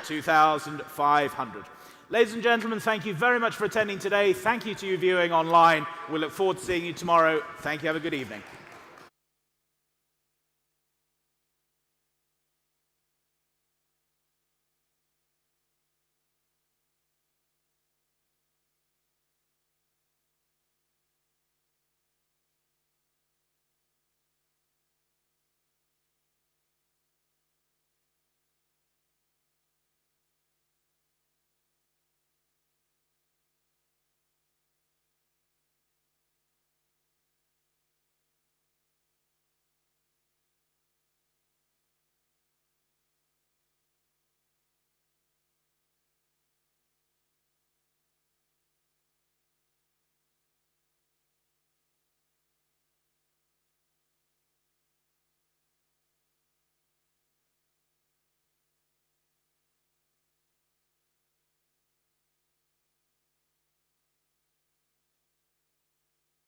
2,500. Ladies and gentlemen, thank you very much for attending today. Thank you to you viewing online. We look forward to seeing you tomorrow. Thank you. Have a good evening.